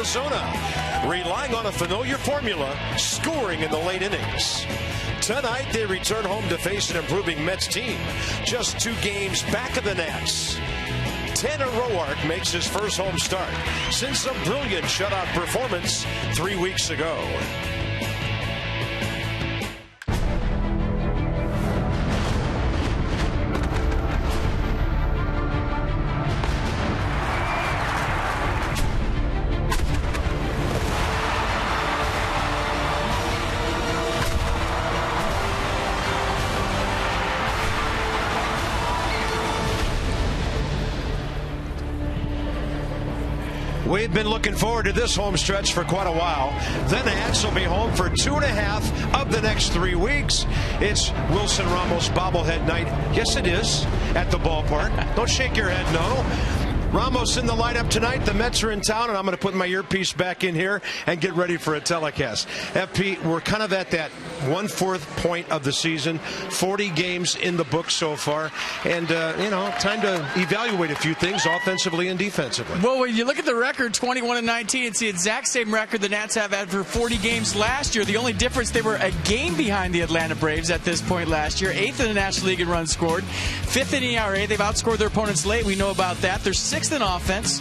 Arizona, relying on a familiar formula, scoring in the late innings. Tonight, they return home to face an improving Mets team, just 2 games back of the Nats. Tanner Roark makes his first home start since a brilliant shutout performance 3 weeks ago. We've been looking forward to this home stretch for quite a while. The Nats will be home for 2.5 of the next 3 weeks. It's Wilson Ramos bobblehead night. Yes, it is, at the ballpark. Don't shake your head, no. Ramos in the lineup tonight. The Mets are in town, and I'm going to put my earpiece back in here and get ready for a telecast. FP, we're kind of at that 1/4 point of the season, 40 games in the book so far, and, time to evaluate a few things offensively and defensively. Well, when you look at the record, 21-19, it's the exact same record the Nats have had for 40 games last year. The only difference, they were a game behind the Atlanta Braves at this point last year, 8th in the National League in runs scored, 5th in ERA. They've outscored their opponents late. We know about that. They're 6th in offense,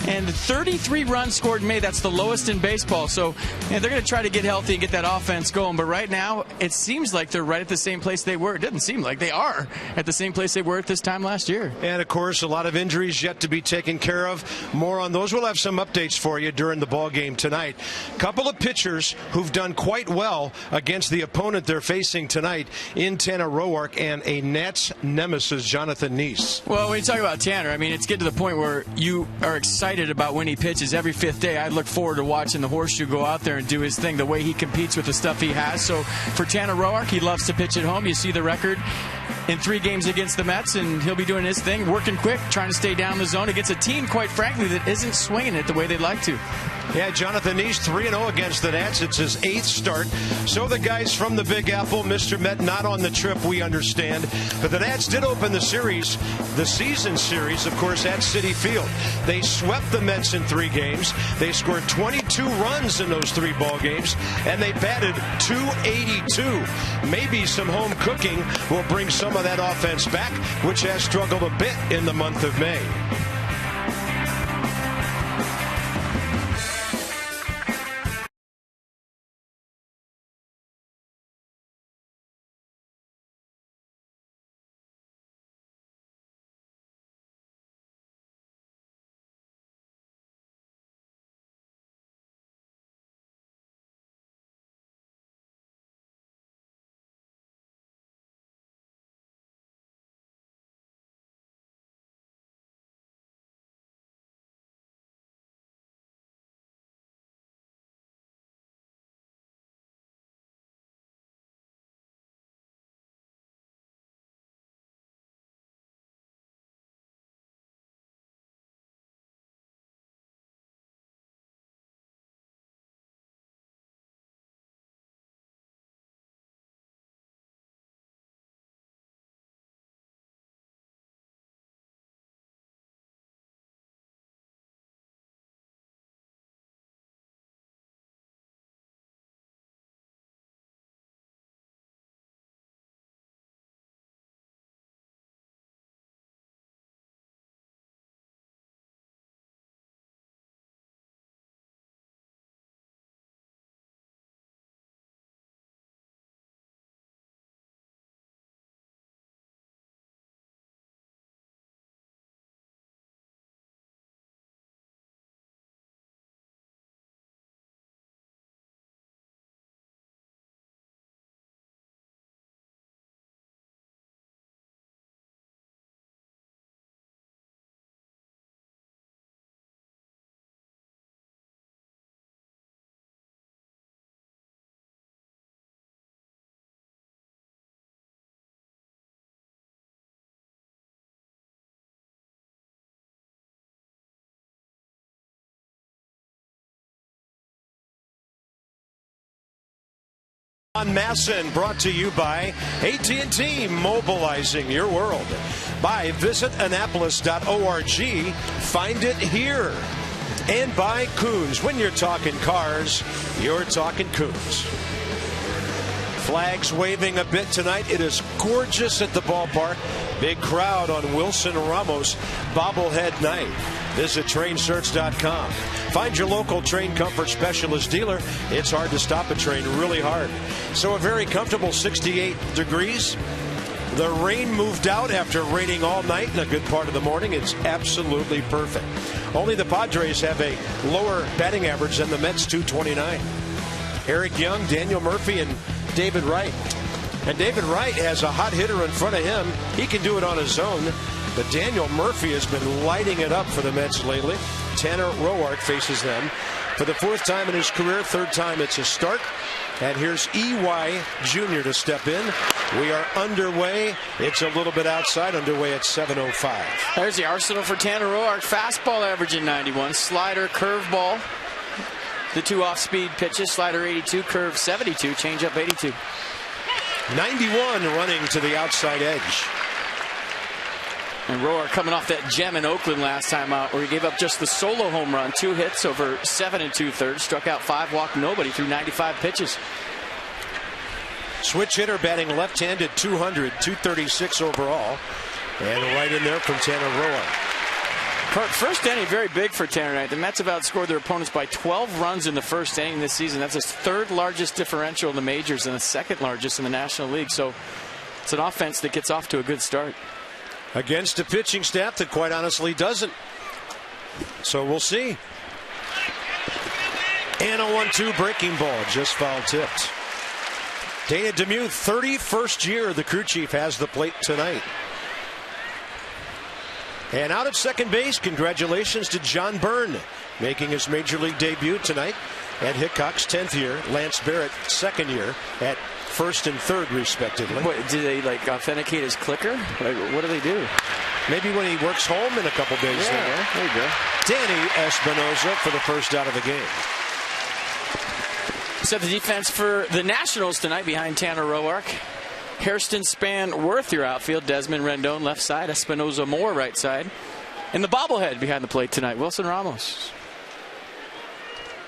and 33 runs scored in May. That's the lowest in baseball. So they're going to try to get healthy and get that offense going. But right now, it seems like they're right at the same place they were. It doesn't seem like they are at the same place they were at this time last year. And, of course, a lot of injuries yet to be taken care of. More on those. We'll have some updates for you during the ball game tonight. Couple of pitchers who've done quite well against the opponent they're facing tonight in Tanner Roark and a Nats nemesis, Jonathan Neese. Well, when you talk about Tanner, I mean, it's getting to the point where you are excited about when he pitches every 5th day. I look forward to watching the horseshoe go out there and do his thing, the way he competes with the stuff he has. So for Tanner Roark, he loves to pitch at home. You see the record in 3 games against the Mets, and he'll be doing his thing, working quick, trying to stay down the zone against a team, quite frankly, that isn't swinging it the way they'd like to. Yeah, Jonathan Neese 3-0 against the Nats. It's his 8th start. So the guys from the Big Apple, Mr. Met, not on the trip, we understand. But the Nats did open the series, the season series, of course, at Citi Field. They swept the Mets in 3 games. They scored 22 runs in those 3 ball games, and they batted .282. Maybe some home cooking will bring some of that offense back, which has struggled a bit in the month of May. On Masson, brought to you by AT&T, mobilizing your world. By visit Annapolis.org. Find it here. and by Coons. When you're talking cars, you're talking Coons. Flags waving a bit tonight. It is gorgeous at the ballpark. Big crowd on Wilson Ramos bobblehead night. Visit trainsearch.com. Find your local Train Comfort Specialist dealer. It's hard to stop a train, really hard. So a very comfortable 68 degrees. The rain moved out after raining all night and a good part of the morning. It's absolutely perfect. Only the Padres have a lower batting average than the Mets, 229. Eric Young, Daniel Murphy, and David Wright. And David Wright has a hot hitter in front of him. He can do it on his own. But Daniel Murphy has been lighting it up for the Mets lately. Tanner Roark faces them for the fourth time in his career, third time it's a start. And here's EY Jr. to step in. We are underway. It's a little bit outside, underway at 7:05. There's the arsenal for Tanner Roark. Fastball averaging 91. Slider, curveball. The two off-speed pitches. Slider 82, curve 72, changeup 82. 91 running to the outside edge. And Roark coming off that gem in Oakland last time out, where he gave up just the solo home run, 2 hits over 7 2/3, struck out 5, walked nobody through 95 pitches. Switch hitter batting left-handed, 200, 236 overall, and right in there from Tanner Roark. First inning, very big for Tanner tonight. The Mets have outscored their opponents by 12 runs in the first inning this season. That's his third largest differential in the majors and the second largest in the National League. So it's an offense that gets off to a good start. Against a pitching staff that quite honestly doesn't. So we'll see. And a 1-2 breaking ball, just foul tipped. Dana Demuth, 31st year the crew chief, has the plate tonight. And out at second base, congratulations to John Byrne, making his major league debut tonight. Ed Hickok's 10th year, Lance Barrett 2nd year at first and third respectively. What, do they like authenticate his clicker? Like, what do they do? Maybe when he works home in a couple days. Yeah, there you go. Danny Espinosa for the first out of the game. Set the defense for the Nationals tonight behind Tanner Roark. Hairston, Span, Worth your outfield. Desmond Rendon left side. Espinosa Moore right side. And the bobblehead behind the plate tonight, Wilson Ramos.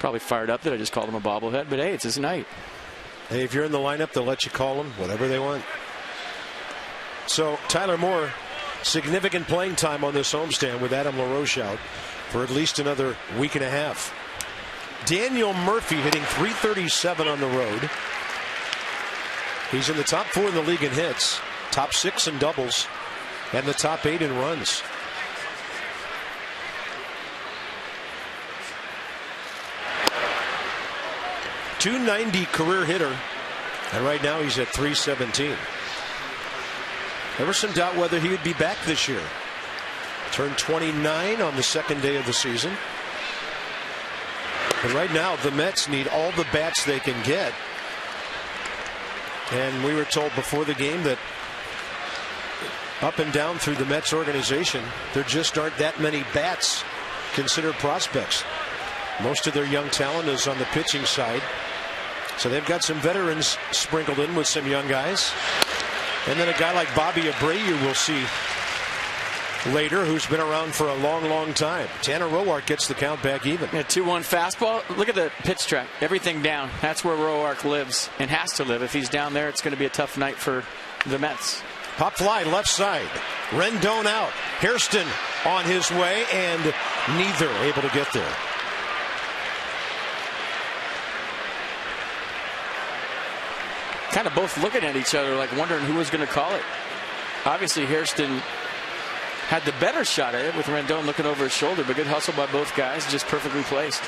Probably fired up that I just called him a bobblehead, but hey, it's his night. Hey, if you're in the lineup, they'll let you call him whatever they want. So Tyler Moore, significant playing time on this homestand with Adam LaRoche out for at least another week and a half. Daniel Murphy hitting .337 on the road. He's in the top 4 in the league in hits, top 6 in doubles, and the top 8 in runs. .290 career hitter, and right now he's at .317. There was some doubt whether he would be back this year. Turned 29 on the second day of the season. And right now the Mets need all the bats they can get. And we were told before the game that up and down through the Mets organization, there just aren't that many bats considered prospects. Most of their young talent is on the pitching side. So they've got some veterans sprinkled in with some young guys. And then a guy like Bobby Abreu we'll see later, who's been around for a long, long time. Tanner Roark gets the count back even. Yeah, 2-1 fastball. Look at the pitch track. Everything down. That's where Roark lives and has to live. If he's down there, it's going to be a tough night for the Mets. Pop fly left side. Rendon out. Hairston on his way, and neither able to get there. Kind of both looking at each other like wondering who was going to call it. Obviously Hairston had the better shot at it with Rendon looking over his shoulder, but good hustle by both guys, just perfectly placed.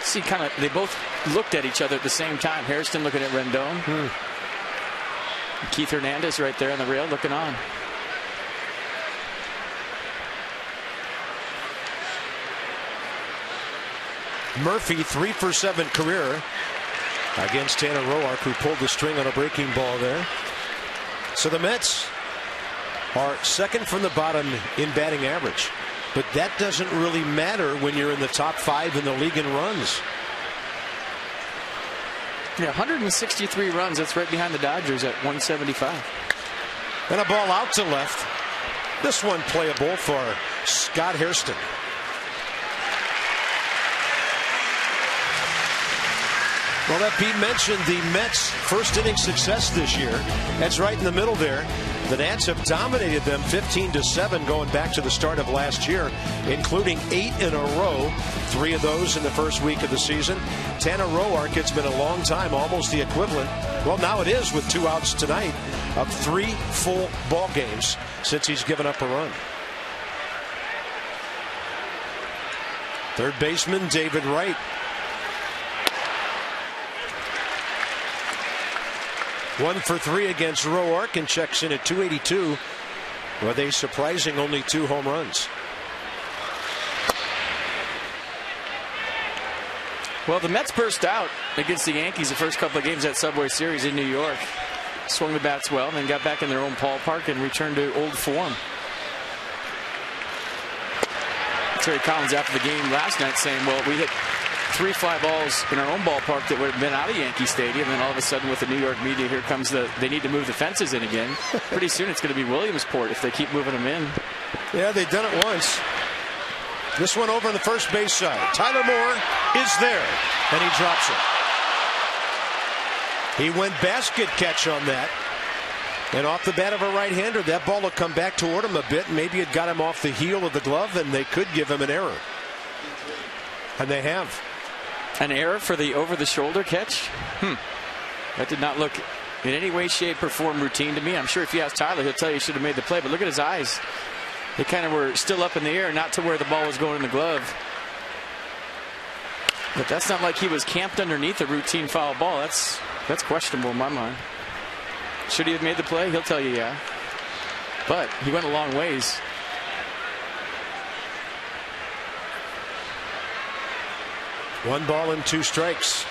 See, kind of they both looked at each other at the same time. Hairston looking at Rendon. Keith Hernandez right there on the rail looking on. Murphy 3 for 7 career against Tanner Roark, who pulled the string on a breaking ball there. So the Mets are second from the bottom in batting average, but that doesn't really matter when you're in the top 5 in the league in runs. Yeah, 163 runs. That's right behind the Dodgers at 175. And a ball out to left. This one playable for Scott Hairston. Well, that Pete mentioned the Mets' first inning success this year. That's right in the middle there. The Nats have dominated them 15-7 going back to the start of last year, including 8 in a row. 3 of those in the first week of the season. Tanner Roark, it's been a long time, almost the equivalent. Well, now it is with 2 outs tonight of 3 full ball games since he's given up a run. Third baseman David Wright. 1 for 3 against Roark and checks in at 282 with a surprising only 2 home runs. Well, the Mets burst out against the Yankees the first couple of games at Subway Series in New York. Swung the bats well and then got back in their own ballpark and returned to old form. Terry Collins after the game last night saying, well, we hit 3 fly balls in our own ballpark that would have been out of Yankee Stadium, and all of a sudden with the New York media, here comes they need to move the fences in again. Pretty soon it's going to be Williamsport if they keep moving them in. Yeah, they've done it once. This one over on the first base side. Tyler Moore is there, and he drops it. He went basket catch on that. And off the bat of a right-hander, that ball will come back toward him a bit. Maybe it got him off the heel of the glove, and they could give him an error. And they have. An error for the over-the-shoulder catch? That did not look in any way, shape, or form routine to me. I'm sure if you ask Tyler, he'll tell you he should have made the play. But look at his eyes. They kind of were still up in the air, not to where the ball was going in the glove. But that's not like he was camped underneath a routine foul ball. That's questionable in my mind. Should he have made the play? He'll tell you, yeah. But he went a long ways. One ball and 2 strikes.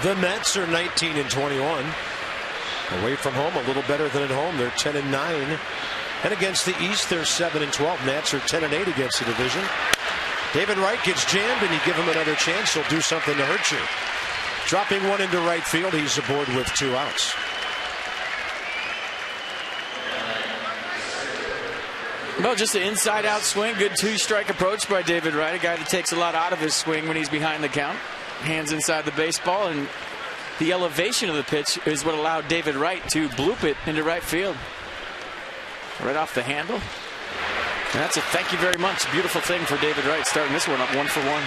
The Mets are 19-21. Away from home, a little better than at home. They're 10-9. And against the East, they're 7-12. Nats are 10-8 against the division. David Wright gets jammed, and you give him another chance, he'll do something to hurt you. Dropping one into right field, he's aboard with 2 outs. Well, just an inside-out swing. Good 2-strike approach by David Wright, a guy that takes a lot out of his swing when he's behind the count. Hands inside the baseball, and the elevation of the pitch is what allowed David Wright to bloop it into right field. Right off the handle. And that's a thank you very much. Beautiful thing for David Wright, starting this one up 1 for 1.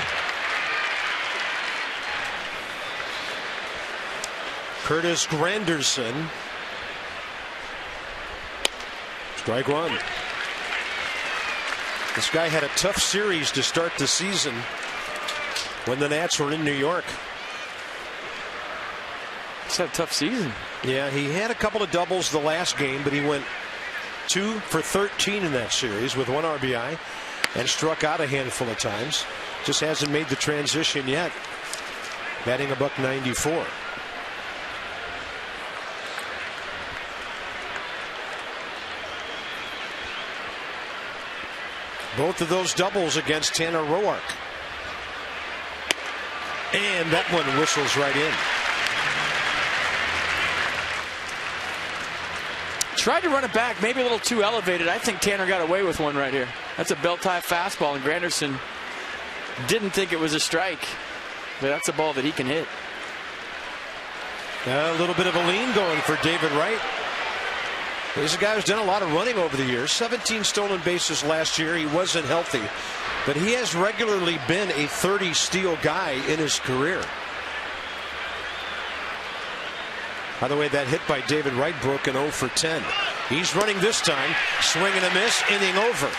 Curtis Granderson. Strike 1. This guy had a tough series to start the season when the Nats were in New York. He's had a tough season. Yeah, he had a couple of doubles the last game, but he went 2 for 13 in that series with 1 RBI and struck out a handful of times. Just hasn't made the transition yet. Batting $194. Both of those doubles against Tanner Roark. And that one whistles right in. Tried to run it back, maybe a little too elevated. I think Tanner got away with one right here. That's a belt-high fastball, and Granderson didn't think it was a strike. But that's a ball that he can hit. A little bit of a lean going for David Wright. He's a guy who's done a lot of running over the years. 17 stolen bases last year. He wasn't healthy. But he has regularly been a 30-steal guy in his career. By the way, that hit by David Wright broke an 0 for 10. He's running this time. Swing and a miss. Inning over.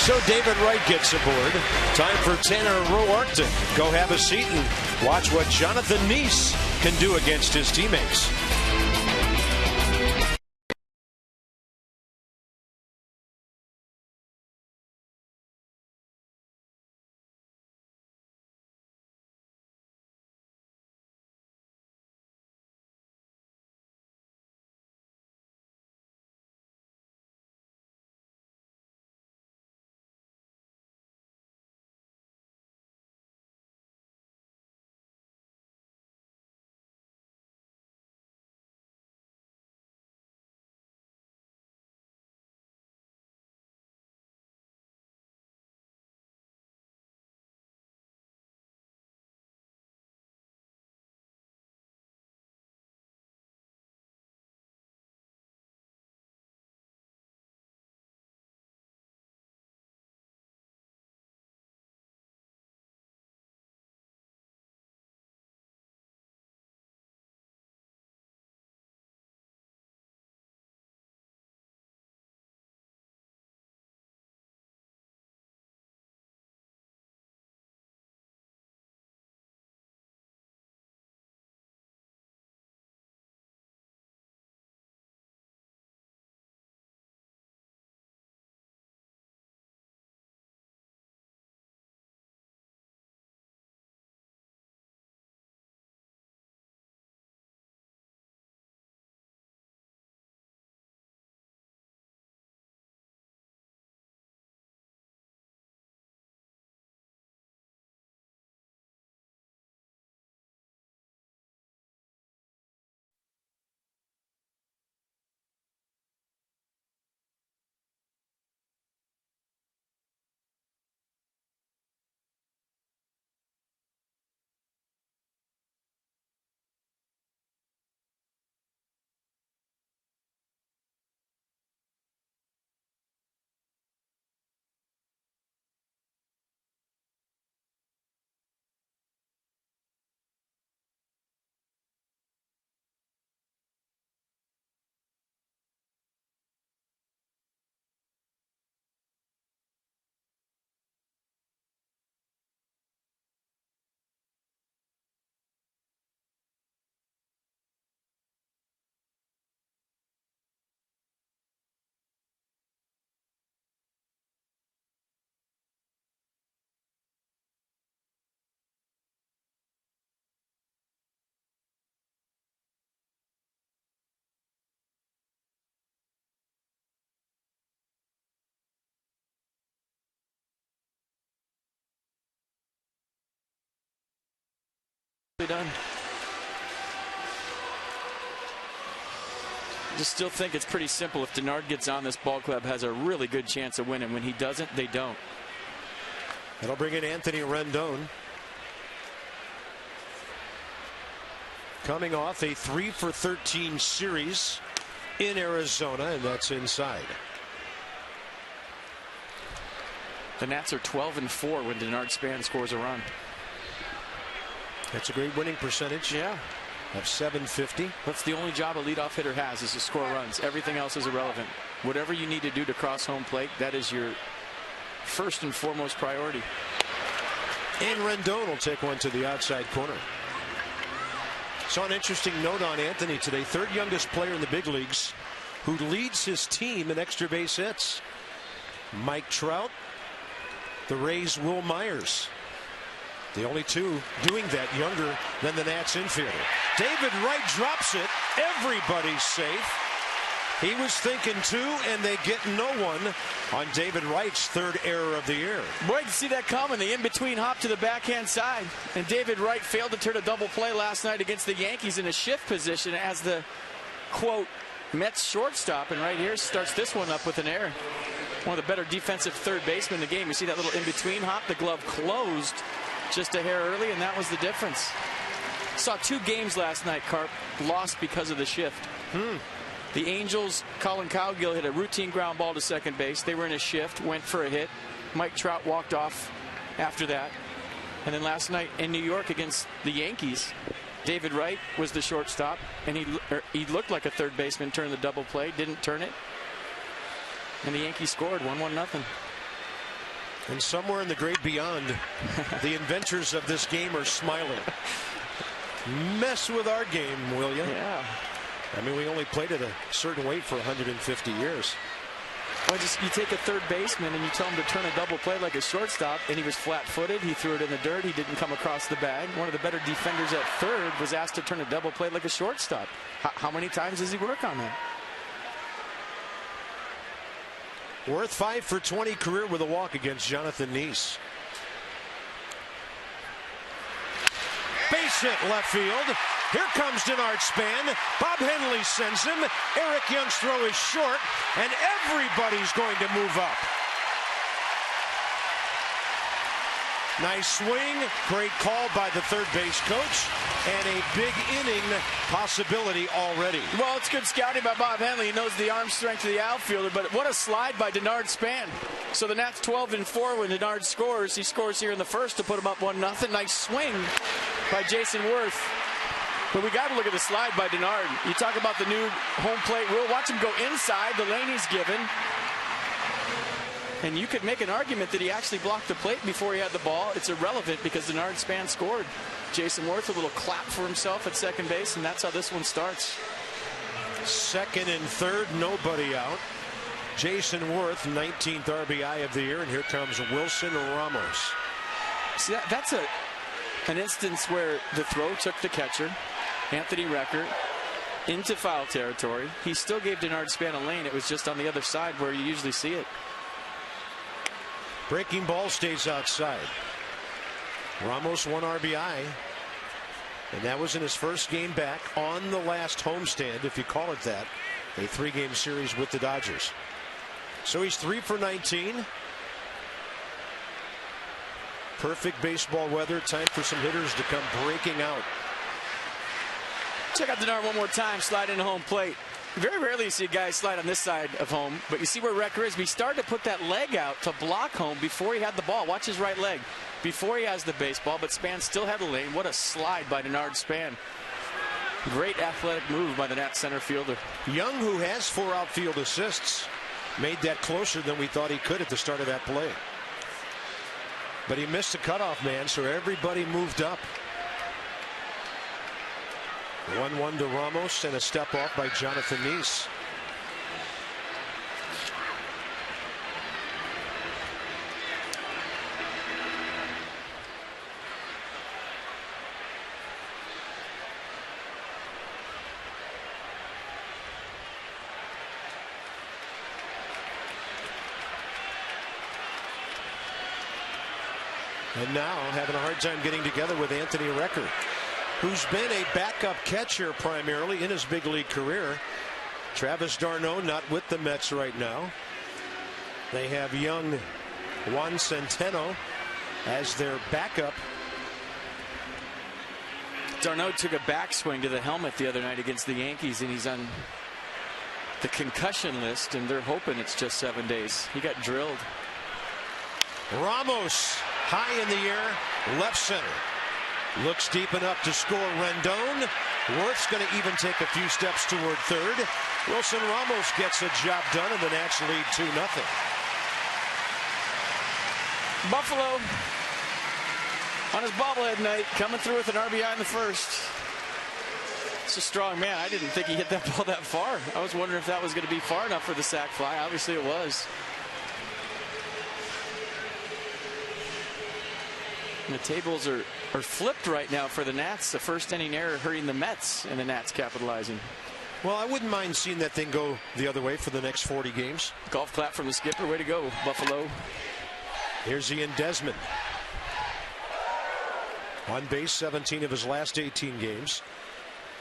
So David Wright gets aboard. Time for Tanner Roark to go have a seat and watch what Jonathan Neese can do against his teammates. Done. Just still think it's pretty simple. If Denard gets on, this ball club has a really good chance of winning. When he doesn't, they don't. That'll bring in Anthony Rendon. Coming off a 3-for-13 series in Arizona, and that's inside. The Nats are 12-4 when Denard Span scores a run. That's a great winning percentage. Yeah. Of .750. That's the only job a leadoff hitter has, is to score runs. Everything else is irrelevant. Whatever you need to do to cross home plate, that is your first and foremost priority. And Rendon will take one to the outside corner. Saw an interesting note on Anthony today. Third youngest player in the big leagues who leads his team in extra base hits. Mike Trout, the Rays' Will Myers. The only two doing that younger than the Nats infielder. David Wright drops it. Everybody's safe. He was thinking two, and they get no one on David Wright's third error of the year. Boy, you see that coming. The in-between hop to the backhand side. And David Wright failed to turn a double play last night against the Yankees in a shift position as the, quote, Mets shortstop. And right here starts this one up with an error. One of the better defensive third basemen in the game. You see that little in-between hop? The glove closed just a hair early, and that was the difference. Saw two games last night, Carp, lost because of the shift. The Angels, Colin Cowgill hit a routine ground ball to second base. They were in a shift, went for a hit. Mike Trout walked off after that. And then last night in New York against the Yankees, David Wright was the shortstop, and he looked like a third baseman, turned the double play, didn't turn it. And the Yankees scored 1-1. And somewhere in the great beyond, the inventors of this game are smiling. Mess with our game, will you? Yeah. I mean, we only played it a certain way for 150 years. Well, you take a third baseman and you tell him to turn a double play like a shortstop, and he was flat-footed. He threw it in the dirt. He didn't come across the bag. One of the better defenders at third was asked to turn a double play like a shortstop. How many times does he work on that? Worth 5 for 20 career with a walk against Jonathan Neese. Base hit left field. Here comes Denard Span. Bob Henley sends him. Eric Young's throw is short, and everybody's going to move up. Nice swing. Great call by the third base coach. And a big inning possibility already. Well, it's good scouting by Bob Henley. He knows the arm strength of the outfielder, but what a slide by Denard Span. So the Nats 12-4 when Denard scores. He scores here in the first to put him up 1-0. Nice swing by Jason Worth. But we got to look at the slide by Denard. You talk about the new home plate rule. Watch him go inside the lane he's given. And you could make an argument that he actually blocked the plate before he had the ball. It's irrelevant because Denard Span scored. Jason Worth, a little clap for himself at second base, and that's how this one starts. Second and third, nobody out. Jason Worth, 19th RBI of the year, and here comes Wilson Ramos. See, that's an instance where the throw took the catcher, Anthony Recker, into foul territory. He still gave Denard Span a lane. It was just on the other side where you usually see it. Breaking ball stays outside. Ramos 1 RBI. And that was in his first game back on the last homestand, if you call it that. A 3-game series with the Dodgers. So he's 3 for 19. Perfect baseball weather. Time for some hitters to come breaking out. Check out Denard one more time. Slide into home plate. Very rarely you see a guy slide on this side of home, but you see where Recker is. He started to put that leg out to block home before he had the ball. Watch his right leg before he has the baseball, but Span still had the lane. What a slide by Denard Span. Great athletic move by the Nats center fielder. Young, who has 4 outfield assists, made that closer than we thought he could at the start of that play. But he missed the cutoff man, so everybody moved up. 1-1 to Ramos and a step off by Jonathan Neese. And now having a hard time getting together with Anthony Recker. who's been a backup catcher primarily in his big league career. Travis d'Arnaud not with the Mets right now. They have young Juan Centeno as their backup. d'Arnaud took a backswing to the helmet the other night against the Yankees, and he's on the concussion list, and they're hoping it's just 7 days. He got drilled. Ramos high in the air, left center. Looks deep enough to score. Rendon. Worth's going to even take a few steps toward third. Wilson Ramos gets a job done, and the Nats lead 2-0. Buffalo on his bobblehead night, coming through with an RBI in the first. It's a strong man. I didn't think he hit that ball that far. I was wondering if that was going to be far enough for the sac fly. Obviously it was. And the tables are flipped right now for the Nats. The first inning error hurting the Mets, and the Nats capitalizing. Well, I wouldn't mind seeing that thing go the other way for the next 40 games. Golf clap from the skipper. Way to go, Buffalo. Here's Ian Desmond. On base 17 of his last 18 games.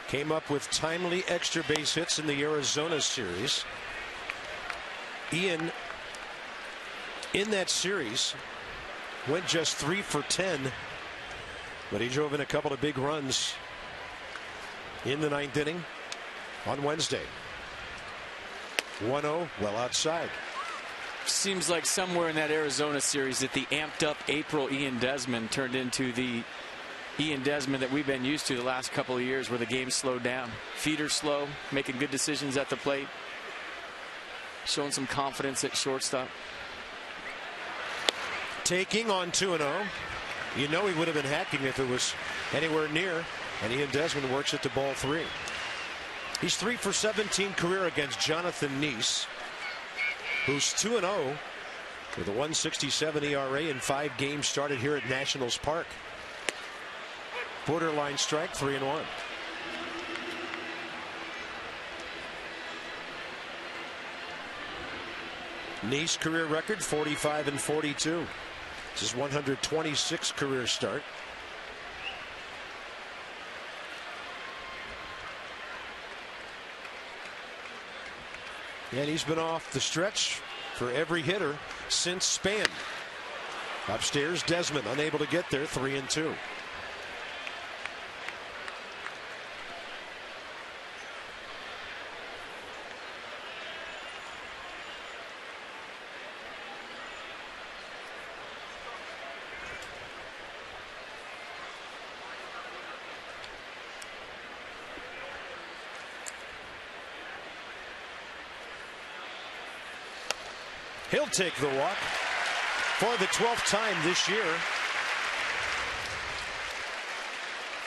Came up with timely extra base hits in the Arizona series. Ian, in that series, went just 3 for 10, but he drove in a couple of big runs in the 9th inning on Wednesday. 1-0, well outside. Seems like somewhere in that Arizona series that the amped up April Ian Desmond turned into the Ian Desmond that we've been used to the last couple of years, where the game slowed down. Feet are slow, making good decisions at the plate, showing some confidence at shortstop. Taking on 2-0. You know he would have been hacking if it was anywhere near. And Ian Desmond works it to ball 3. He's 3 for 17 career against Jonathan Neese, who's 2-0 with a 1.67 ERA in 5 games started here at Nationals Park. Borderline strike, 3-1. Neese career record 45 and 42. This is 126 career start. And he's been off the stretch for every hitter since Span. Upstairs, Desmond unable to get there, 3-2. He'll take the walk for the 12th time this year.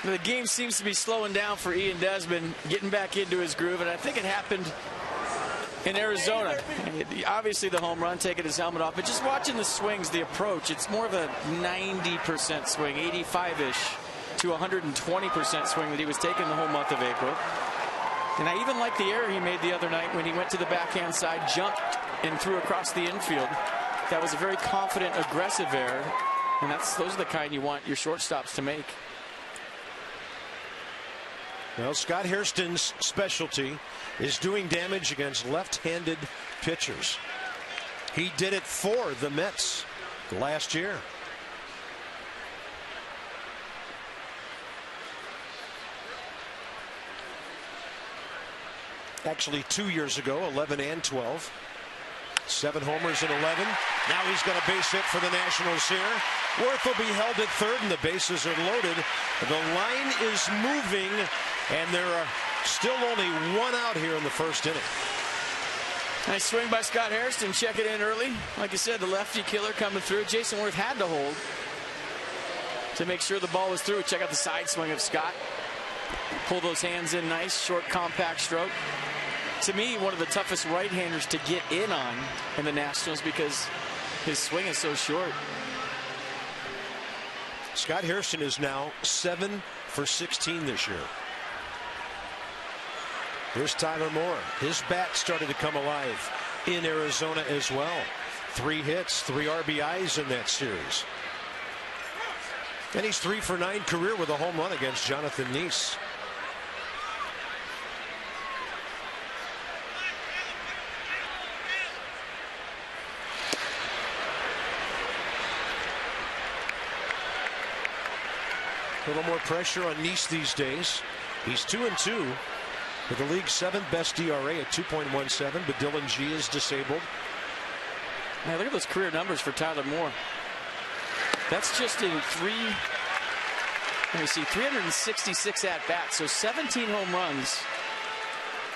The game seems to be slowing down for Ian Desmond, getting back into his groove, and I think it happened in Arizona. Obviously the home run, taking his helmet off, but just watching the swings, the approach, it's more of a 90% swing, 85-ish to 120% swing that he was taking the whole month of April. And I even like the error he made the other night when he went to the backhand side, jumped and threw across the infield. That was a very confident, aggressive error, and those are the kind you want your shortstops to make. Well, Scott Hairston's specialty is doing damage against left-handed pitchers. He did it for the Mets last year. Actually 2 years ago, 11 and 12. 7 homers in 11. Now he's got a base hit for the Nationals here. Worth will be held at third, and the bases are loaded. The line is moving, and there are still only 1 out here in the first inning. Nice swing by Scott Hairston, check it in early. Like I said, the lefty killer coming through. Jason Worth had to hold to make sure the ball was through. Check out the side swing of Scott. Pull those hands in nice, short, compact stroke. To me, one of the toughest right-handers to get in on in the Nationals because his swing is so short. Scott Hairston is now 7 for 16 this year. Here's Tyler Moore. His bat started to come alive in Arizona as well. 3 hits, 3 RBIs in that series. And he's 3 for 9 career with a home run against Jonathan Neese. A little more pressure on Neese these days. He's 2-2 with the league's 7th best ERA at 2.17, but Dylan G is disabled. Man, look at those career numbers for Tyler Moore. That's just in 366 at-bats, so 17 home runs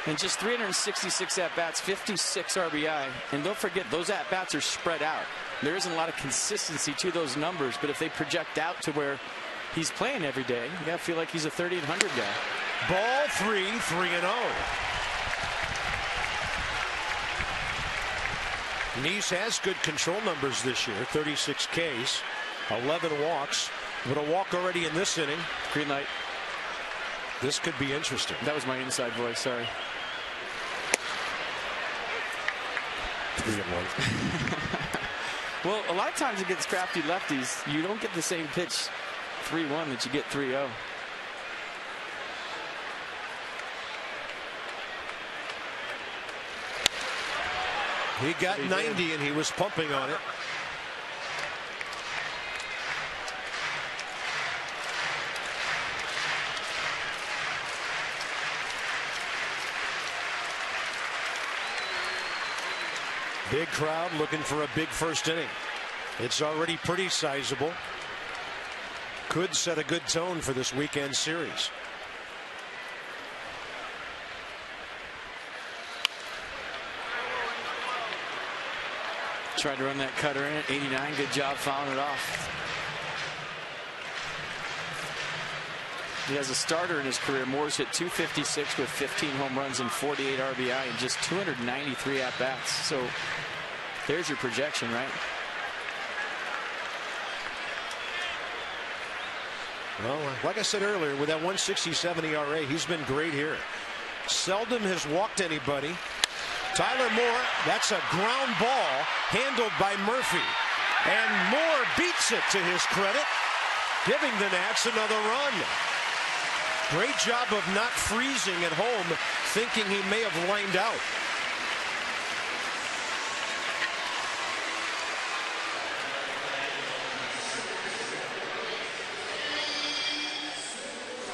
and just 366 at-bats, 56 RBI. And don't forget, those at-bats are spread out. There isn't a lot of consistency to those numbers, but if they project out to where he's playing every day, you got to feel like he's a 30-100 guy. Ball 3-0. Neese has good control numbers this year, 36 Ks, 11 walks, but a walk already in this inning. Green light. This could be interesting. That was my inside voice, sorry. 3-1. Well, a lot of times against crafty lefties, you don't get the same pitch 3-1 that you get 3-0. He got 90 and he was pumping on it. Big crowd looking for a big first inning. It's already pretty sizable. Could set a good tone for this weekend series. Tried to run that cutter in at 89. Good job fouling it off. He has a starter in his career. Moore's hit .256 with 15 home runs and 48 RBI and just 293 at-bats. So there's your projection, right? Well, like I said earlier, with that 1.67 ERA, he's been great here. Seldom has walked anybody. Tyler Moore, that's a ground ball handled by Murphy. And Moore beats it to his credit, giving the Nats another run. Great job of not freezing at home, thinking he may have lined out.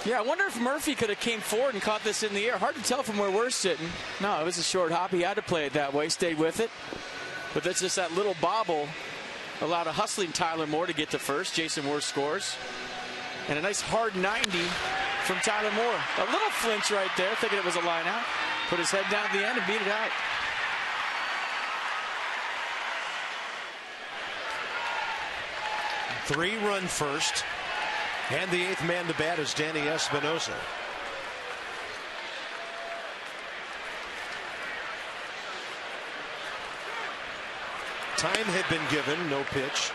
Yeah, I wonder if Murphy could have came forward and caught this in the air. Hard to tell from where we're sitting. No, it was a short hop. He had to play it that way, stayed with it. But that's just that little bobble allowed a hustling Tyler Moore to get to first. Jason Moore scores. And a nice hard 90 from Tyler Moore. A little flinch right there, thinking it was a line out. Put his head down at the end and beat it out. Three-run first. And the 8th man to bat is Danny Espinosa. Time had been given, no pitch.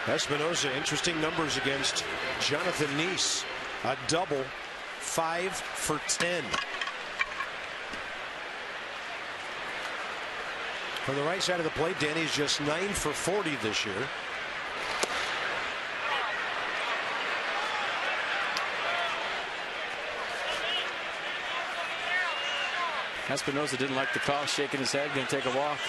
Espinosa, interesting numbers against Jonathan Neese. A double, 5 for 10. From the right side of the plate, Danny's just 9 for 40 this year. Espinosa didn't like the call, shaking his head, going to take a walk.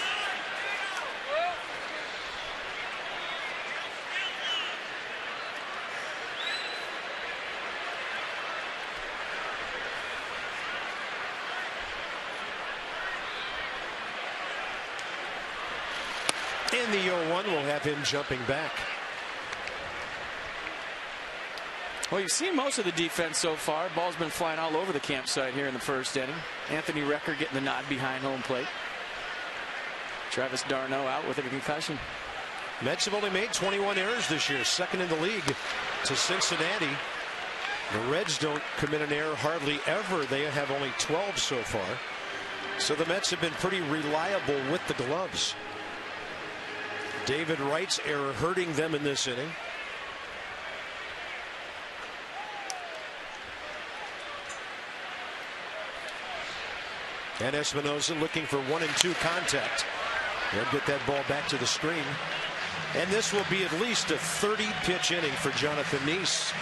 In the 0-1, we'll have him jumping back. Well, you've seen most of the defense so far. Ball's been flying all over the campsite here in the first inning. Anthony Recker getting the nod behind home plate. Travis d'Arnaud out with a concussion. Mets have only made 21 errors this year, second in the league to Cincinnati. The Reds don't commit an error hardly ever. They have only 12 so far. So the Mets have been pretty reliable with the gloves. David Wright's error hurting them in this inning. And Espinosa looking for 1-2 contact. They'll get that ball back to the screen. And this will be at least a 30-pitch inning for Jonathan Neese.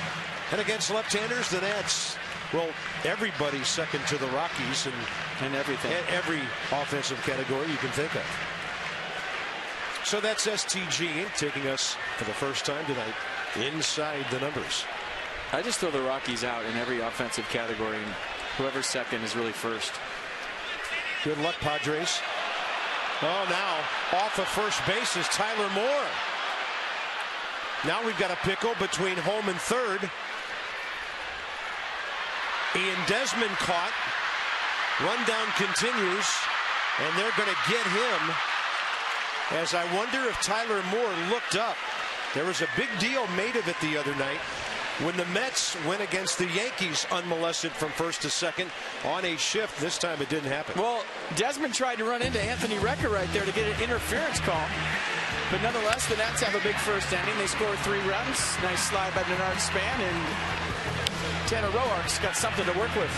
And against left-handers, the Nats, well, everybody's second to the Rockies and everything. Every offensive category you can think of. So that's STG taking us for the first time tonight inside the numbers. I just throw the Rockies out in every offensive category, and whoever's second is really first. Good luck, Padres. Oh, now off of first base is Tyler Moore. Now we've got a pickle between home and third. Ian Desmond caught. Rundown continues, and they're going to get him. As I wonder if Tyler Moore looked up. There was a big deal made of it the other night when the Mets went against the Yankees unmolested from first to second on a shift. This time it didn't happen. Well, Desmond tried to run into Anthony Recker right there to get an interference call. But nonetheless, the Nats have a big first inning. They score 3 runs. Nice slide by Bernard Span, and Tanner Roark's got something to work with.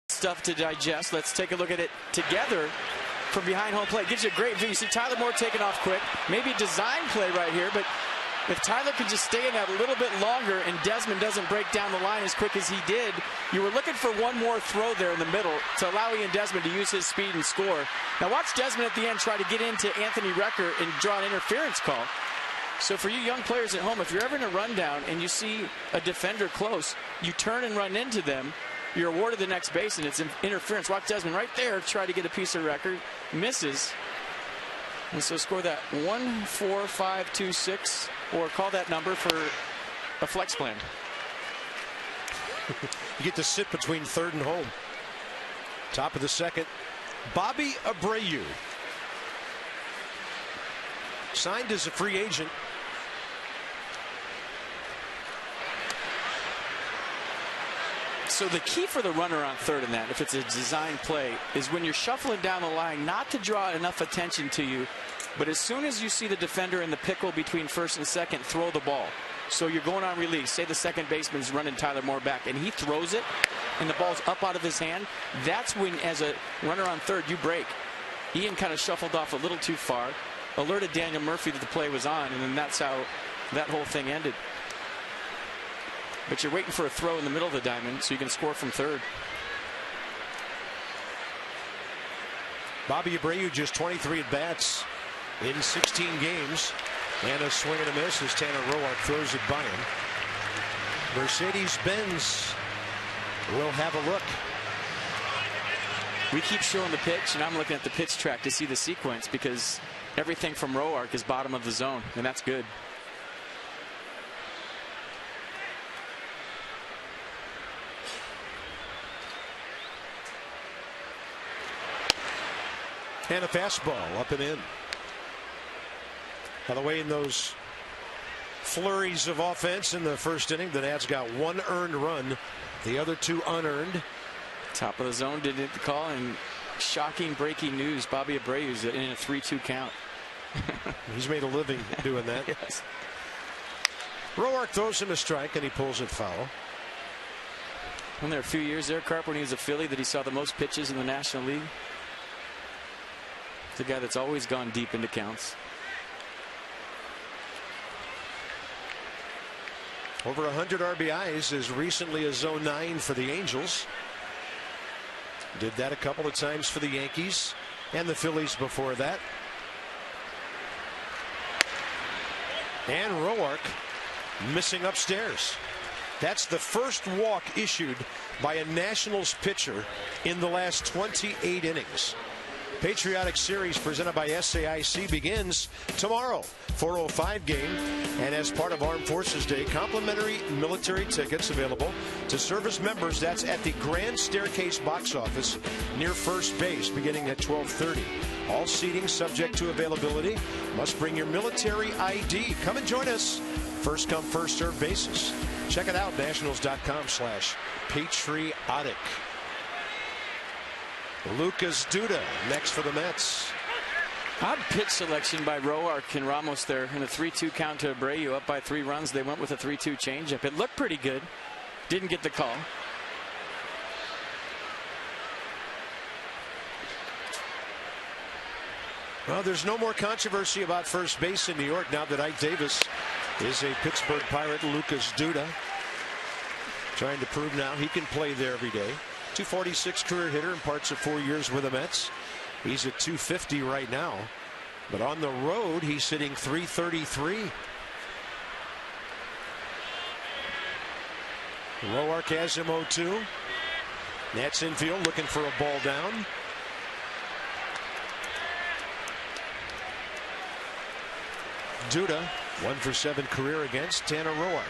Stuff to digest. Let's take a look at it together from behind home plate. Gives you a great view. You see Tyler Moore taking off quick. Maybe a design play right here, but if Tyler could just stay in that a little bit longer and Desmond doesn't break down the line as quick as he did, you were looking for one more throw there in the middle to allow Ian Desmond to use his speed and score. Now watch Desmond at the end try to get into Anthony Recker and draw an interference call. So for you young players at home, if you're ever in a rundown and you see a defender close, you turn and run into them. You're awarded the next base, and it's interference. Watch Desmond right there try to get a piece of record. Misses. And so score that 1-4-5-2-6, or call that number for a flex plan. You get to sit between third and home. Top of the second. Bobby Abreu. Signed as a free agent. So the key for the runner on third in that, if it's a design play, is when you're shuffling down the line, not to draw enough attention to you, but as soon as you see the defender in the pickle between first and second, throw the ball. So you're going on release. Say the second baseman's running Tyler Moore back, and he throws it, and the ball's up out of his hand. That's when, as a runner on third, you break. Ian kind of shuffled off a little too far, alerted Daniel Murphy that the play was on, and then that's how that whole thing ended. But you're waiting for a throw in the middle of the diamond so you can score from third. Bobby Abreu just 23 at-bats in 16 games. And a swing and a miss as Tanner Roark throws it by him. Mercedes-Benz will have a look. We keep showing the pitch, and I'm looking at the pitch track to see the sequence because everything from Roark is bottom of the zone, and that's good. And a fastball up and in. By the way, in those flurries of offense in the first inning, the Nats got 1 earned run, the other 2 unearned. Top of the zone didn't hit the call, and shocking breaking news: Bobby Abreu's in a 3-2 count. He's made a living doing that. Yes. Roark throws him a strike and he pulls it foul. Wasn't there a few years there, Carp, when he was a Philly, that he saw the most pitches in the National League? The guy that's always gone deep into counts. Over 100 RBIs as recently as 09 for the Angels. Did that a couple of times for the Yankees and the Phillies before that. And Roark missing upstairs. That's the first walk issued by a Nationals pitcher in the last 28 innings. Patriotic Series presented by SAIC begins tomorrow. 4:05 game, and as part of Armed Forces Day, complimentary military tickets available to service members. That's at the Grand Staircase box office near first base, beginning at 12:30. All seating subject to availability. Must bring your military ID. Come and join us. First come, first served basis. Check it out, nationals.com/patriotic. Lucas Duda next for the Mets. Odd pitch selection by Roark and Ramos there in a 3-2 count to Abreu, up by 3 runs. They went with a 3-2 changeup. It looked pretty good. Didn't get the call. Well, there's no more controversy about first base in New York now that Ike Davis is a Pittsburgh Pirate. Lucas Duda trying to prove now he can play there every day. 246 career hitter in parts of 4 years with the Mets. He's at 250 right now, but on the road he's hitting .333. Roark has him 0-2. Nats infield looking for a ball down. Duda 1 for 7 career against Tanner Roark.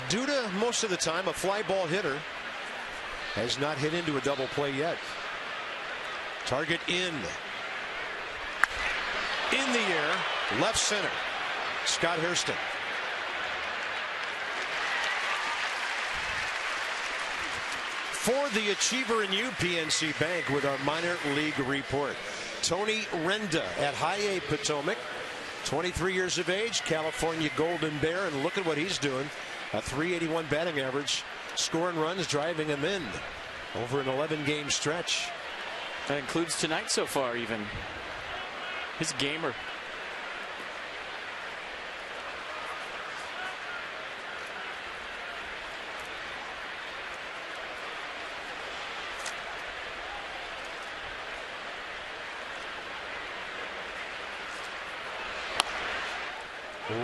Duda, most of the time a fly ball hitter, has not hit into a double play yet. Target in the air, left center. Scott Hairston. For the Achiever and You, PNC Bank, with our minor league report. Tony Renda at High A Potomac, 23 years of age, California Golden Bear, and look at what he's doing. A .381 batting average, scoring runs, driving them in over an 11-game stretch. That includes tonight so far even. He's a gamer.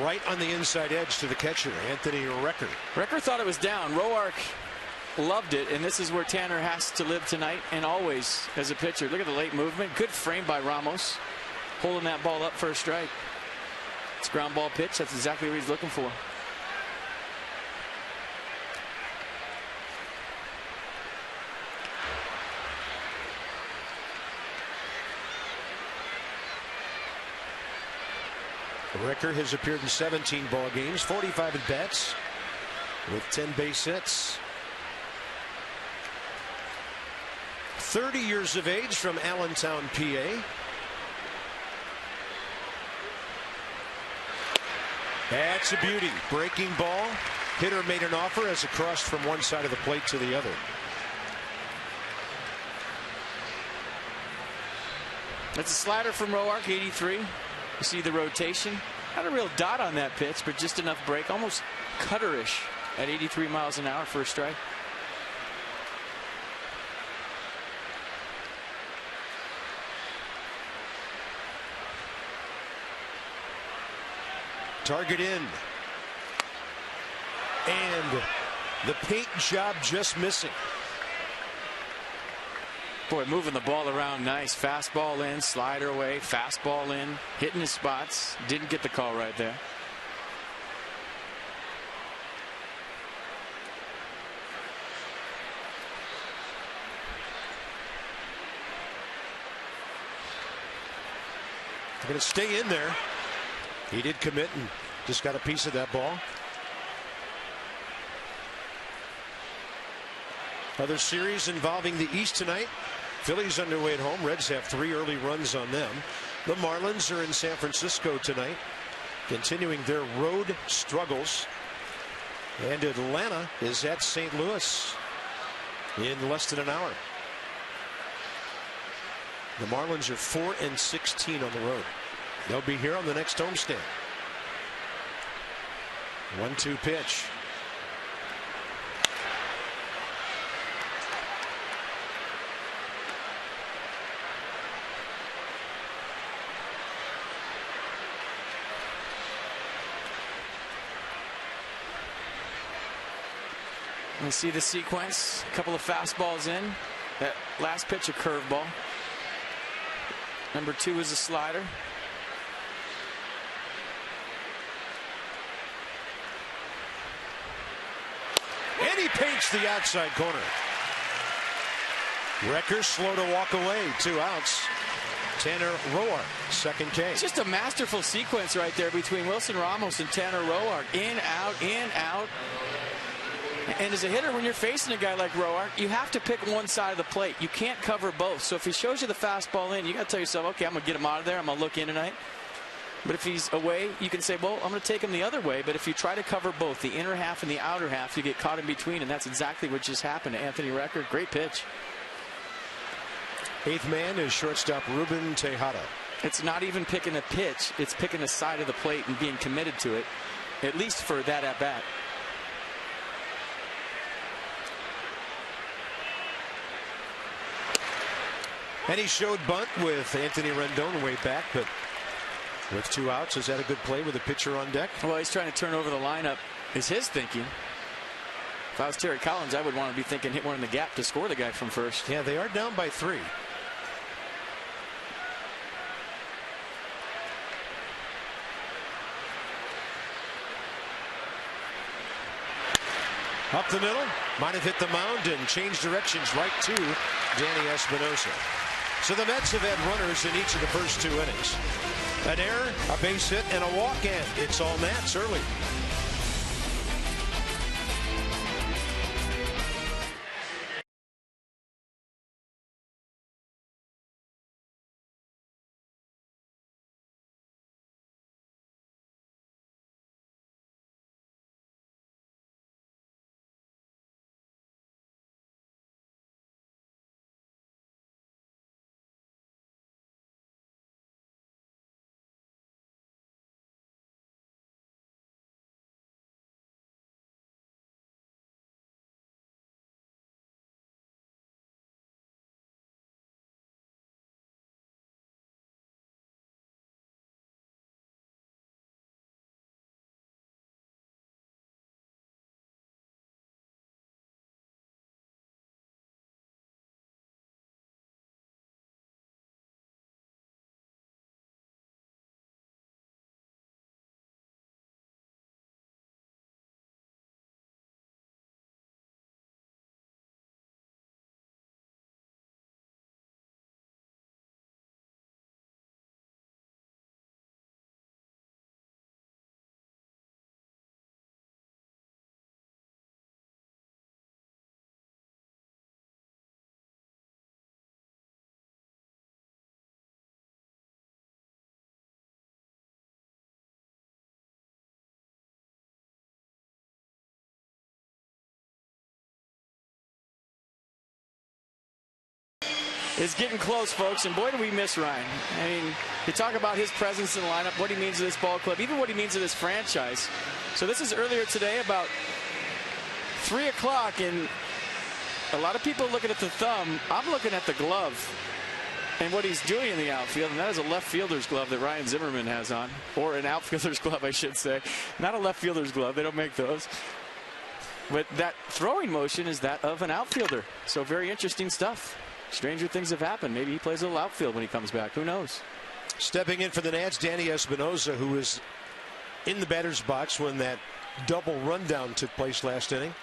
Right on the inside edge to the catcher, Anthony Recker. Recker thought it was down. Roark loved it, and this is where Tanner has to live tonight and always as a pitcher. Look at the late movement. Good frame by Ramos, holding that ball up for a strike. It's a ground ball pitch. That's exactly what he's looking for. Recker has appeared in 17 ball games, 45 at bats, with 10 base hits. 30 years of age, from Allentown, PA. That's a beauty. Breaking ball. Hitter made an offer as it crossed from one side of the plate to the other. That's a slider from Roark, 83. You see the rotation. Not a real dot on that pitch, but just enough break, almost cutterish at 83 miles an hour for a strike. Target in. And the paint job just missing. Boy, moving the ball around nice. Fastball in, slider away, fastball in, hitting his spots. Didn't get the call right there. They're going to stay in there. He did commit and just got a piece of that ball. Other series involving the East tonight. Phillies underway at home. Reds have 3 early runs on them. The Marlins are in San Francisco tonight, continuing their road struggles. And Atlanta is at St. Louis in less than an hour. The Marlins are 4-16 on the road. They'll be here on the next homestand. 1-2 pitch. We see the sequence. A couple of fastballs in. That last pitch, a curveball. Number 2 is a slider. And he paints the outside corner. Wrecker slow to walk away. 2 outs. Tanner Roark, second K. It's just a masterful sequence right there between Wilson Ramos and Tanner Roark. In, out, in, out. And as a hitter, when you're facing a guy like Roark, you have to pick one side of the plate. You can't cover both. So if he shows you the fastball in, you got to tell yourself, okay, I'm going to get him out of there. I'm going to look in tonight. But if he's away, you can say, well, I'm going to take him the other way. But if you try to cover both, the inner half and the outer half, you get caught in between. And that's exactly what just happened to Anthony Recker. Great pitch. 8th man is shortstop Ruben Tejada. It's not even picking a pitch. It's picking the side of the plate and being committed to it, at least for that at-bat. And he showed bunt with Anthony Rendon way back, but with 2 outs, is that a good play with a pitcher on deck? Well, he's trying to turn over the lineup, is his thinking. If I was Terry Collins, I would want to be thinking hit one in the gap to score the guy from first. Yeah, they are down by 3. Up the middle, might have hit the mound and changed directions right to Danny Espinosa. So the Mets have had runners in each of the first 2 innings. An error, a base hit, and a walk, and it's all Nats early. It's getting close, folks, and boy, do we miss Ryan. I mean, you talk about his presence in the lineup, what he means to this ball club, even what he means to this franchise. So this is earlier today, about 3 o'clock, and a lot of people looking at the thumb. I'm looking at the glove. and what he's doing in the outfield, and that is a left fielder's glove that Ryan Zimmerman has on, or an outfielder's glove, I should say. Not a left fielder's glove. They don't make those. But that throwing motion is that of an outfielder. So very interesting stuff. Stranger things have happened. Maybe he plays a little outfield when he comes back. Who knows? Stepping in for the Nats, Danny Espinosa, who was in the batter's box when that double rundown took place last inning.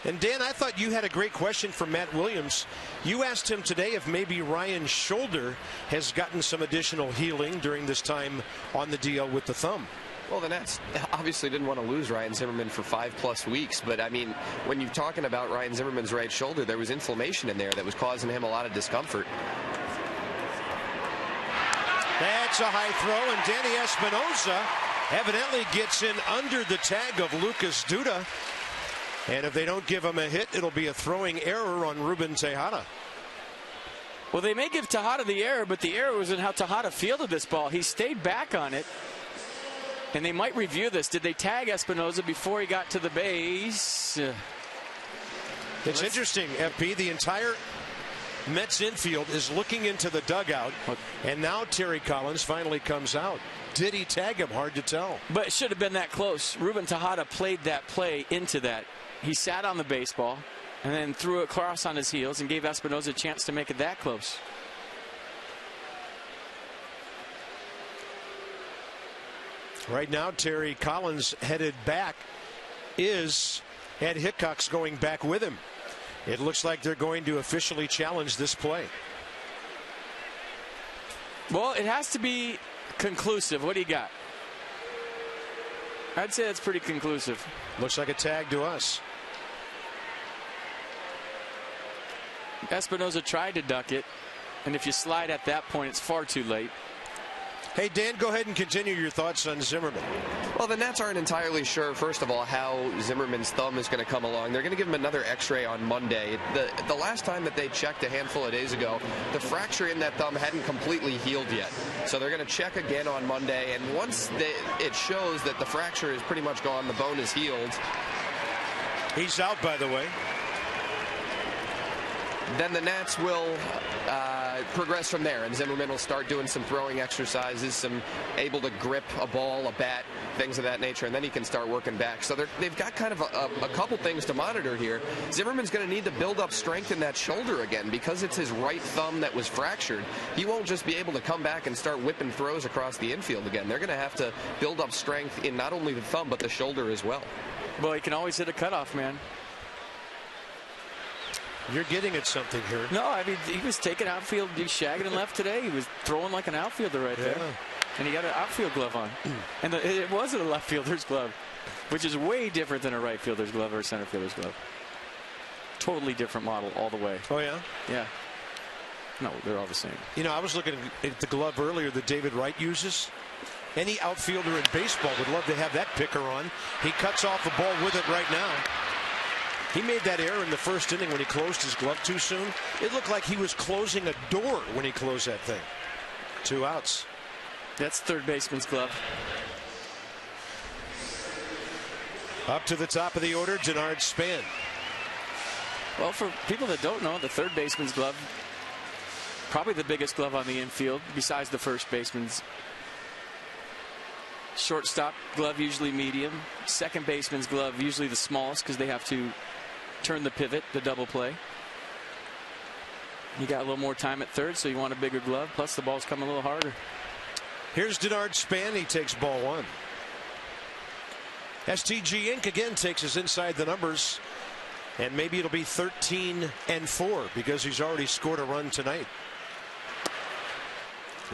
And Dan, I thought you had a great question for Matt Williams. You asked him today if maybe Ryan's shoulder has gotten some additional healing during this time on the DL with the thumb. Well, the Nats obviously didn't want to lose Ryan Zimmerman for 5+ weeks, but I mean, when you're talking about Ryan Zimmerman's right shoulder, there was inflammation in there that was causing him a lot of discomfort. That's a high throw, and Danny Espinosa evidently gets in under the tag of Lucas Duda. And if they don't give him a hit, it'll be a throwing error on Ruben Tejada. Well, they may give Tejada the error, but the error was in how Tejada fielded this ball. He stayed back on it. And they might review this. Did they tag Espinosa before he got to the base? It's interesting, FP. The entire Mets infield is looking into the dugout, and now Terry Collins finally comes out. Did he tag him? Hard to tell. But it should have been that close. Ruben Tejada played that play into that. He sat on the baseball and then threw it across on his heels and gave Espinosa a chance to make it that close. Right now, Terry Collins headed back. Is Ed Hickok's going back with him? It looks like they're going to officially challenge this play. Well, it has to be conclusive. What do you got? I'd say that's pretty conclusive. Looks like a tag to us. Espinosa tried to duck it, and if you slide at that point, it's far too late. Hey, Dan, go ahead and continue your thoughts on Zimmerman. Well, the Nats aren't entirely sure, first of all, how Zimmerman's thumb is going to come along. They're going to give him another x-ray on Monday. The last time that they checked a handful of days ago, the fracture in that thumb hadn't completely healed yet. So they're going to check again on Monday, and once it shows that the fracture is pretty much gone, the bone is healed. He's out, by the way. Then the Nats will progress from there, and Zimmerman will start doing some throwing exercises, some able to grip a ball, a bat, things of that nature, and then he can start working back. So they've got kind of a couple things to monitor here. Zimmerman's going to need to build up strength in that shoulder again because it's his right thumb that was fractured. He won't just be able to come back and start whipping throws across the infield again. They're going to have to build up strength in not only the thumb but the shoulder as well. Well, he can always hit a cutoff, man. You're getting at something here. No, I mean, he was taking outfield, he was shagging and left today. He was throwing like an outfielder right there. And he got an outfield glove on. And it wasn't a left fielder's glove, which is way different than a right fielder's glove or a center fielder's glove. Totally different model all the way. Oh, yeah? Yeah. No, they're all the same. You know, I was looking at the glove earlier that David Wright uses. Any outfielder in baseball would love to have that picker on. He cuts off the ball with it right now. He made that error in the first inning when he closed his glove too soon. It looked like he was closing a door when he closed that thing. 2 outs. That's third baseman's glove. Up to the top of the order, Denard Span. Well, for people that don't know, the third baseman's glove, probably the biggest glove on the infield besides the first baseman's. Shortstop glove usually medium. Second baseman's glove usually the smallest because they have to turn the pivot, the double play. You got a little more time at third, so you want a bigger glove. Plus the ball's coming a little harder. Here's Denard Span. He takes ball 1. STG Inc. again takes us inside the numbers. And maybe it'll be 13-4 because he's already scored a run tonight.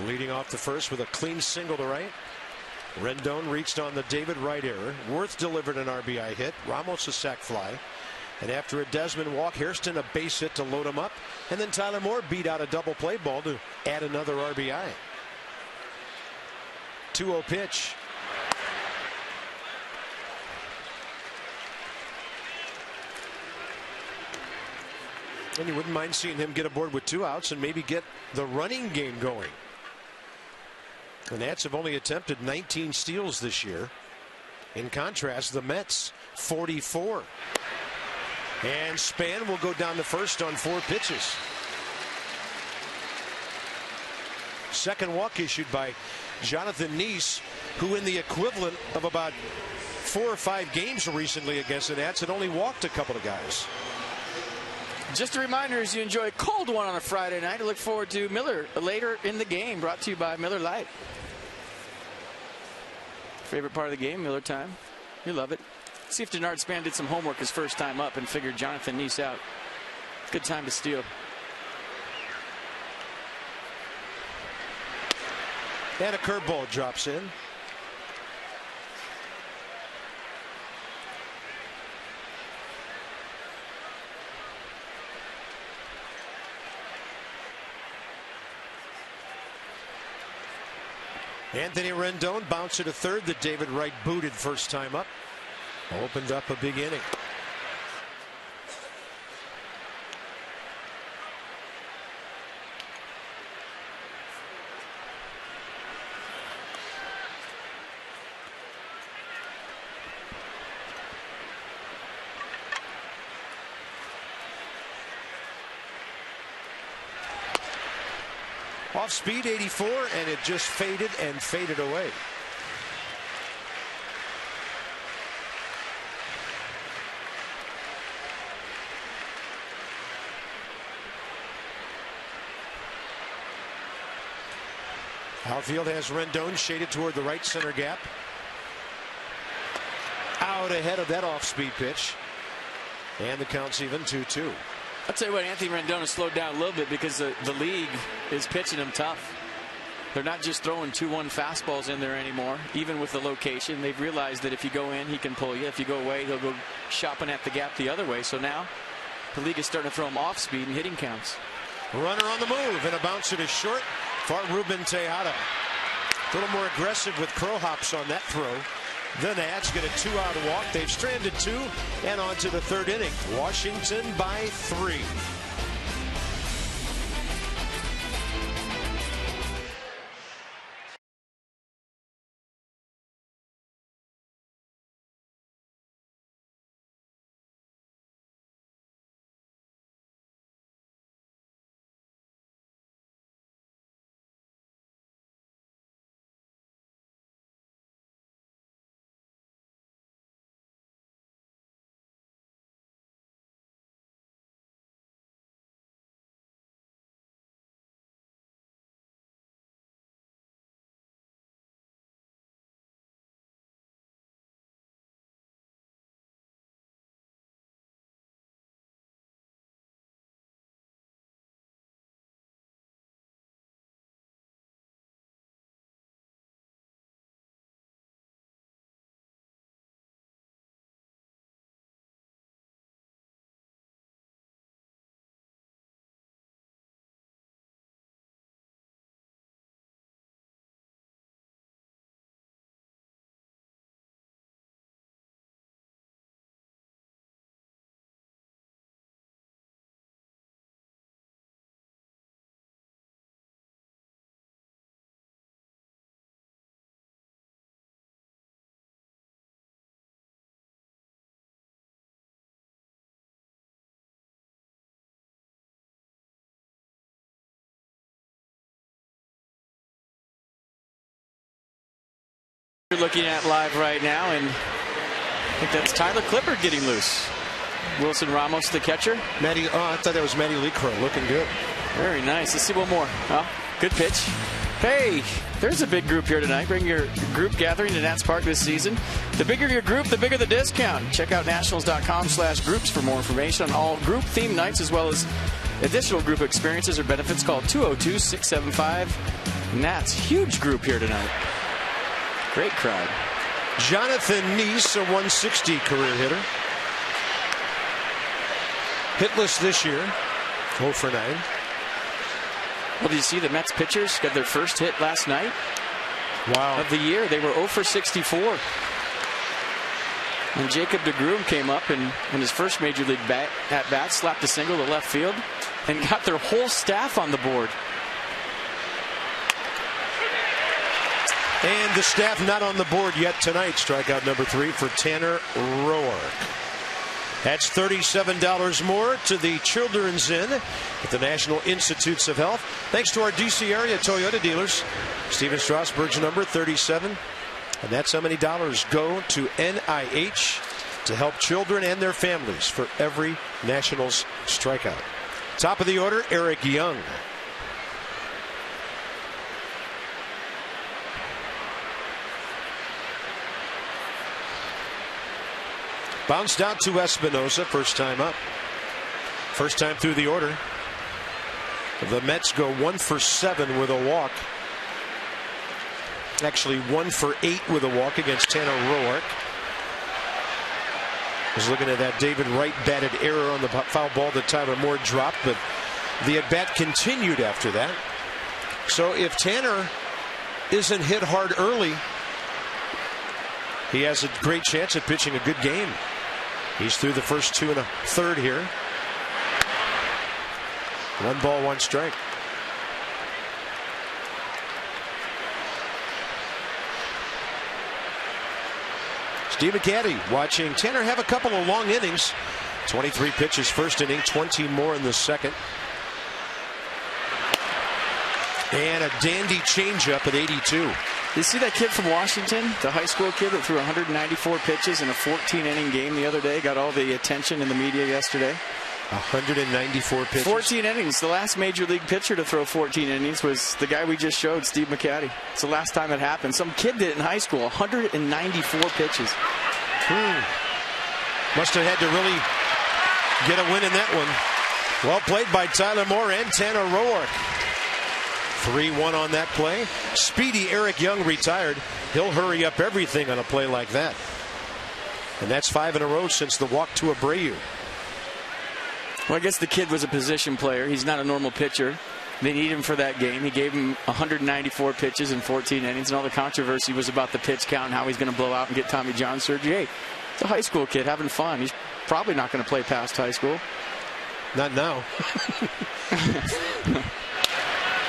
Leading off the first with a clean single to right. Rendon reached on the David Wright error. Worth delivered an RBI hit. Ramos a sac fly. And after a Desmond walk, Hairston a base hit to load him up. And then Tyler Moore beat out a double play ball to add another RBI. 2-0 pitch. And you wouldn't mind seeing him get aboard with 2 outs and maybe get the running game going. The Nats have only attempted 19 steals this year. In contrast, the Mets 44. And Span will go down to first on 4 pitches. second walk issued by Jonathan Neese, who in the equivalent of about 4 or 5 games recently against the Nats had only walked a couple of guys. Just a reminder, as you enjoy a cold one on a Friday night, I look forward to Miller later in the game, brought to you by Miller Lite. Favorite part of the game, Miller time. You love it. See if Denard Span did some homework his first time up and figured Jonathan Neese out. Good time to steal. And a curveball drops in. Anthony Rendon bounced to third that David Wright booted first time up. Opened up a big inning. Off speed 84, and it just faded and faded away. Outfield has Rendon shaded toward the right center gap. Out ahead of that off-speed pitch. And the count's even 2-2. I'll tell you what, Anthony Rendon has slowed down a little bit because the league is pitching him tough. They're not just throwing 2-1 fastballs in there anymore, even with the location. They've realized that if you go in, he can pull you. If you go away, he'll go shopping at the gap the other way. So now the league is starting to throw him off speed and hitting counts. Runner on the move, and a bouncer to short for Ruben Tejada. A little more aggressive with crow hops on that throw. The Nats get a 2-out walk. They've stranded 2 and on to the third inning. Washington by 3. You're looking at live right now, and I think that's Tyler Clippard getting loose. Wilson Ramos, the catcher. I thought that was Matty Lecrow, looking good. Very nice. Let's see one more. Oh, good pitch. Hey, there's a big group here tonight. Bring your group gathering to Nats Park this season. The bigger your group, the bigger the discount. Check out nationals.com/groups for more information on all group theme nights, as well as additional group experiences or benefits. Call 202-675-NATS. Huge group here tonight. Great crowd. Jonathan Neese, a 160 career hitter. Hitless this year, 0 for 9. Well, did you see the Mets pitchers got their first hit last night? Wow. Of the year. They were 0 for 64. And Jacob deGrom came up and in his first major league at bat, slapped a single to left field and got their whole staff on the board. And the staff not on the board yet tonight. Strikeout number 3 for Tanner Roark. That's $37 more to the Children's Inn at the National Institutes of Health. Thanks to our D.C. area Toyota dealers. Steven Strasburg's number 37. And that's how many dollars go to NIH to help children and their families for every Nationals strikeout. Top of the order, Eric Young. Bounced out to Espinosa, first time up. First time through the order. The Mets go 1 for 7 with a walk. Actually 1 for 8 with a walk against Tanner Roark. Was looking at that David Wright batted error on the foul ball that Tyler Moore dropped, but the at-bat continued after that. So if Tanner isn't hit hard early, he has a great chance at pitching a good game. He's through the first 2 1/3 here. 1 ball, 1 strike. Steve McCaddy watching Tanner have a couple of long innings. 23 pitches first inning, 20 more in the second. And a dandy changeup at 82. You see that kid from Washington, the high school kid that threw 194 pitches in a 14-inning game the other day, got all the attention in the media yesterday. 194 pitches. 14 innings. The last major league pitcher to throw 14 innings was the guy we just showed, Steve McCaddy. It's the last time it happened. Some kid did it in high school. 194 pitches. Must have had to really get a win in that one. Well played by Tyler Moore and Tanner Roark. 3-1 on that play. Speedy Eric Young retired. He'll hurry up everything on a play like that. And that's 5 in a row since the walk to Abreu. Well, I guess the kid was a position player. He's not a normal pitcher. They need him for that game. He gave him 194 pitches in 14 innings, and all the controversy was about the pitch count and how he's going to blow out and get Tommy John surgery. Hey, it's a high school kid having fun. He's probably not going to play past high school. Not now.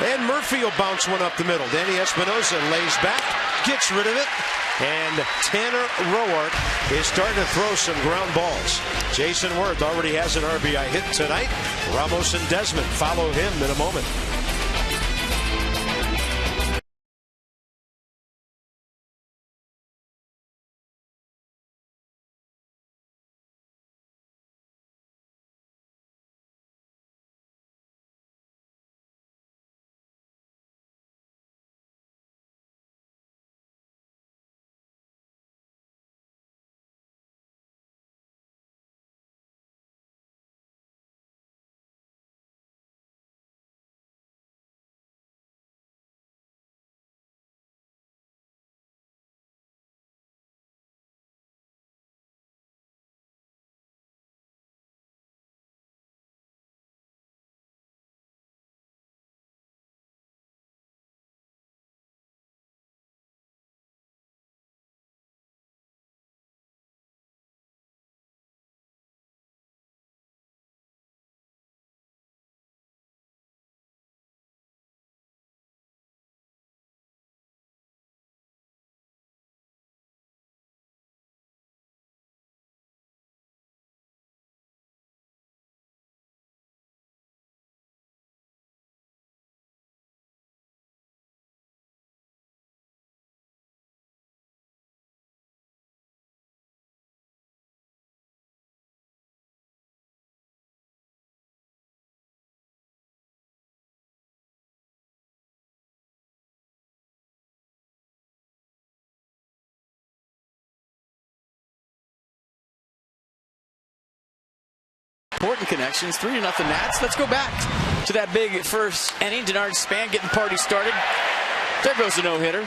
And Murphy will bounce one up the middle. Danny Espinosa lays back, gets rid of it. And Tanner Roark is starting to throw some ground balls. Jason Worth already has an RBI hit tonight. Ramos and Desmond follow him in a moment. Important connections. 3-0 Nats. Let's go back to that big first inning. Denard Span getting the party started. There goes a no-hitter.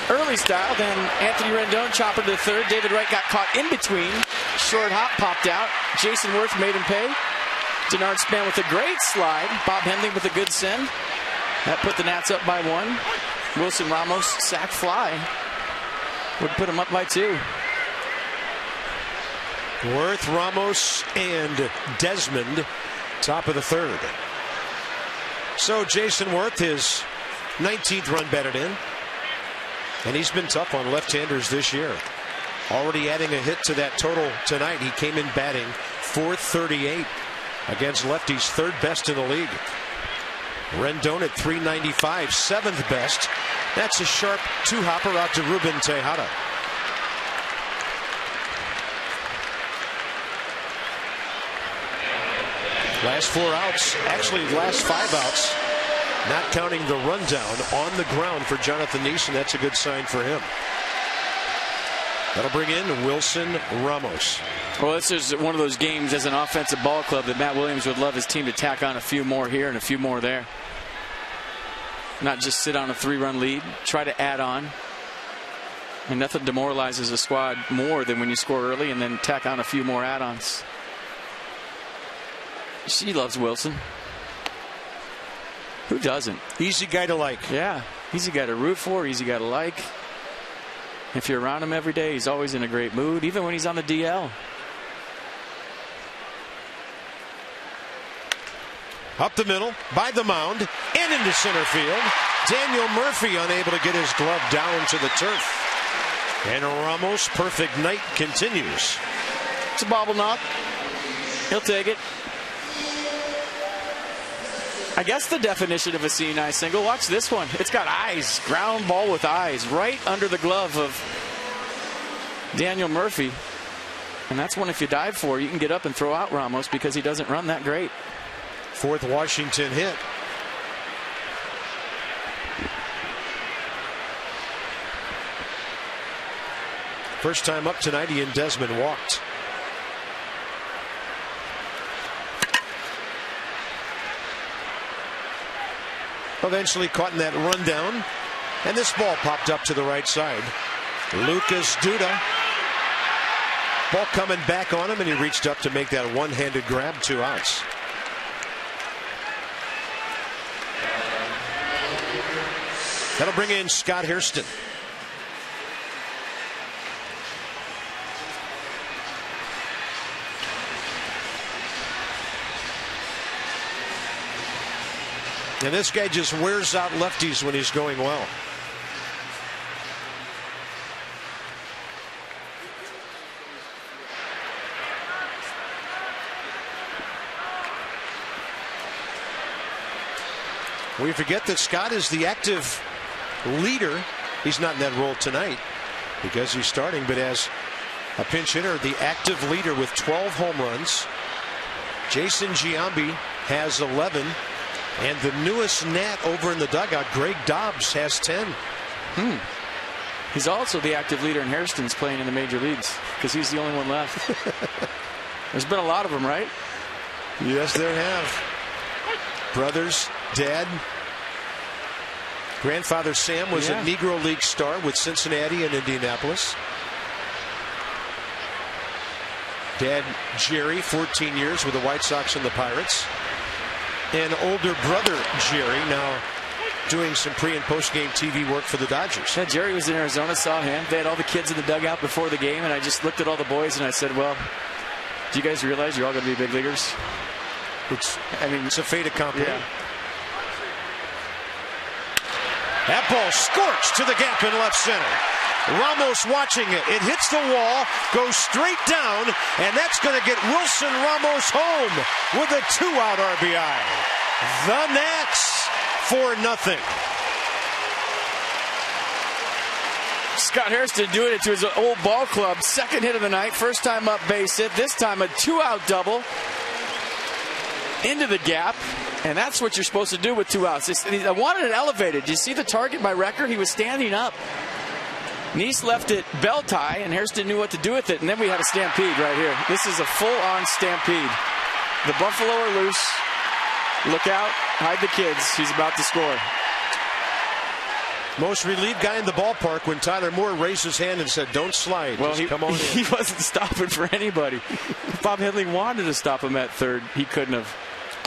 Early style, then Anthony Rendon, chopper to the third. David Wright got caught in between. Short hop, popped out. Jason Worth made him pay. Denard Span with a great slide. Bob Hendling with a good send. That put the Nats up by 1. Wilson Ramos, sac fly. Would put him up by 2. Worth, Ramos, and Desmond, top of the third. So Jason Worth, his 19th run batted in. And he's been tough on left-handers this year. already adding a hit to that total tonight. He came in batting .438 against lefties, third best in the league. Rendon at .395, seventh best. That's a sharp two-hopper out to Ruben Tejada. Last 4 outs, actually last 5 outs, not counting the rundown on the ground for Jonathan Neeson. That's a good sign for him. That'll bring in Wilson Ramos. Well, this is one of those games as an offensive ball club that Matt Williams would love his team to tack on a few more here and a few more there. Not just sit on a 3-run lead, try to add on. And nothing demoralizes a squad more than when you score early and then tack on a few more add-ons. She loves Wilson. Who doesn't? Easy guy to like. Yeah, easy guy to root for, easy guy to like. If you're around him every day, he's always in a great mood, even when he's on the DL. Up the middle, by the mound, and into center field. Daniel Murphy unable to get his glove down to the turf. And Ramos' perfect night continues. It's a bobble knock. He'll take it. I guess the definition of a C9 single, watch this one. It's got eyes, ground ball with eyes, right under the glove of Daniel Murphy. And that's one if you dive for, you can get up and throw out Ramos because he doesn't run that great. Fourth Washington hit. First time up tonight, he and Desmond walked. Eventually caught in that rundown, and this ball popped up to the right side. Lucas Duda. Ball coming back on him, and he reached up to make that one-handed grab, 2 outs. That'll bring in Scott Hairston. And this guy just wears out lefties when he's going well. We forget that Scott is the active leader. He's not in that role tonight because he's starting, but as a pinch hitter, the active leader with 12 home runs. Jason Giambi has 11. And the newest Nat over in the dugout, Greg Dobbs, has 10. He's also the active leader in Hairston's playing in the major leagues because he's the only one left. There's been a lot of them, right? Yes, there have. Brothers, dad. Grandfather Sam was a Negro League star with Cincinnati and Indianapolis. Dad Jerry, 14 years with the White Sox and the Pirates. And older brother Jerry now doing some pre and post game TV work for the Dodgers. Yeah, Jerry was in Arizona, saw him. They had all the kids in the dugout before the game, and I just looked at all the boys and I said, well, do you guys realize you're all going to be big leaguers? It's a fait accompli. Yeah. That ball scorched to the gap in left center. Ramos watching it. It hits the wall, goes straight down, and that's going to get Wilson Ramos home with a 2-out RBI. The Nats 4-0. Scott Hairston doing it to his old ball club. Second hit of the night. First time up base hit. This time a 2-out double into the gap. And that's what you're supposed to do with 2 outs. I wanted it elevated. Did you see the target by Recker? He was standing up. Neese left it bell tie, and Hairston knew what to do with it. And then we had a stampede right here. This is a full-on stampede. The Buffalo are loose. Look out. Hide the kids. He's about to score. Most relieved guy in the ballpark when Tyler Moore raised his hand and said, don't slide. Well, come on in. He wasn't stopping for anybody. Bob Henley wanted to stop him at third. He couldn't have.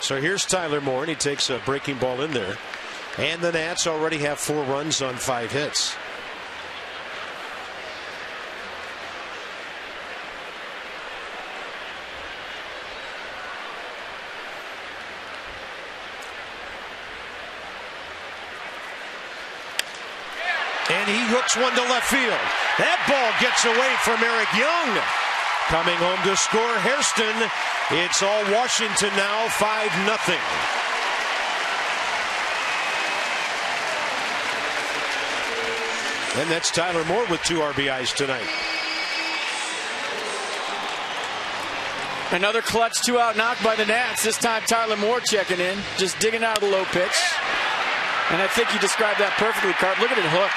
So here's Tyler Moore, and he takes a breaking ball in there. And the Nats already have 4 runs on 5 hits. And he hooks one to left field. That ball gets away from Eric Young. Coming home to score, Hairston. It's all Washington now, 5-0. And that's Tyler Moore with 2 RBIs tonight. Another clutch 2-out knock by the Nats. This time Tyler Moore checking in, just digging out of the low pitch. And I think you described that perfectly, Carp. Look at it hook.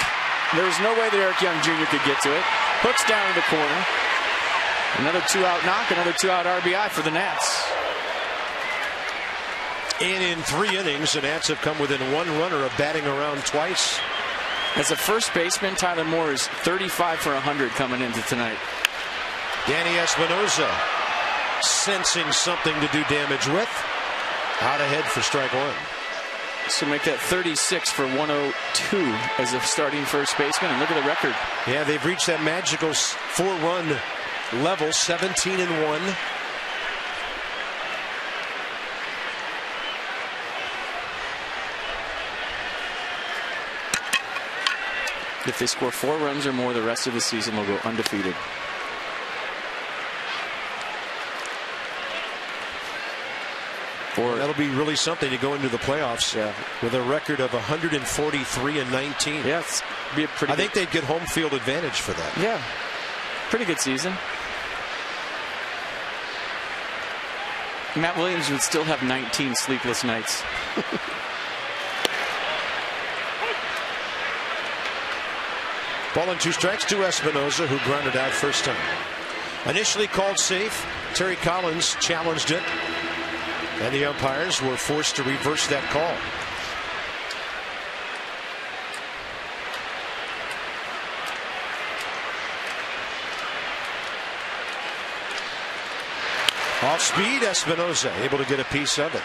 There was no way that Eric Young Jr. could get to it. Hooks down in the corner. Another 2-out knock, another 2-out RBI for the Nats. And in 3 innings, the Nats have come within 1 runner of batting around twice. As a first baseman, Tyler Moore is 35 for 100 coming into tonight. Danny Espinosa sensing something to do damage with. Out ahead for strike 1. So make that 36 for 102 as a starting first baseman. And look at the record. Yeah, they've reached that magical 4-run level, 17-1. If they score 4 runs or more the rest of the season, they'll go undefeated. That'll be really something to go into the playoffs with a record of 143-19. Yeah, it's be a pretty. I think they'd get home field advantage for that. Yeah, pretty good season. Matt Williams would still have 19 sleepless nights. Ball and 2 strikes to Espinosa, who grounded out first time. Initially called safe, Terry Collins challenged it, and the umpires were forced to reverse that call. Off speed, Espinosa able to get a piece of it.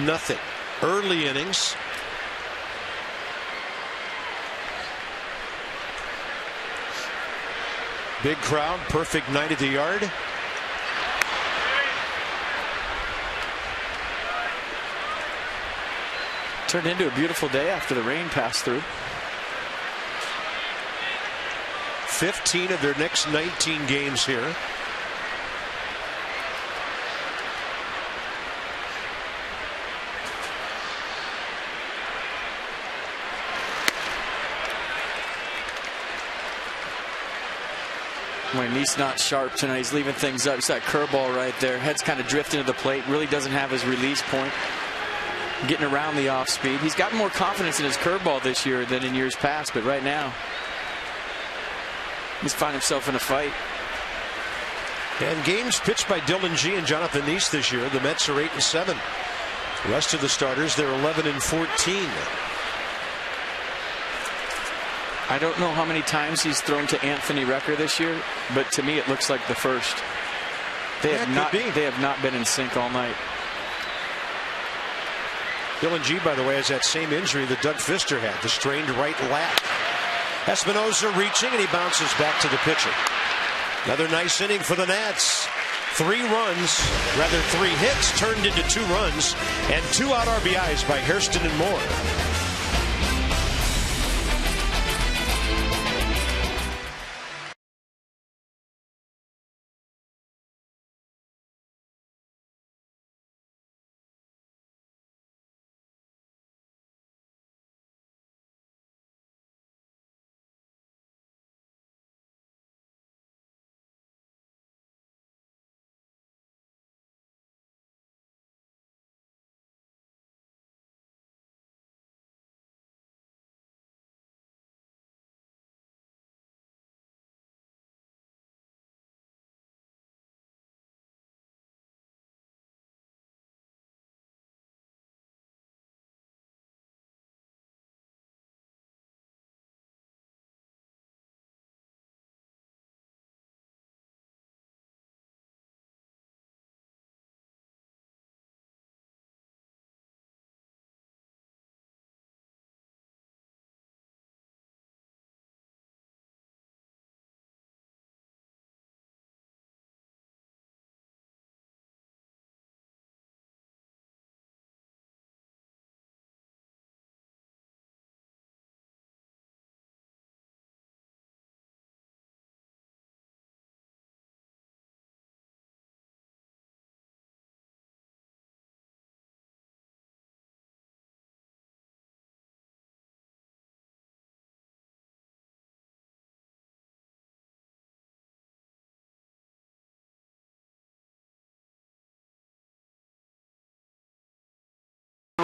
Nothing. Early innings. Big crowd, perfect night at the yard. Turned into a beautiful day after the rain passed through. 15 of their next 19 games here. When he's not sharp tonight, he's leaving things up. It's that curveball right there. Head's kind of drifting to the plate. Really doesn't have his release point. Getting around the off speed. He's got more confidence in his curveball this year than in years past, but right now he's finding himself in a fight. And games pitched by Dylan G and Jonathan Neese this year, the Mets are 8-7. The rest of the starters, they're 11-14. I don't know how many times he's thrown to Anthony Recker this year, but to me it looks like the first. They have not been in sync all night. Dylan G, by the way, has that same injury that Doug Fister had, the strained right lat. Espinosa reaching, and he bounces back to the pitcher. Another nice inning for the Nats. 3 hits turned into 2 runs, and 2-out RBIs by Hairston and Moore.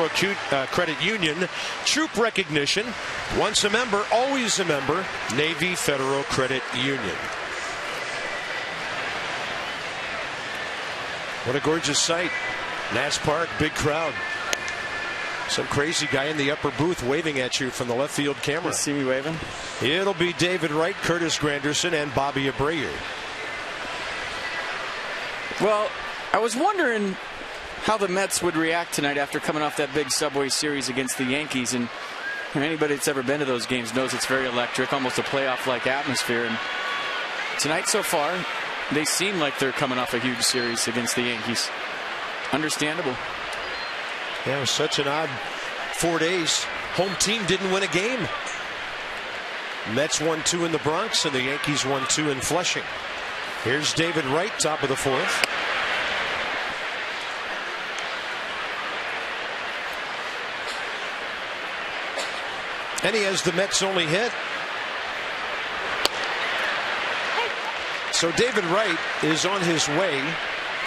Federal Credit Union. Troop recognition. Once a member, always a member. Navy Federal Credit Union. What a gorgeous sight. Nats Park, big crowd. Some crazy guy in the upper booth waving at you from the left field camera. You see me waving? It'll be David Wright, Curtis Granderson, and Bobby Abreu. Well, I was wondering how the Mets would react tonight after coming off that big Subway Series against the Yankees. And anybody that's ever been to those games knows it's very electric, almost a playoff-like atmosphere. And tonight so far, they seem like they're coming off a huge series against the Yankees. Understandable. Yeah, it was such an odd 4 days. Home team didn't win a game. Mets won 2 in the Bronx, and the Yankees won 2 in Flushing. Here's David Wright, top of the 4th. And he has the Mets' only hit. So David Wright is on his way,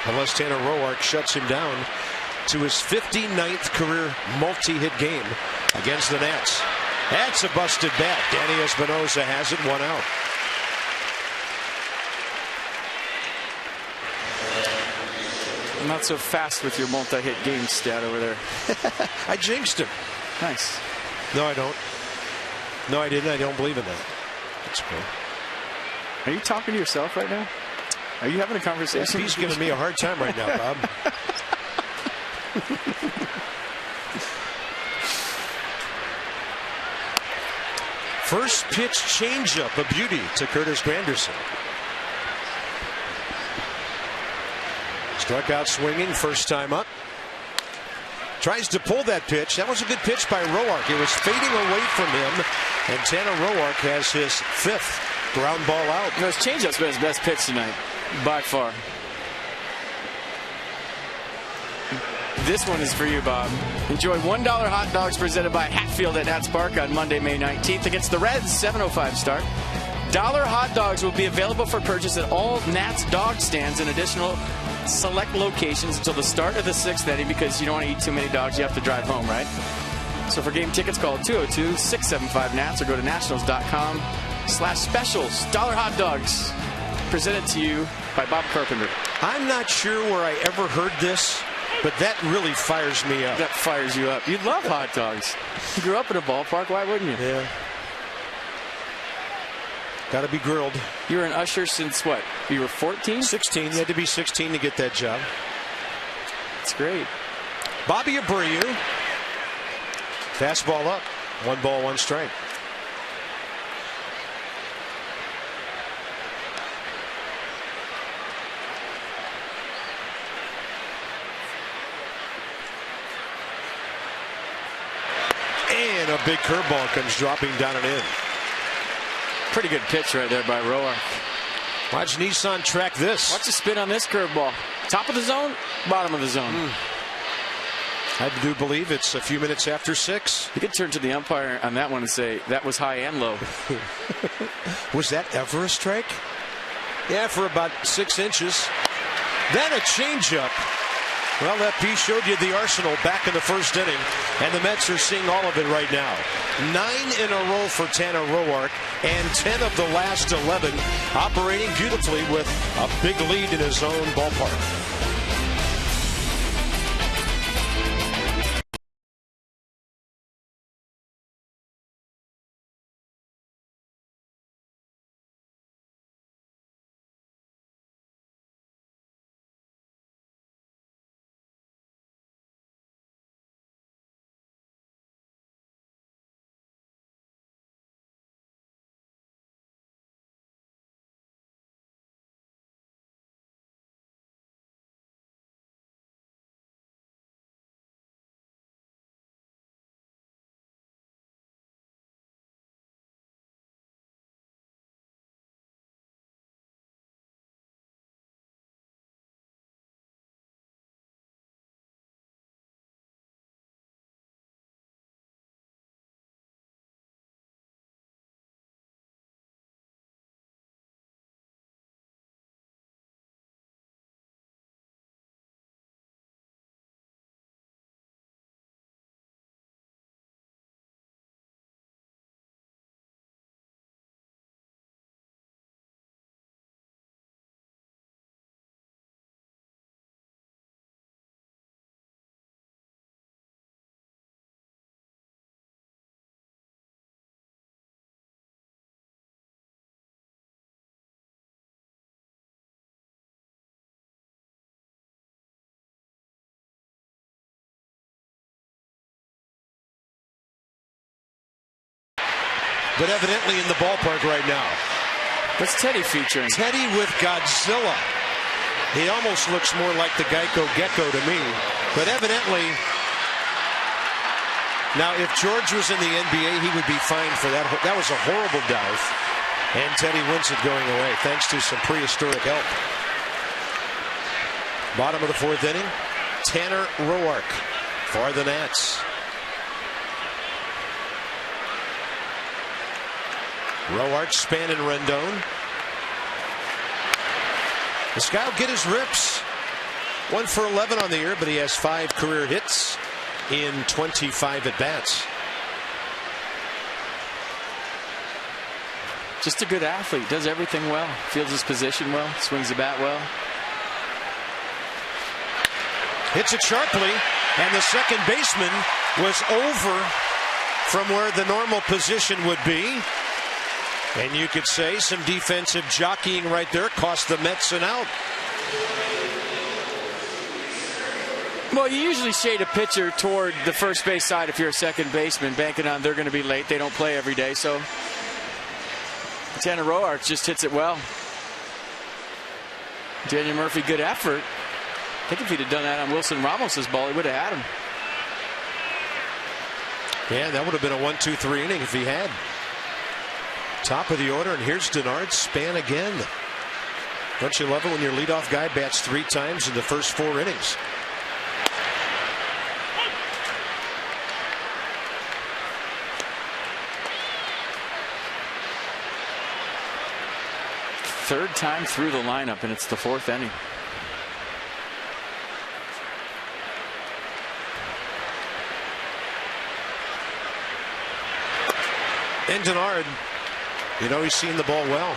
unless Tanner Roark shuts him down, to his 59th career multi-hit game against the Nats. That's a busted bat. Danny Espinosa has it, 1 out. Not so fast with your multi-hit game stat over there. I jinxed him. Nice. No, I don't. No, I didn't. I don't believe in that. That's cool. Are you talking to yourself right now? Are you having a conversation? He's giving me a hard time right now, Bob. First pitch changeup, a beauty to Curtis Granderson. Struck out swinging, first time up. Tries to pull that pitch. That was a good pitch by Roark. It was fading away from him, and Tanner Roark has his 5th ground ball out. His changeup's been his best pitch tonight, by far. This one is for you, Bob. Enjoy $1 hot dogs presented by Hatfield at Nats Park on Monday, May 19th against the Reds, 7:05 start. $1 hot dogs will be available for purchase at all Nats dog stands in additional select locations until the start of the 6th inning, because you don't want to eat too many dogs. You have to drive home, right? So for game tickets, call 202-675-NATS or go to nationals.com/specials. $1 hot dogs presented to you by Bob Carpenter. I'm not sure where I ever heard this, but that really fires me up. That fires you up. You love hot dogs. You grew up in a ballpark. Why wouldn't you? Yeah. Got to be grilled. You were an usher since what? You were 14? 16. You had to be 16 to get that job. That's great. Bobby Abreu. Fastball up. 1 ball, 1 strike. And a big curveball comes dropping down and in. Pretty good pitch right there by Roark. Watch Nissan track this. Watch the spin on this curveball. Top of the zone, bottom of the zone. I do believe it's a few minutes after 6. You could turn to the umpire on that one and say that was high and low. Was that ever a strike? Yeah, for about 6 inches. Then a changeup. Well, that piece showed you the arsenal back in the 1st inning, and the Mets are seeing all of it right now. 9 in a row for Tanner Roark, and 10 of the last 11 operating beautifully with a big lead in his own ballpark. but evidently in the ballpark right now. What's Teddy featuring? Teddy with Godzilla. He almost looks more like the Geico Gecko to me, but evidently. Now, if George was in the NBA, he would be fined for that. That was a horrible dive. And Teddy wins it going away, thanks to some prehistoric help. Bottom of the fourth inning, Tanner Roark for the Nats. Roark, Span, and Rendon. This guy will get his rips. 1 for 11 on the year, but he has 5 career hits in 25 at-bats. Just a good athlete. Does everything well. Fields his position well. Swings the bat well. Hits it sharply, and the second baseman was over from where the normal position would be. And you could say some defensive jockeying right there cost the Mets an out. Well, you usually shade a pitcher toward the first base side if you're a second baseman, banking on they're going to be late. They don't play every day, so Tanner Roark just hits it well. Daniel Murphy, good effort. I think if he'd have done that on Wilson Ramos's ball, he would have had him. Yeah, that would have been a 1-2-3 inning if he had. Top of the order, and here's Denard Span again. Don't you love it when your leadoff guy bats 3 times in the first 4 innings? Third time through the lineup, and it's the 4th inning. And Denard, you know, he's seen the ball well.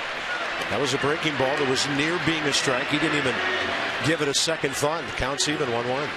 That was a breaking ball that was near being a strike. He didn't even give it a second thought. The count's even 1-1.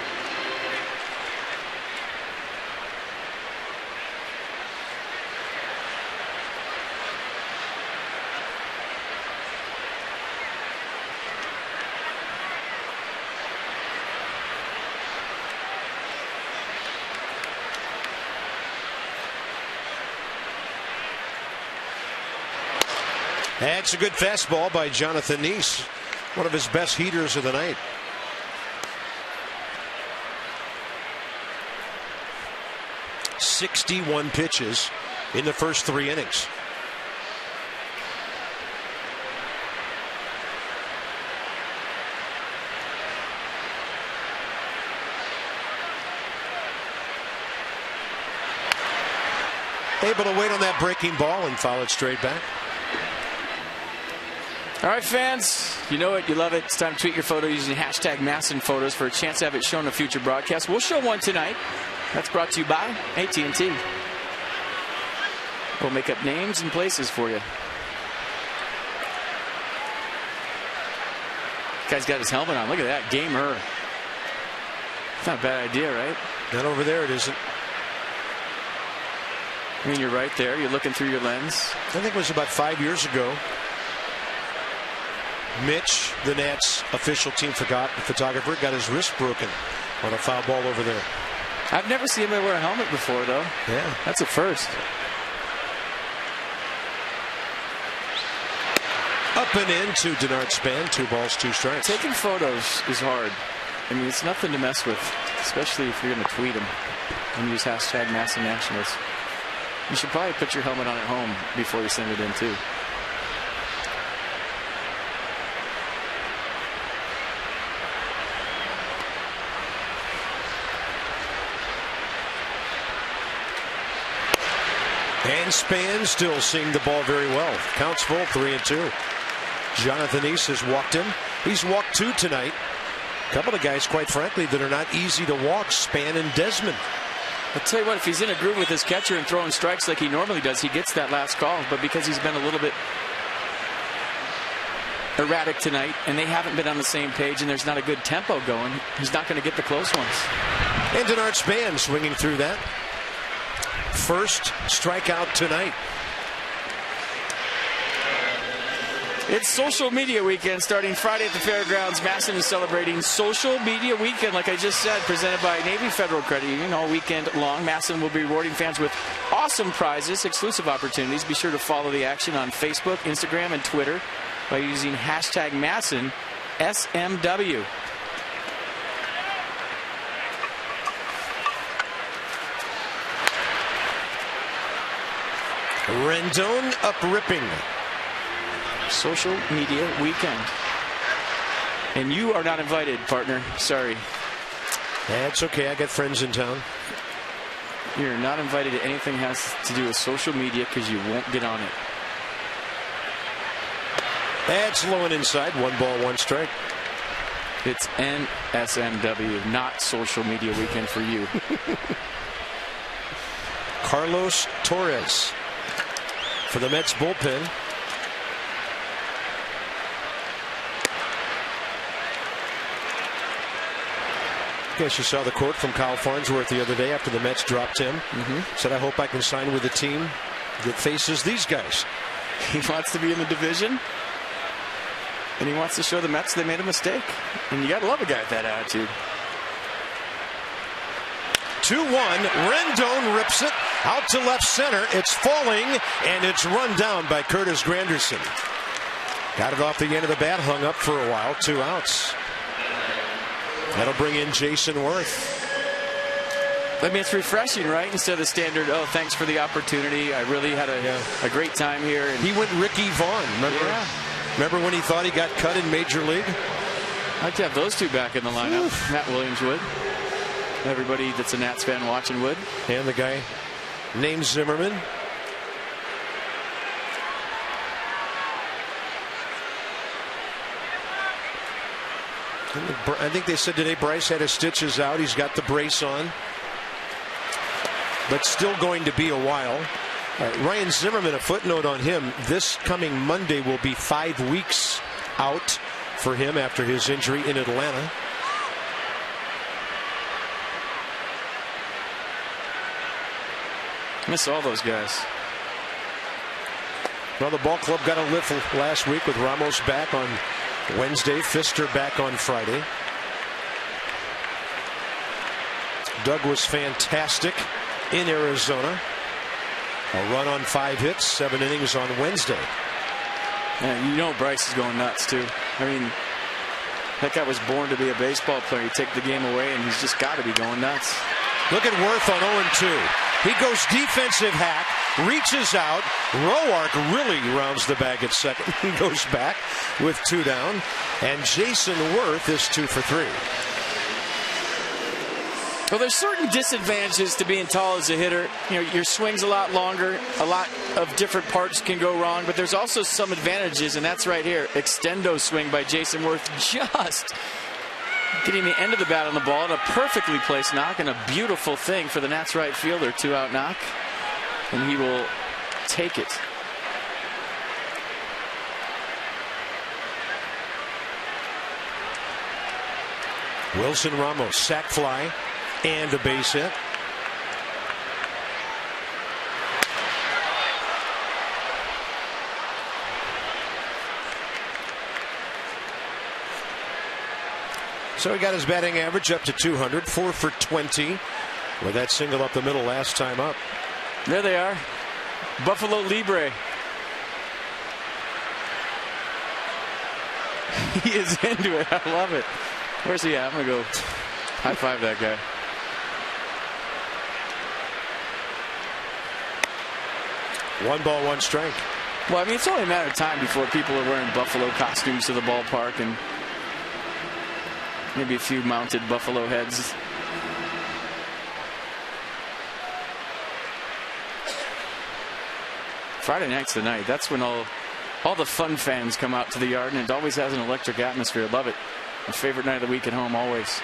That's a good fastball by Jonathan Neese. One of his best heaters of the night. "61 pitches in the first 3 innings. Able to wait on that breaking ball and foul it straight back. All right, fans, you know it, you love it. It's time to tweet your photo using hashtag #MASSonPhotos for a chance to have it shown in a future broadcast. We'll show one tonight. That's brought to you by AT&T. We'll make up names and places for you. Guy's got his helmet on. Look at that. Gamer. It's not a bad idea, right? Not over there, it isn't. I mean, you're right there. You're looking through your lens. I think it was about 5 years ago. Mitch, the Nats official team photographer, got his wrist broken on a foul ball over there. I've never seen him wear a helmet before, though. Yeah. That's a first. Up and in to Denard Span. 2 balls, 2 strikes. Taking photos is hard. I mean, it's nothing to mess with, especially if you're going to tweet them and use hashtag #MASSonNationals. You should probably put your helmet on at home before you send it in, too. And Span still seeing the ball very well. Counts full, 3-2. Jonathan Neese has walked him. He's walked 2 tonight. A couple of guys, quite frankly, that are not easy to walk. Span and Desmond. I'll tell you what, if he's in a groove with his catcher and throwing strikes like he normally does, he gets that last call. But because he's been a little bit erratic tonight, and they haven't been on the same page, and there's not a good tempo going, he's not going to get the close ones. And Denard Span swinging through that. First strikeout tonight. It's social media weekend starting Friday at the fairgrounds. Masson is celebrating social media weekend, like I just said, presented by Navy Federal Credit Union all weekend long. Masson will be rewarding fans with awesome prizes, exclusive opportunities. Be sure to follow the action on Facebook, Instagram, and Twitter by using hashtag Masson SMW. Rendon up-ripping. Social media weekend. And you are not invited, partner. Sorry. That's okay. I got friends in town. You're not invited to anything that has to do with social media because you won't get on it. That's low and inside. 1 ball, 1 strike. It's NSMW, not social media weekend for you. Carlos Torres for the Mets bullpen. I guess you saw the quote from Kyle Farnsworth the other day after the Mets dropped him. Said, I hope I can sign with a team that faces these guys. He wants to be in the division, and he wants to show the Mets they made a mistake. And you got to love a guy with that attitude. 2-1. Rendon rips it out to left center. It's falling, and it's run down by Curtis Granderson. Got it off the end of the bat, hung up for a while. 2 outs. That'll bring in Jason Worth. I mean, it's refreshing, right? Instead of the standard, oh, thanks for the opportunity. I really had a great time here. And he went Ricky Vaughn. Remember when he thought he got cut in Major League? I'd like to have those two back in the lineup. Oof. Matt Williams would. Everybody that's a Nats fan watching would. And the guy named Zimmerman. I think they said today Bryce had his stitches out. He's got the brace on. But still going to be a while. Ryan Zimmerman, a footnote on him. This coming Monday will be 5 weeks out for him after his injury in Atlanta. Miss all those guys. Well, the ball club got a lift last week with Ramos back on Wednesday, Fister back on Friday. Doug was fantastic in Arizona. A run on 5 hits, 7 innings on Wednesday. And you know Bryce is going nuts too. I mean, that guy was born to be a baseball player. You take the game away and he's just got to be going nuts. Look at Worth on 0-2. He goes defensive hack, reaches out. Roark really rounds the bag at second. He goes back with 2 down. And Jason Worth is 2 for 3. Well, there's certain disadvantages to being tall as a hitter. You know, your swing's a lot longer. A lot of different parts can go wrong. But there's also some advantages, and that's right here. Extendo swing by Jason Worth, just getting the end of the bat on the ball and a perfectly placed knock, and a beautiful thing for the Nats right fielder. 2-out knock, and he will take it. Wilson Ramos, sac fly and a base hit. So he got his batting average up to 200, 4 for 20 with that single up the middle last time up. There they are. Buffalo Libre. He is into it. I love it. Where's he at? I'm going to go high five that guy. One ball, 1 strike. Well, I mean, it's only a matter of time before people are wearing Buffalo costumes to the ballpark, and maybe a few mounted Buffalo heads. Friday night's the night. That's when all the fun fans come out to the yard, and it always has an electric atmosphere. Love it. My favorite night of the week at home, always.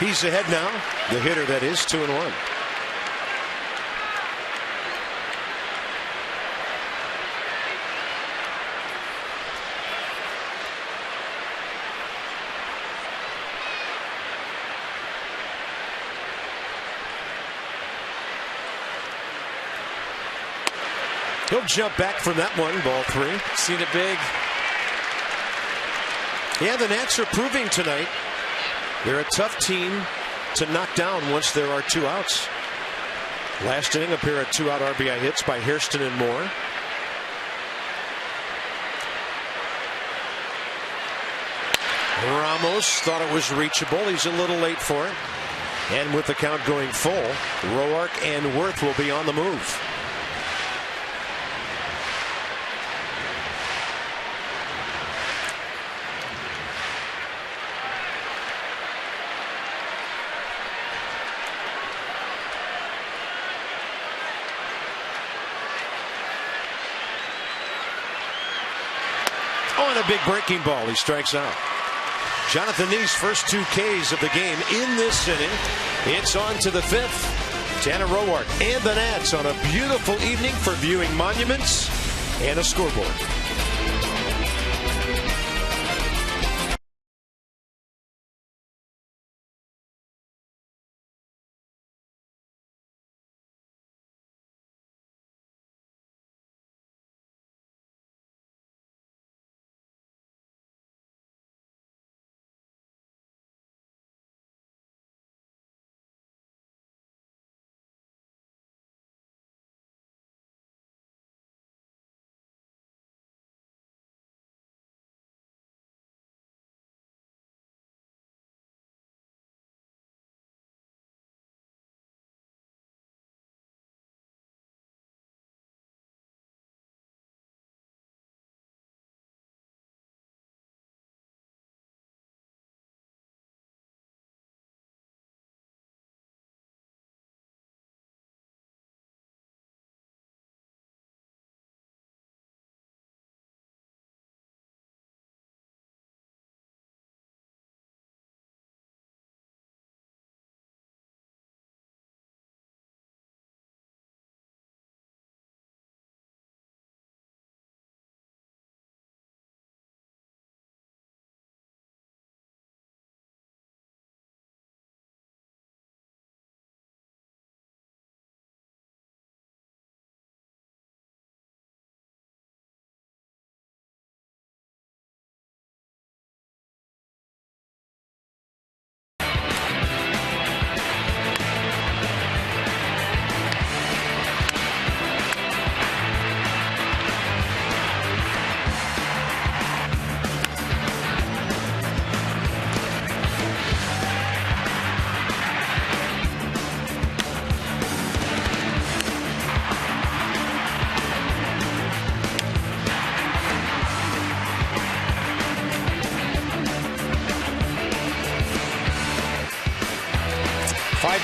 He's ahead now. The hitter, that is, 2-1. He'll jump back from that one. Ball 3. Seen it big. Yeah, the Nats are proving tonight they're a tough team to knock down once there are 2 outs. Last inning, a pair of 2-out RBI hits by Hairston and Moore. Ramos thought it was reachable. He's a little late for it. And with the count going full, Roark and Worth will be on the move. On a big breaking ball, he strikes out. Jonathan Nee's first 2 Ks of the game in this inning. It's on to the 5th. Tanner Roark and the Nats on a beautiful evening for viewing monuments and a scoreboard.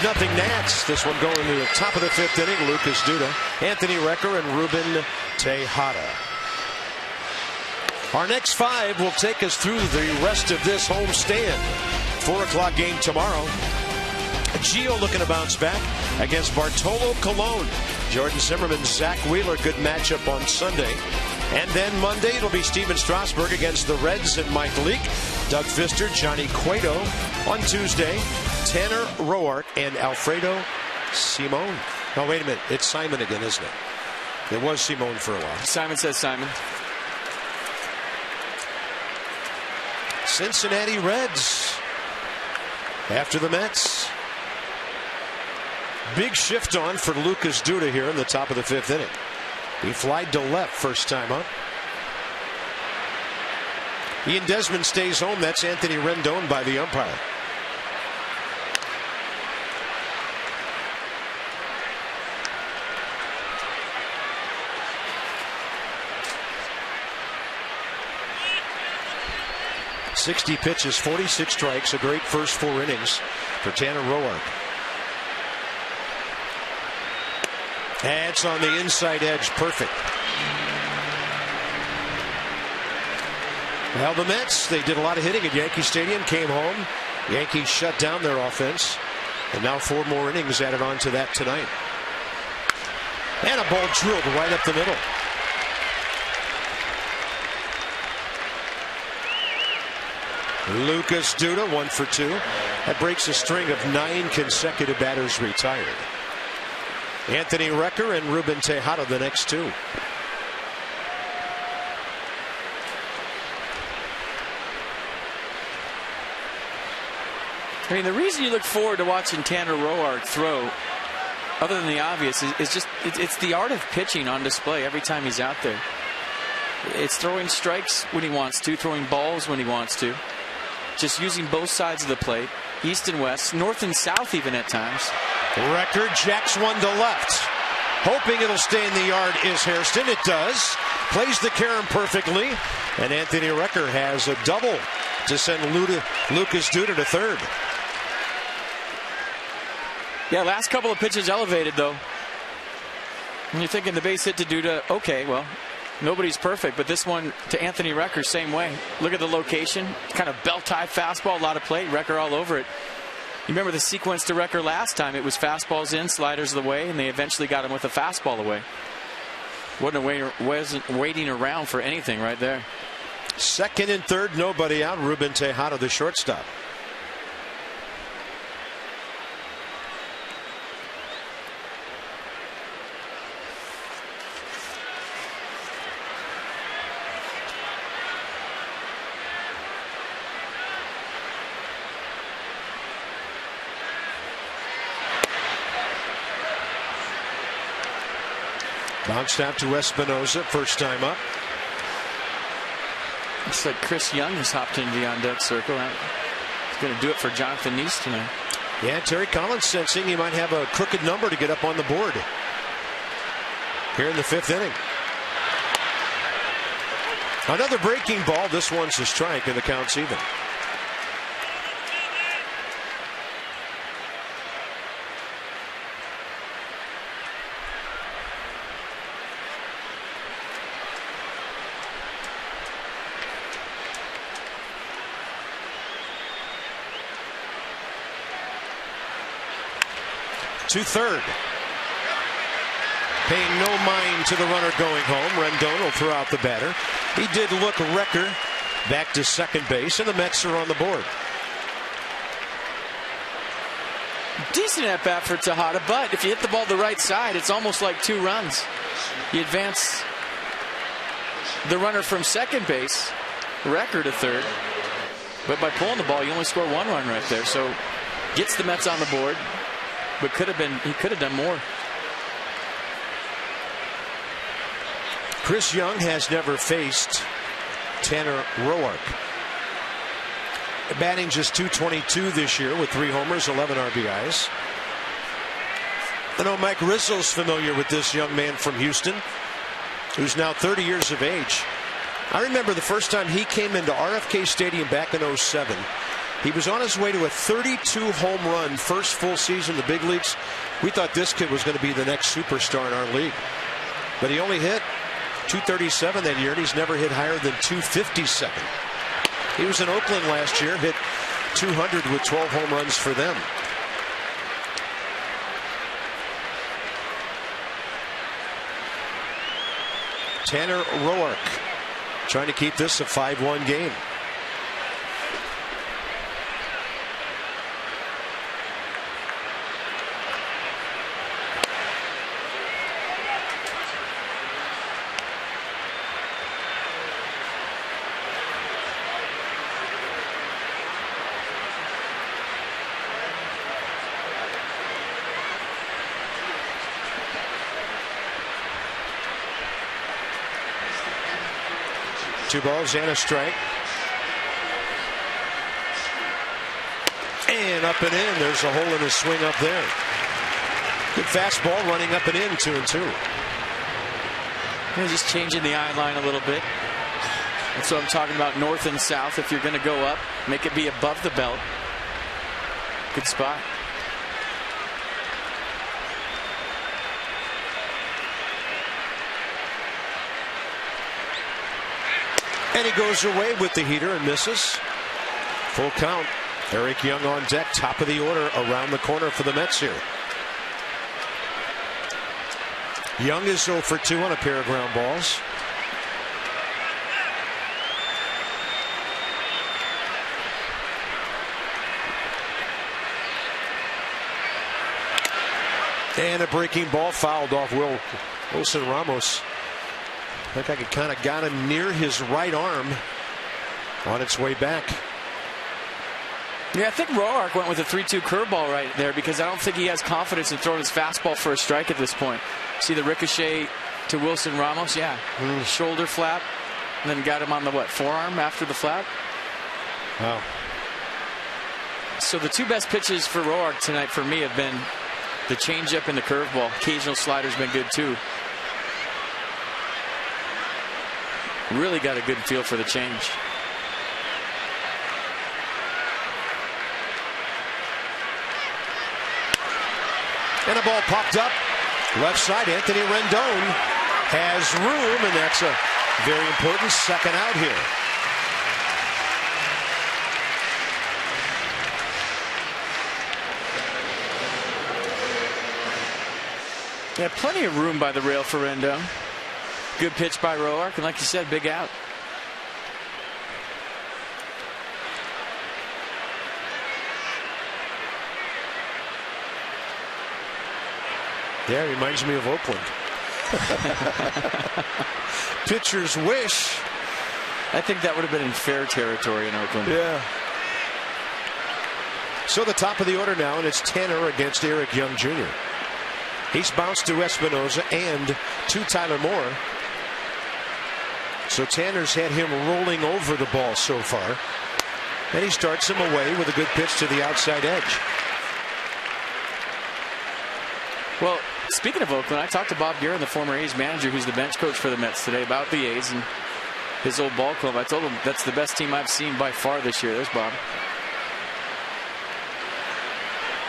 Nothing Nats. This one going to the top of the 5th inning. Lucas Duda, Anthony Recker, and Ruben Tejada. Our next 5 will take us through the rest of this homestand. 4 o'clock game tomorrow. Gio looking to bounce back against Bartolo Colon. Jordan Zimmerman, Zach Wheeler, good matchup on Sunday. And then Monday it'll be Steven Strasburg against the Reds and Mike Leake. Doug Fister, Johnny Cueto. On Tuesday, Tanner Roark and Alfredo Simon. Oh, wait a minute. It's Simon again, isn't it? It was Simon for a while. Simon says Simon. Cincinnati Reds after the Mets. Big shift on for Lucas Duda here in the top of the 5th inning. He flied to left first time up. Ian Desmond stays home. That's Anthony Rendon by the umpire. .60 pitches, 46 strikes, a great first 4 innings for Tanner Roark. That's on the inside edge, perfect. Well, the Mets, they did a lot of hitting at Yankee Stadium, came home. Yankees shut down their offense. And now 4 more innings added on to that tonight. And a ball drilled right up the middle. Lucas Duda, 1 for 2. That breaks a string of 9 consecutive batters retired. Anthony Recker and Ruben Tejada the next 2. I mean, the reason you look forward to watching Tanner Roark throw, other than the obvious, is just it's the art of pitching on display every time he's out there. It's throwing strikes when he wants to, throwing balls when he wants to, just using both sides of the plate, east and west, north and south even at times. Record jacks one to left. Hoping it'll stay in the yard is Hairston. It does. Plays the carom perfectly. And Anthony Recker has a double to send Lucas Duda to third. Yeah, last couple of pitches elevated, though. And you're thinking the base hit to Duda, okay, well, nobody's perfect, but this one to Anthony Recker, same way. Look at the location, kind of belt-tie fastball, a lot of plate, Recker all over it. You remember the sequence to Recker last time? It was fastballs in, sliders away, and they eventually got him with a fastball away. Wasn't waiting around for anything right there. Second and third, nobody out. Ruben Tejada, the shortstop. Bounced out to Espinosa, first time up. Looks like Chris Young has hopped into the on-deck circle. He's going to do it for Jonathan Neese tonight. Yeah, Terry Collins sensing he might have a crooked number to get up on the board here in the fifth inning. Another breaking ball. This one's a strike, and the count's even. To third. Paying no mind to the runner going home. Rendon will throw out the batter. He did look Recker back to second base, and the Mets are on the board. Decent at bat for Tejada, but if you hit the ball the right side, it's almost like 2 runs. You advance the runner from second base, Recker to third, but by pulling the ball, you only score 1 run right there. So gets the Mets on the board. But he could have done more. Chris Young has never faced Tanner Roark. Batting just .222 this year with 3 homers, 11 RBIs. I know Mike Rizzo's familiar with this young man from Houston, who's now 30 years of age. I remember the first time he came into RFK Stadium back in '07. He was on his way to a 32 home run first full season in the big leagues. We thought this kid was going to be the next superstar in our league. But he only hit .237 that year, and he's never hit higher than .257. He was in Oakland last year, hit .200 with 12 home runs for them. Tanner Roark trying to keep this a 5-1 game. Two balls and a strike. And up and in. There's a hole in his swing up there. Good fastball running up and in, 2-2. They're just changing the eye line a little bit. That's what I'm talking about, north and south. If you're going to go up, make it be above the belt. Good spot. And he goes away with the heater and misses. Full count. Eric Young on deck, top of the order, around the corner for the Mets here. Young is 0 for 2 on a pair of ground balls. And a breaking ball fouled off Wilson Ramos. I think I kind of got him near his right arm on its way back. Yeah, I think Roark went with a 3-2 curveball right there because I don't think he has confidence in throwing his fastball for a strike at this point. See the ricochet to Wilson Ramos? Yeah. Shoulder flap, and then got him on the, forearm after the flap? Wow. So the two best pitches for Roark tonight for me have been the changeup and the curveball. Occasional slider's been good too. Really got a good feel for the change. And a ball popped up left side. Anthony Rendon has room, and that's a very important second out here. Yeah, plenty of room by the rail for Rendon. Good pitch by Roark, and like you said, big out. Yeah, it reminds me of Oakland. Pitcher's wish. I think that would have been in fair territory in Oakland. Yeah. So the top of the order now, and it's Tanner against Eric Young Jr. He's bounced to Espinosa and to Tyler Moore. So Tanner's had him rolling over the ball so far. And he starts him away with a good pitch to the outside edge. Well, speaking of Oakland, I talked to Bob Guerin, the former A's manager, who's the bench coach for the Mets today, about the A's and his old ball club. I told him that's the best team I've seen by far this year. There's Bob.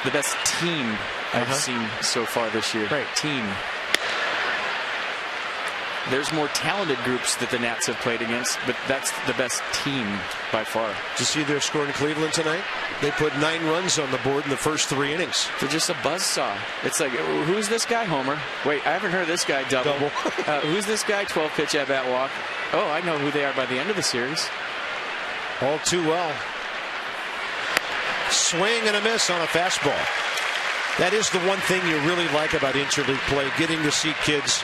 The best team I've seen so far this year. Right. Team. There's more talented groups that the Nats have played against, but that's the best team by far. Did you see their score in Cleveland tonight? They put 9 runs on the board in the first 3 innings. They're just a buzzsaw. It's like, who's this guy, Homer? Wait, I haven't heard of this guy, double. Who's this guy, 12-pitch at-bat walk? Oh, I know who they are by the end of the series. All too well. Swing and a miss on a fastball. That is the one thing you really like about interleague play, getting to see kids,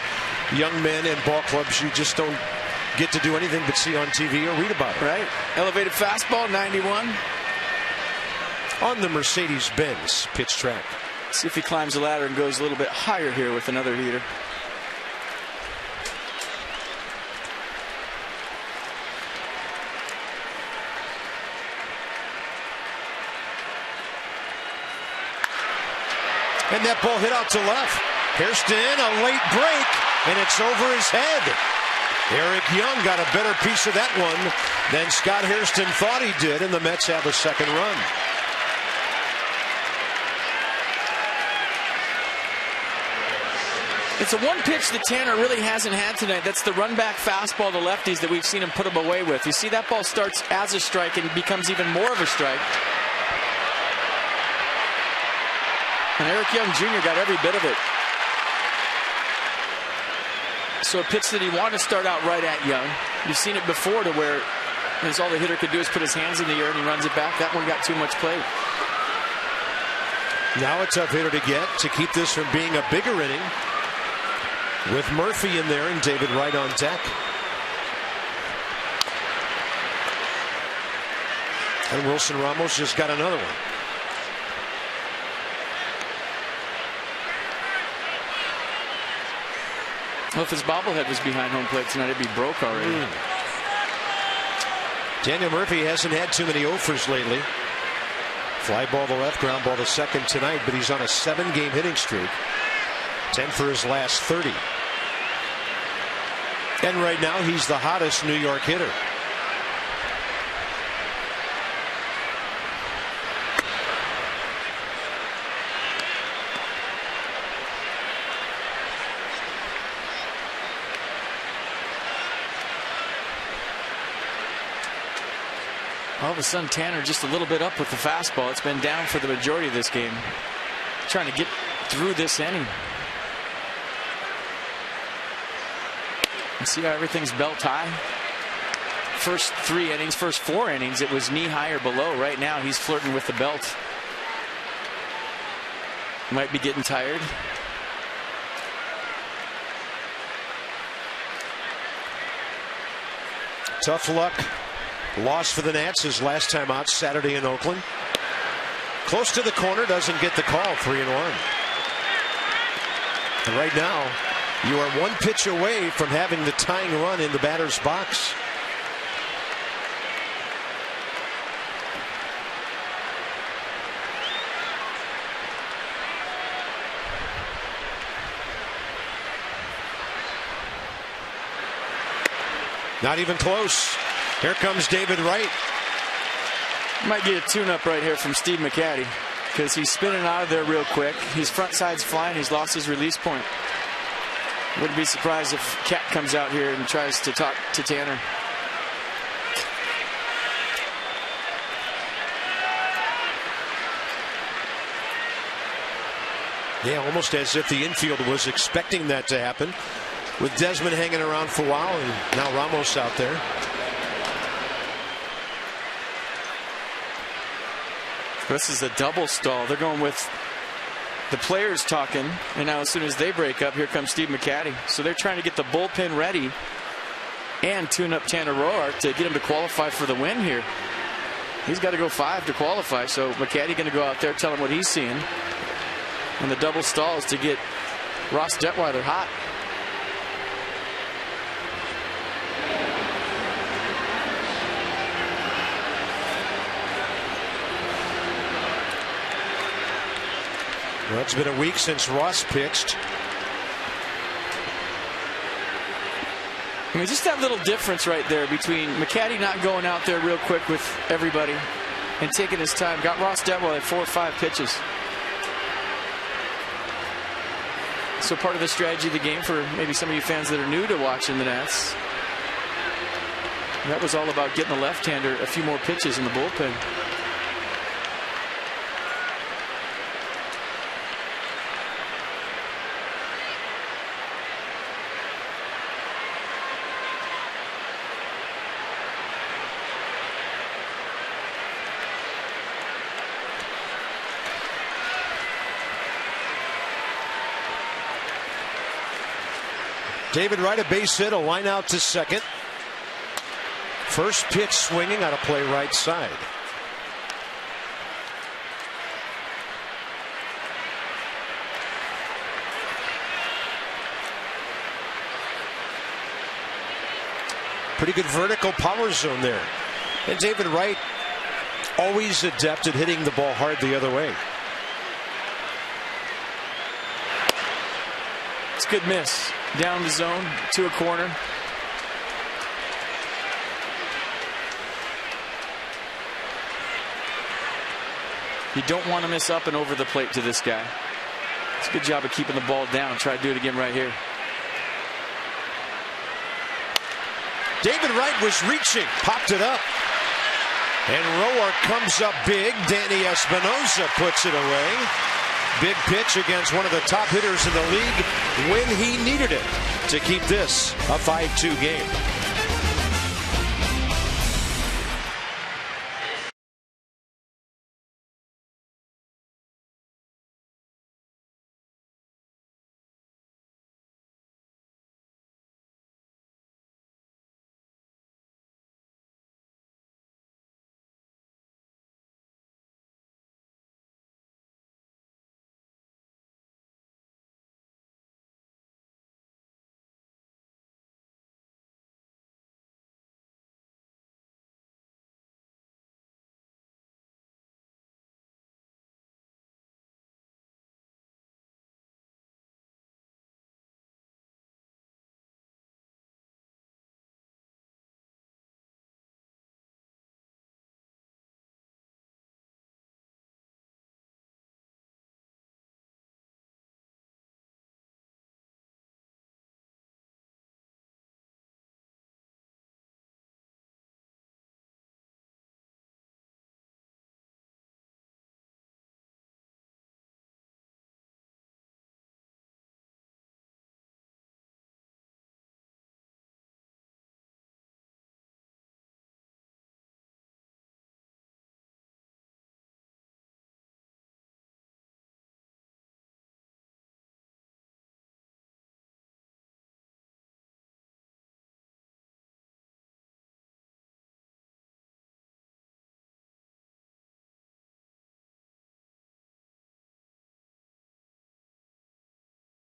young men and ball clubs you just don't get to do anything but see on TV or read about it. Right. Elevated fastball, 91. On the Mercedes-Benz pitch track. See if he climbs the ladder and goes a little bit higher here with another heater. And that ball hit out to left. Hairston, a late break, and it's over his head. Eric Young got a better piece of that one than Scott Hairston thought he did, and the Mets have a second run. It's a one pitch that Tanner really hasn't had tonight. That's the run back fastball to lefties that we've seen him put him away with. You see that ball starts as a strike and becomes even more of a strike. And Eric Young Jr. got every bit of it. So a pitch that he wanted to start out right at Young. You've seen it before to where all the hitter could do is put his hands in the air and he runs it back. That one got too much play. Now a tough hitter to get to keep this from being a bigger inning. With Murphy in there and David Wright on deck. And Wilson Ramos just got another one. Well, if his bobblehead was behind home plate tonight, it'd be broke already. Daniel Murphy hasn't had too many offers lately. Fly ball to left, ground ball to second tonight, but he's on a 7-game hitting streak. 10 for his last 30. And right now, he's the hottest New York hitter. All of a sudden, Tanner just a little bit up with the fastball. It's been down for the majority of this game. Trying to get through this inning. And see how everything's belt high? First 3 innings, first 4 innings, it was knee high or below. Right now, he's flirting with the belt. Might be getting tired. Tough luck. Loss for the Nats his last time out Saturday in Oakland. Close to the corner, doesn't get the call. 3-1. And right now, you are one pitch away from having the tying run in the batter's box. Not even close. Here comes David Wright. Might get a tune-up right here from Steve McCatty because he's spinning out of there real quick. His front side's flying. He's lost his release point. Wouldn't be surprised if Cat comes out here and tries to talk to Tanner. Yeah, almost as if the infield was expecting that to happen, with Desmond hanging around for a while and now Ramos out there. This is a double stall. They're going with the players talking, and now as soon as they break up, here comes Steve McCatty. So they're trying to get the bullpen ready and tune up Tanner Roark to get him to qualify for the win here. He's got to go 5 to qualify, so McCatty going to go out there, tell him what he's seeing. And the double stall is to get Ross Detweiler hot. Well, it's been a week since Ross pitched. I mean, just that little difference right there between McCatty not going out there real quick with everybody and taking his time. Got Ross Detweiler at 4 or 5 pitches. So part of the strategy of the game for maybe some of you fans that are new to watching the Nats, that was all about getting the left-hander a few more pitches in the bullpen. David Wright, a base hit, a line out to second. First pitch swinging on a play right side. Pretty good vertical power zone there. And David Wright, always adept at hitting the ball hard the other way. It's a good miss. Down the zone to a corner. You don't want to miss up and over the plate to this guy. It's a good job of keeping the ball down. Try to do it again right here. David Wright was reaching, popped it up. And Roark comes up big. Danny Espinosa puts it away. Big pitch against one of the top hitters in the league when he needed it to keep this a 5-2 game.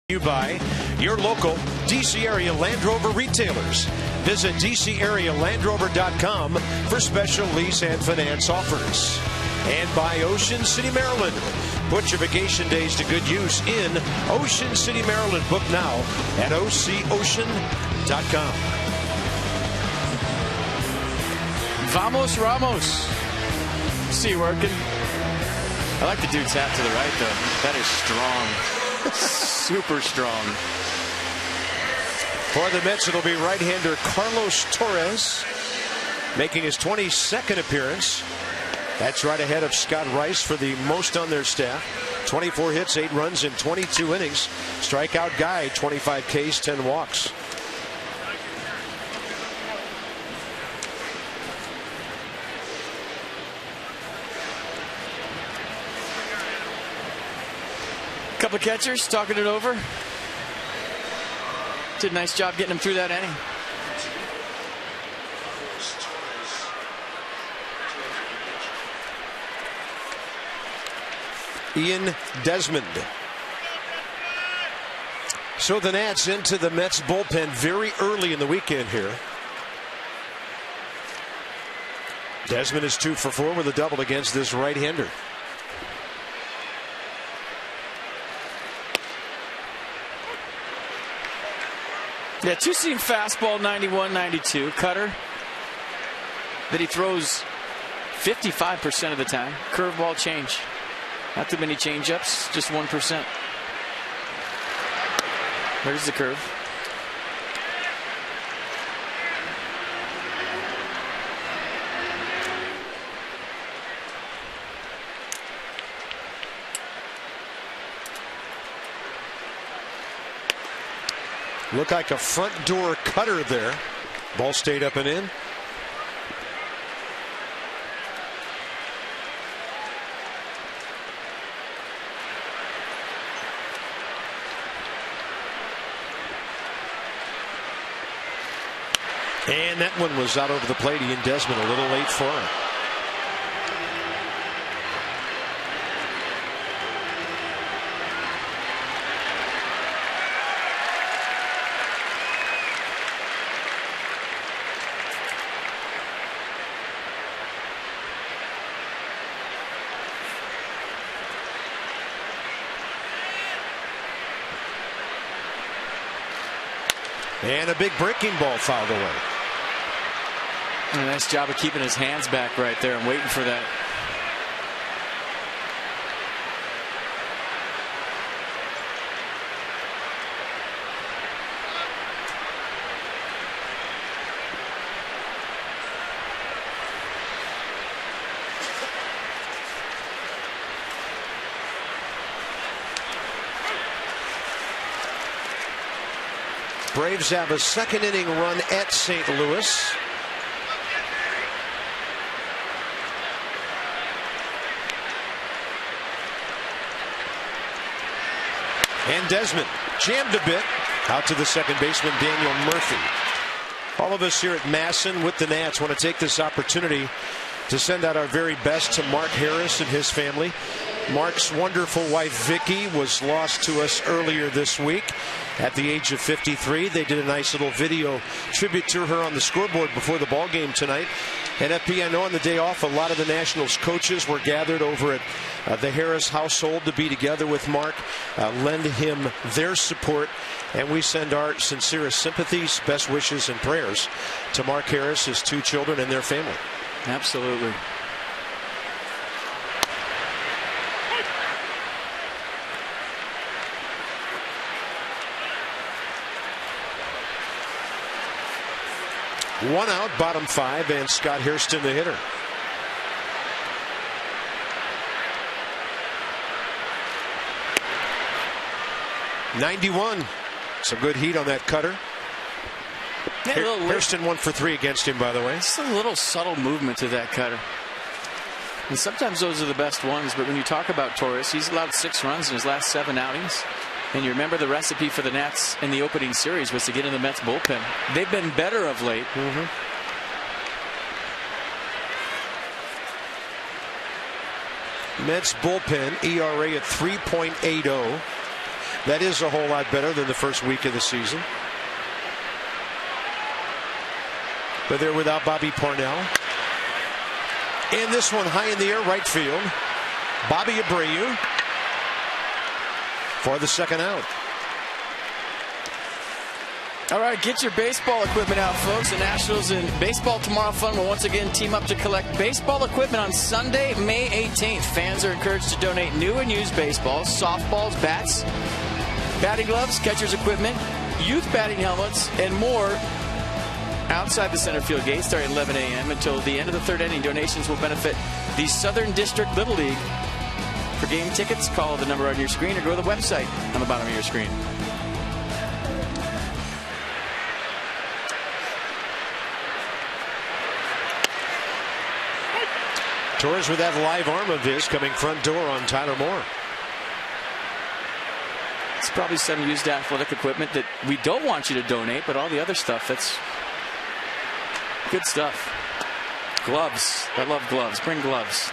You by your local DC area Land Rover retailers. Visit DCAreaLandRover.com for special lease and finance offers. And by Ocean City, Maryland. Put your vacation days to good use in Ocean City, Maryland. Book now at OCOcean.com. Vamos Ramos. See you working. I like the dude's hat to the right, though. That is strong. Super strong. For the Mets, it'll be right-hander Carlos Torres making his 22nd appearance. That's right ahead of Scott Rice for the most on their staff. 24 hits, 8 runs in 22 innings. Strikeout guy, 25 Ks, 10 walks. Couple of catchers talking it over. Did a nice job getting him through that inning. Ian Desmond. So the Nats into the Mets bullpen very early in the weekend here. Desmond is 2 for 4 with a double against this right-hander. Yeah, two-seam fastball, 91-92. Cutter that he throws 55% of the time. Curveball change. Not too many change-ups, just 1%. There's the curve. Looked like a front door cutter there. Ball stayed up and in. And that one was out over the plate. Ian Desmond a little late for him. And a big breaking ball fouled away. A nice job of keeping his hands back right there and waiting for that. Braves have a second inning run at St. Louis. And Desmond jammed a bit out to the second baseman, Daniel Murphy. All of us here at Masson with the Nats want to take this opportunity to send out our very best to Mark Harris and his family. Mark's wonderful wife Vicky was lost to us earlier this week at the age of 53. They did a nice little video tribute to her on the scoreboard before the ball game tonight. And FP, I know on the day off, a lot of the Nationals coaches were gathered over at the Harris household to be together with Mark, lend him their support. And we send our sincerest sympathies, best wishes, and prayers to Mark Harris, his 2 children, and their family. Absolutely. One out, bottom 5, and Scott Hairston, the hitter. .91. Some good heat on that cutter. Yeah, Hairston 1 for 3 against him, by the way. It's a little subtle movement to that cutter. And sometimes those are the best ones, but when you talk about Torres, he's allowed 6 runs in his last 7 outings. And you remember the recipe for the Nats in the opening series was to get in the Mets bullpen. They've been better of late. Mets bullpen ERA at 3.80. That is a whole lot better than the first week of the season. But they're without Bobby Parnell. And this one high in the air, right field. Bobby Abreu for the second out. All right, get your baseball equipment out, folks. The Nationals and Baseball Tomorrow Fun will once again team up to collect baseball equipment on Sunday, May 18th. Fans are encouraged to donate new and used baseballs, softballs, bats, batting gloves, catcher's equipment, youth batting helmets, and more outside the center field gate starting at 11 a.m. until the end of the third inning. Donations will benefit the Southern District Little League. For game tickets, call the number on your screen or go to the website on the bottom of your screen. Torres with that live arm of his coming front door on Tyler Moore. It's probably some used athletic equipment that we don't want you to donate, but all the other stuff, that's good stuff. Gloves. I love gloves. Bring gloves.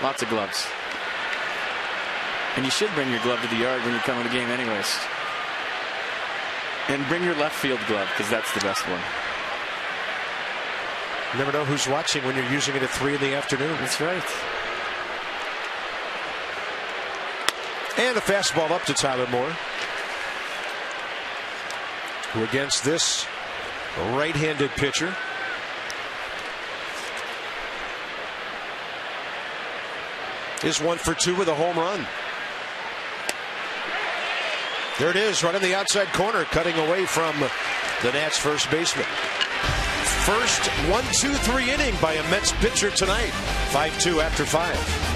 Lots of gloves. And you should bring your glove to the yard when you come to the game anyways. And bring your left field glove, because that's the best one. You never know who's watching when you're using it at 3 in the afternoon. That's right. And a fastball up to Tyler Moore, who against this right-handed pitcher is 1 for 2 with a home run. There it is, right in the outside corner, cutting away from the Nats first baseman. First 1-2-3 inning by a Mets pitcher tonight. 5-2 after 5.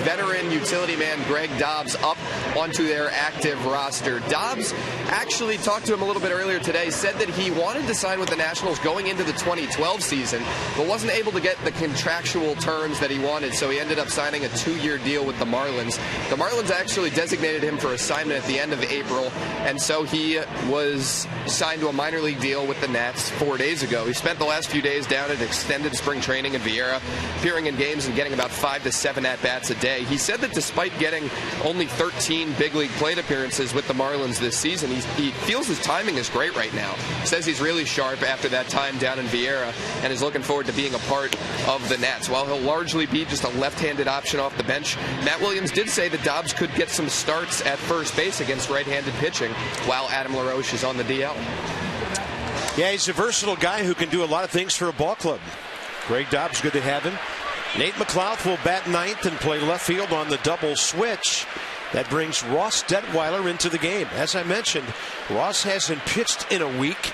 Veteran utility man Greg Dobbs up onto their active roster. Dobbs actually talked to him a little bit earlier today, said that he wanted to sign with the Nationals going into the 2012 season, but wasn't able to get the contractual terms that he wanted, so he ended up signing a 2-year deal with the Marlins. The Marlins actually designated him for assignment at the end of April, and so he was signed to a minor league deal with the Nats 4 days ago. He spent the last few days down at extended spring training in Vieira, appearing in games and getting about 5 to 7 at-bats a day. He said that despite getting only 13 big league plate appearances with the Marlins this season, he feels his timing is great right now. Says he's really sharp after that time down in Vieira and is looking forward to being a part of the Nats. While he'll largely be just a left-handed option off the bench, Matt Williams did say that Dobbs could get some starts at first base against right-handed pitching while Adam LaRoche is on the DL. Yeah, he's a versatile guy who can do a lot of things for a ball club. Greg Dobbs, good to have him. Nate McLouth will bat ninth and play left field on the double switch. That brings Ross Detweiler into the game. As I mentioned, Ross hasn't pitched in a week.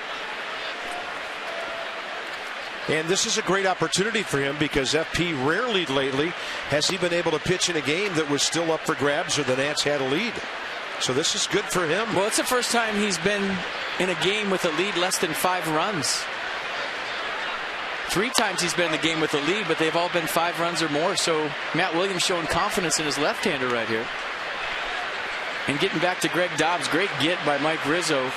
And this is a great opportunity for him because FP rarely lately has he been able to pitch in a game that was still up for grabs or the Nats had a lead. So this is good for him. Well, it's the first time he's been in a game with a lead less than 5 runs. 3 times he's been in the game with the lead, but they've all been 5 runs or more. So Matt Williams showing confidence in his left-hander right here. And getting back to Greg Dobbs, great get by Mike Rizzo.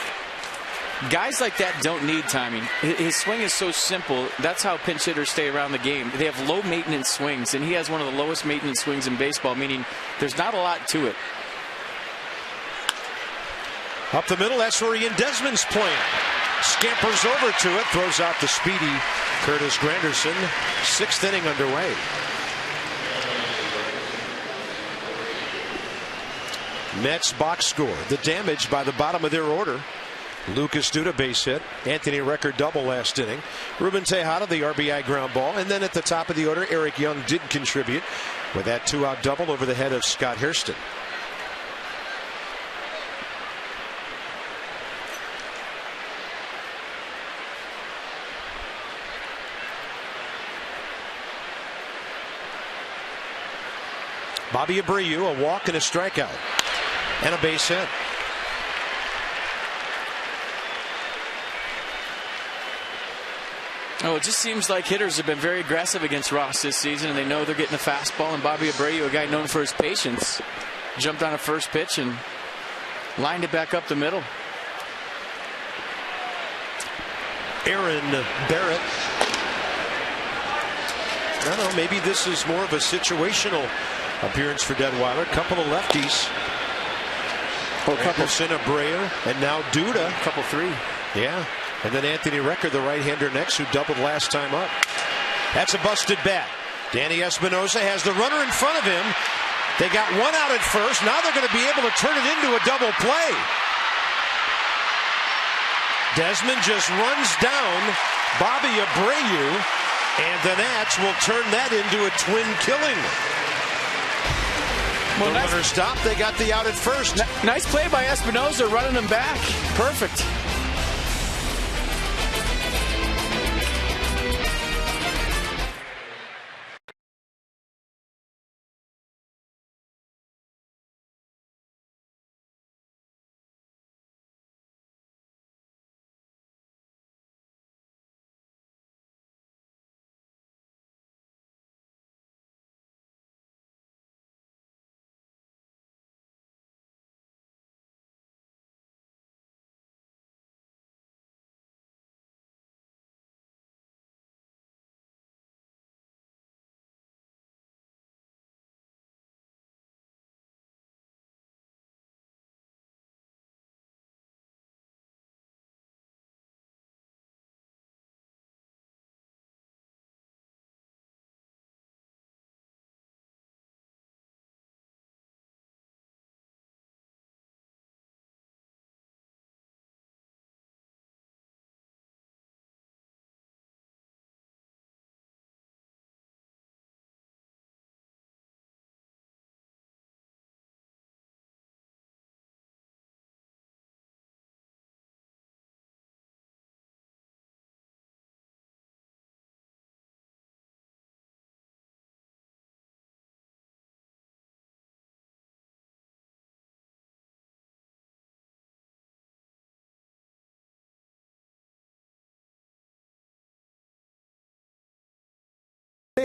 Guys like that don't need timing. His swing is so simple. That's how pinch hitters stay around the game. They have low maintenance swings, and he has one of the lowest maintenance swings in baseball, meaning there's not a lot to it. Up the middle, that's where Ian Desmond's playing. Scampers over to it, throws out the speedy Curtis Granderson. 6th inning underway. Mets box score. The damage by the bottom of their order. Lucas Duda base hit. Anthony Record double last inning. Ruben Tejada the RBI ground ball. And then at the top of the order, Eric Young did contribute with that 2-out double over the head of Scott Hairston. Bobby Abreu, a walk and a strikeout. And a base hit. Oh, it just seems like hitters have been very aggressive against Ross this season, and they know they're getting a fastball. And Bobby Abreu, a guy known for his patience, jumped on a first pitch and lined it back up the middle. Aaron Barrett. I don't know, maybe this is more of a situational appearance for Detweiler. Couple of lefties. Anderson, Abreu, and now Duda. Couple 3. Yeah. And then Anthony Record, the right-hander next, who doubled last time up. That's a busted bat. Danny Espinosa has the runner in front of him. They got 1 out at first. Now they're going to be able to turn it into a double play. Desmond just runs down Bobby Abreu, and the Nats will turn that into a twin killing. Well, the runner stopped. They got the out at first. Nice play by Espinosa, running him back. Perfect.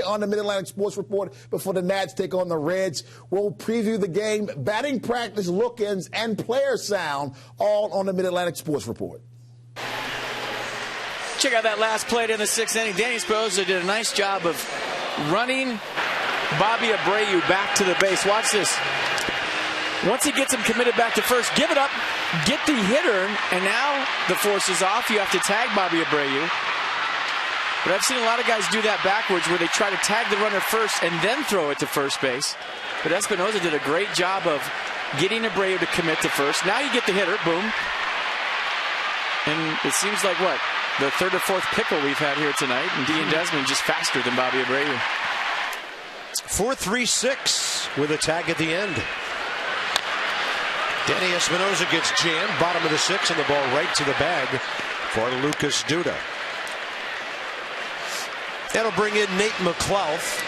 On the Mid-Atlantic Sports Report before the Nats take on the Reds. We'll preview the game, batting practice, look-ins, and player sound, all on the Mid-Atlantic Sports Report. Check out that last play in the 6th inning. Danny Espinosa did a nice job of running Bobby Abreu back to the base. Watch this. Once he gets him committed back to first, give it up, get the hitter, and now the force is off. You have to tag Bobby Abreu. But I've seen a lot of guys do that backwards where they try to tag the runner first and then throw it to first base. But Espinosa did a great job of getting Abreu to commit to first. Now you get the hitter, boom. And it seems like what? The 3rd or 4th pickle we've had here tonight. And Ian Desmond just faster than Bobby Abreu. 4-3-6 with a tag at the end. Danny Espinosa gets jammed, bottom of the 6th, and the ball right to the bag for Lucas Duda. That'll bring in Nate McLouth,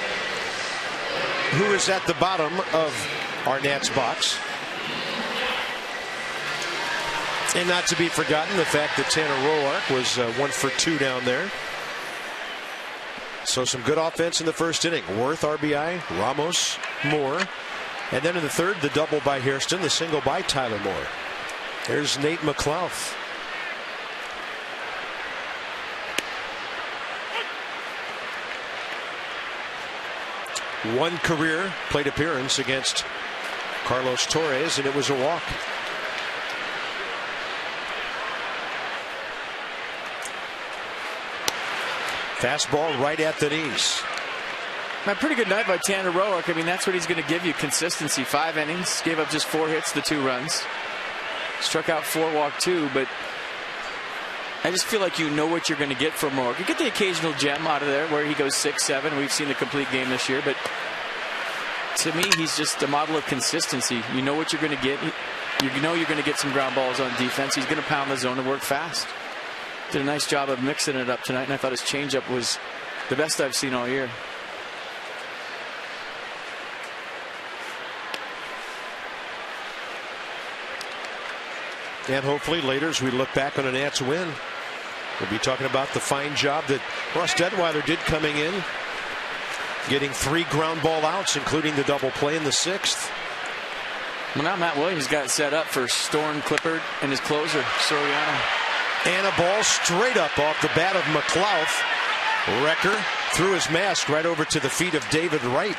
who is at the bottom of our Nats box. And not to be forgotten, the fact that Tanner Roark was 1 for 2 down there. So some good offense in the first inning. Worth RBI, Ramos, Moore. And then in the third, the double by Hairston, the single by Tyler Moore. There's Nate McLouth. One career plate appearance against Carlos Torres, and it was a walk. Fastball right at the knees. A pretty good night by Tanner Roark. I mean, that's what he's going to give you, consistency. 5 innings, gave up just 4 hits, the 2 runs. Struck out 4, walked 2, but I just feel like you know what you're going to get from Roark. You get the occasional gem out of there where he goes 6-7. We've seen the complete game this year, but to me, he's just a model of consistency. You know what you're going to get. You know you're going to get some ground balls on defense. He's going to pound the zone and work fast. Did a nice job of mixing it up tonight, and I thought his changeup was the best I've seen all year. And hopefully later, as we look back on a Nats win, we'll be talking about the fine job that Ross Detweiler did coming in, getting 3 ground ball outs, including the double play in the 6th. Well, now Matt Williams got it set up for Storm Clippard and his closer, Soriano. And a ball straight up off the bat of McLouth. Wrecker threw his mask right over to the feet of David Wright.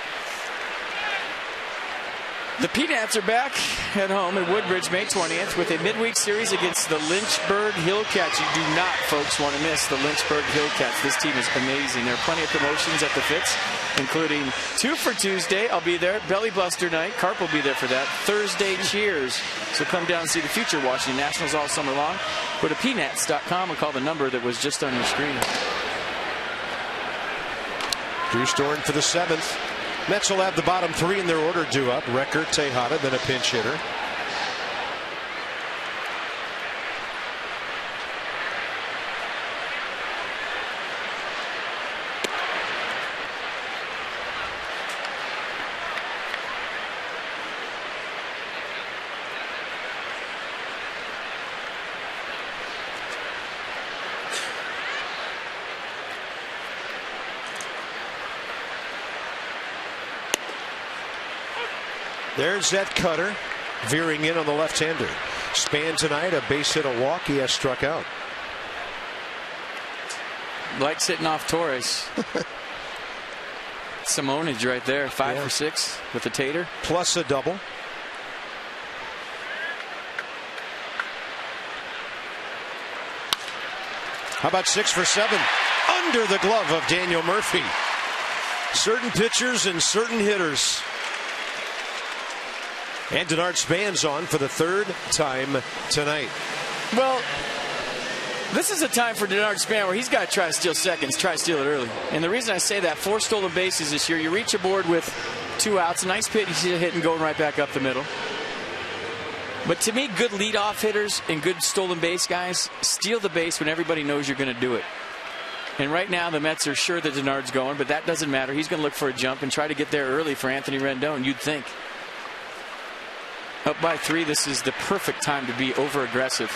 The Peanuts are back at home in Woodbridge May 20th with a midweek series against the Lynchburg Hillcats. You do not, folks, want to miss the Lynchburg Hillcats. This team is amazing. There are plenty of promotions at the Fitz, including 2 for Tuesday. I'll be there. Belly Buster night. Carp will be there for that. Thursday cheers. So come down and see the future Washington Nationals all summer long. Go to peanuts.com and call the number that was just on your screen. Drew Storen for the 7th. Mets will have the bottom 3 in their order due up. Wrecker, Tejada, then a pinch hitter. There's that cutter veering in on the left-hander. Span tonight, a base hit, a walk. He has struck out. Like sitting off Torres. Simonage right there, 5 for 6 with a tater. Plus a double. How about 6 for 7? Under the glove of Daniel Murphy. Certain pitchers and certain hitters. And Denard Span's on for the 3rd time tonight. Well, this is a time for Denard Span where he's got to try to steal seconds, try to steal it early. And the reason I say that, 4 stolen bases this year. You reach a board with 2 outs. A nice pitch, he's hitting going right back up the middle. But to me, good leadoff hitters and good stolen base guys steal the base when everybody knows you're going to do it. And right now, the Mets are sure that Denard's going, but that doesn't matter. He's going to look for a jump and try to get there early for Anthony Rendon, you'd think. Up by 3, this is the perfect time to be over-aggressive.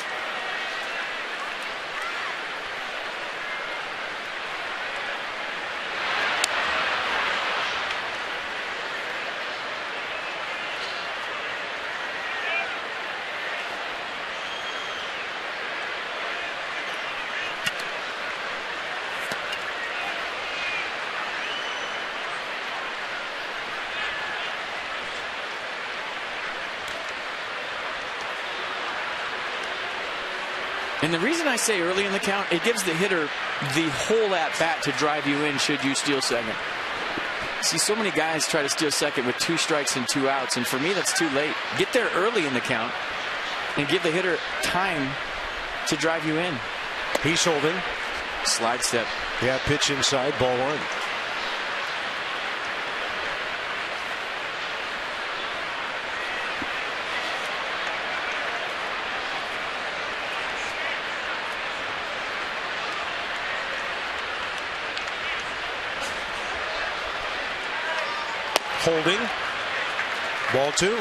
And the reason I say early in the count, it gives the hitter the whole at-bat to drive you in should you steal second. See, so many guys try to steal second with 2 strikes and 2 outs, and for me, that's too late. Get there early in the count and give the hitter time to drive you in. He's holding. Slide step. Yeah, pitch inside, ball 1. Holding. Ball 2.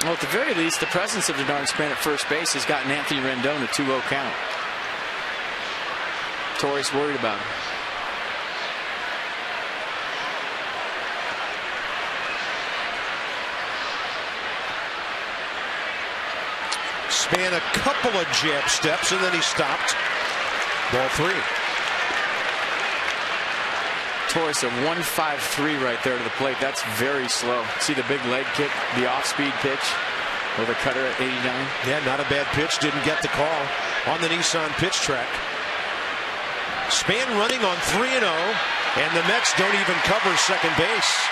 Well, at the very least, the presence of Denard Span at first base has gotten Anthony Rendon a 2-0 count. Torres worried about him. Span a couple of jab steps, and then he stopped. Ball 3. Torres a 1.53 right there to the plate. That's very slow. See the big leg kick, the off-speed pitch, or the cutter at 89. Yeah, not a bad pitch. Didn't get the call on the Nissan pitch track. Span running on 3-0, and the Mets don't even cover second base.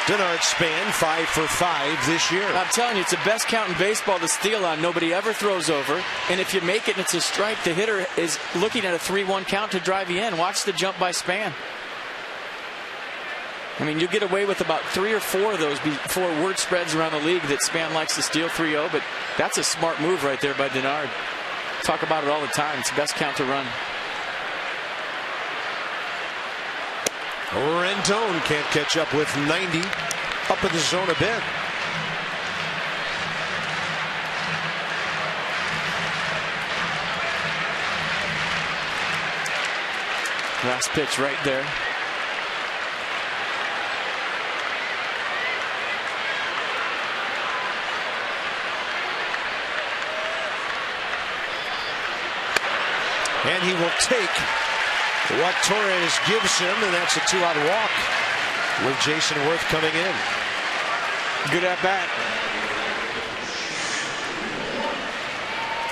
Denard Span 5 for 5 this year. I'm telling you, it's the best count in baseball to steal on. Nobody ever throws over. And if you make it and it's a strike, the hitter is looking at a 3-1 count to drive you in. Watch the jump by Span. I mean, you get away with about 3 or 4 of those before word spreads around the league that Span likes to steal 3-0. But that's a smart move right there by Denard. Talk about it all the time. It's the best count to run. Rendon can't catch up with 90 up in the zone a bit. Last pitch right there. And he will take what Torres gives him, and that's a 2-out walk with Jason Worth coming in. Good at bat.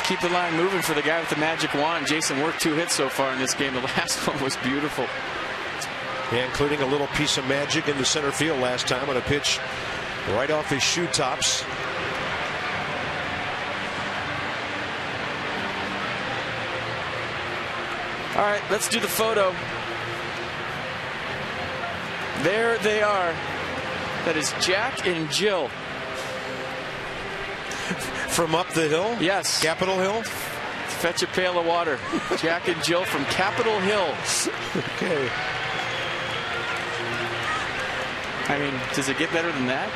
Keep the line moving for the guy with the magic wand. Jason Worth 2 hits so far in this game. The last one was beautiful. Yeah, including a little piece of magic in the center field last time on a pitch right off his shoe tops. All right, let's do the photo. There they are. That is Jack and Jill. From up the hill? Yes. Capitol Hill? Fetch a pail of water. Jack and Jill from Capitol Hill. Okay. I mean, does it get better than that?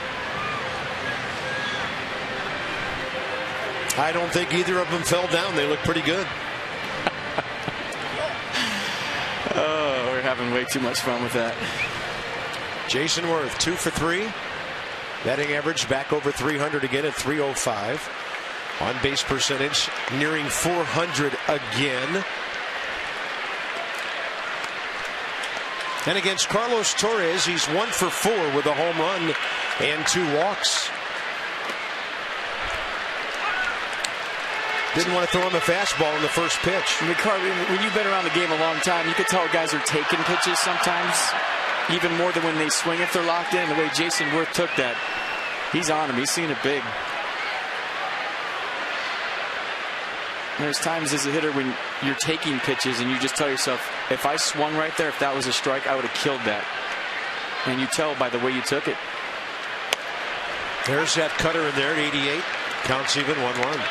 I don't think either of them fell down. They look pretty good. Oh, we're having way too much fun with that. Jason Worth 2 for 3. Batting average back over 300 again at 305. On base percentage nearing 400 again. And against Carlos Torres, he's 1 for 4 with a home run and 2 walks. Didn't want to throw him a fastball in the first pitch. When you've been around the game a long time, you can tell guys are taking pitches sometimes, even more than when they swing if they're locked in. The way Jason Worth took that, he's on him. He's seen it big. There's times as a hitter when you're taking pitches and you just tell yourself, if I swung right there, if that was a strike, I would have killed that. And you tell by the way you took it. There's that cutter in there at 88. Counts even 1-1.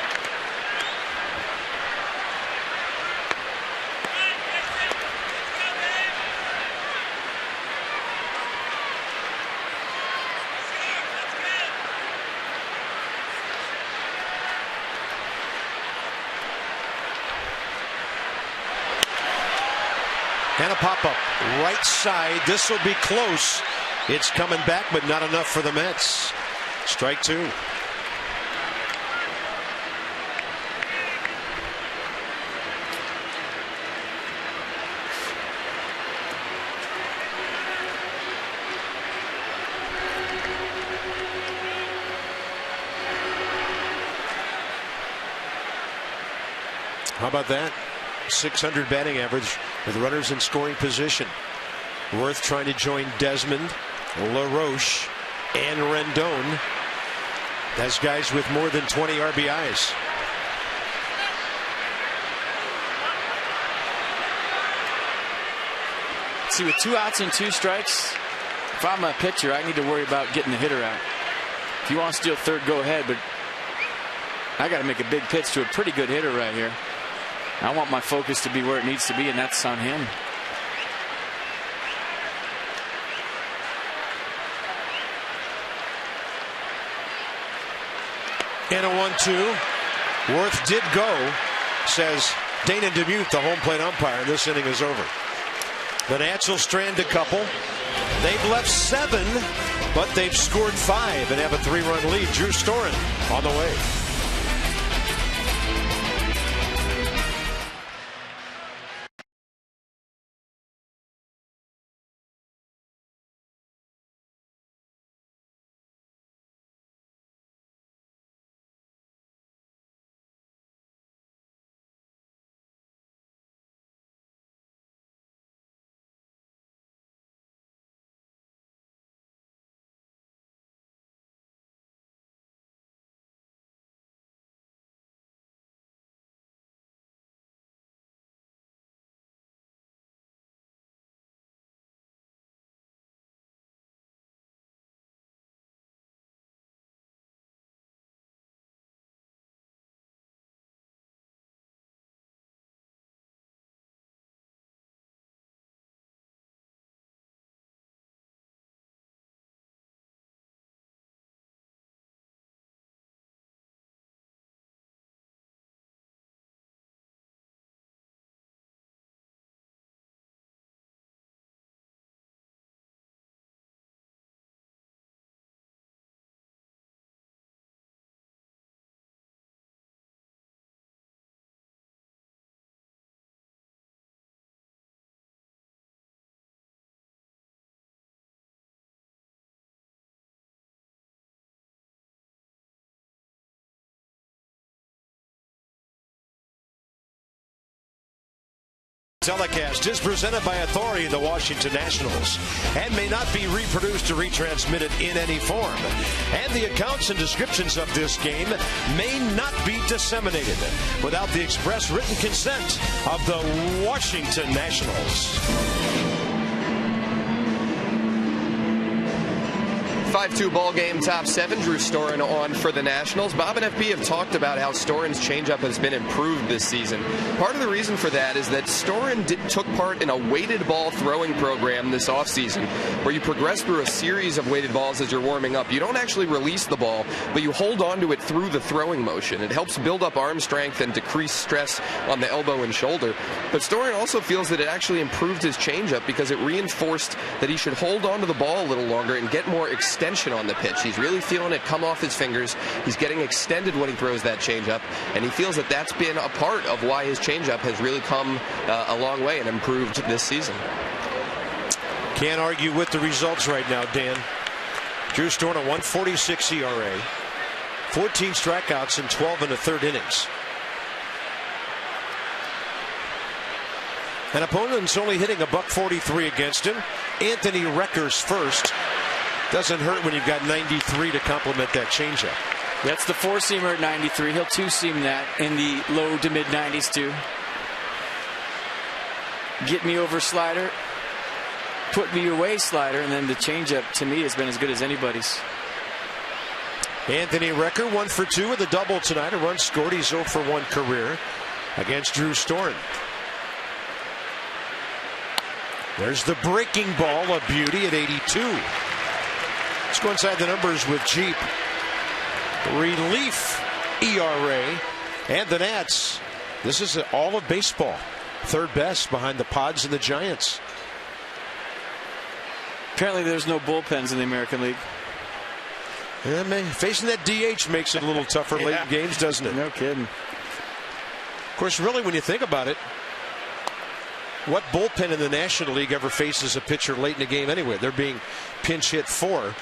And a pop-up right side. This will be close. It's coming back, but not enough for the Mets. Strike 2. How about that? 600 batting average with runners in scoring position. Worth trying to join Desmond, LaRoche, and Rendon as guys with more than 20 RBIs. See, with 2 outs and 2 strikes, if I'm a pitcher, I need to worry about getting the hitter out. If you want to steal third, go ahead, but I got to make a big pitch to a pretty good hitter right here. I want my focus to be where it needs to be, and that's on him. And a 1-2. Worth did go, says Dana DeMute, the home plate umpire, and this inning is over. The Nats will strand a couple. They've left 7, but they've scored 5 and have a 3-run lead. Drew Storen on the way. Telecast is presented by authority of the Washington Nationals and may not be reproduced or retransmitted in any form. And the accounts and descriptions of this game may not be disseminated without the express written consent of the Washington Nationals. 5-2 ball game, top 7. Drew Storen on for the Nationals. Bob and FP have talked about how Storen's changeup has been improved this season. Part of the reason for that is that Storen took part in a weighted ball throwing program this offseason where you progress through a series of weighted balls as you're warming up. You don't actually release the ball, but you hold on to it through the throwing motion. It helps build up arm strength and decrease stress on the elbow and shoulder. But Storen also feels that it actually improved his changeup because it reinforced that he should hold on to the ball a little longer and get more extension on the pitch. He's really feeling it come off his fingers. He's getting extended when he throws that changeup, and he feels that that's been a part of why his changeup has really come a long way and improved this season. Can't argue with the results right now, Dan. Drew Storen, a 1.46 ERA, 14 strikeouts in 12 and a third innings. An opponent's only hitting a .143 against him. Anthony Recker's first. Doesn't hurt when you've got 93 to complement that changeup. That's the four-seamer at 93. He'll two-seam that in the low to mid-90s too. Get me over slider, put me away slider, and then the changeup to me has been as good as anybody's. Anthony Recker 1 for 2 with a double tonight. A run scored. He's 0 for 1 career against Drew Storen. There's the breaking ball, a beauty at 82. Let's go inside the numbers with Jeep. Relief ERA. And the Nats. This is all of baseball. Third best behind the Pods and the Giants. Apparently there's no bullpens in the American League. Yeah, man, facing that DH makes it a little tougher late in games, doesn't it? No kidding. Of course, really, when you think about it, what bullpen in the National League ever faces a pitcher late in a game anyway? They're being pinch hit for.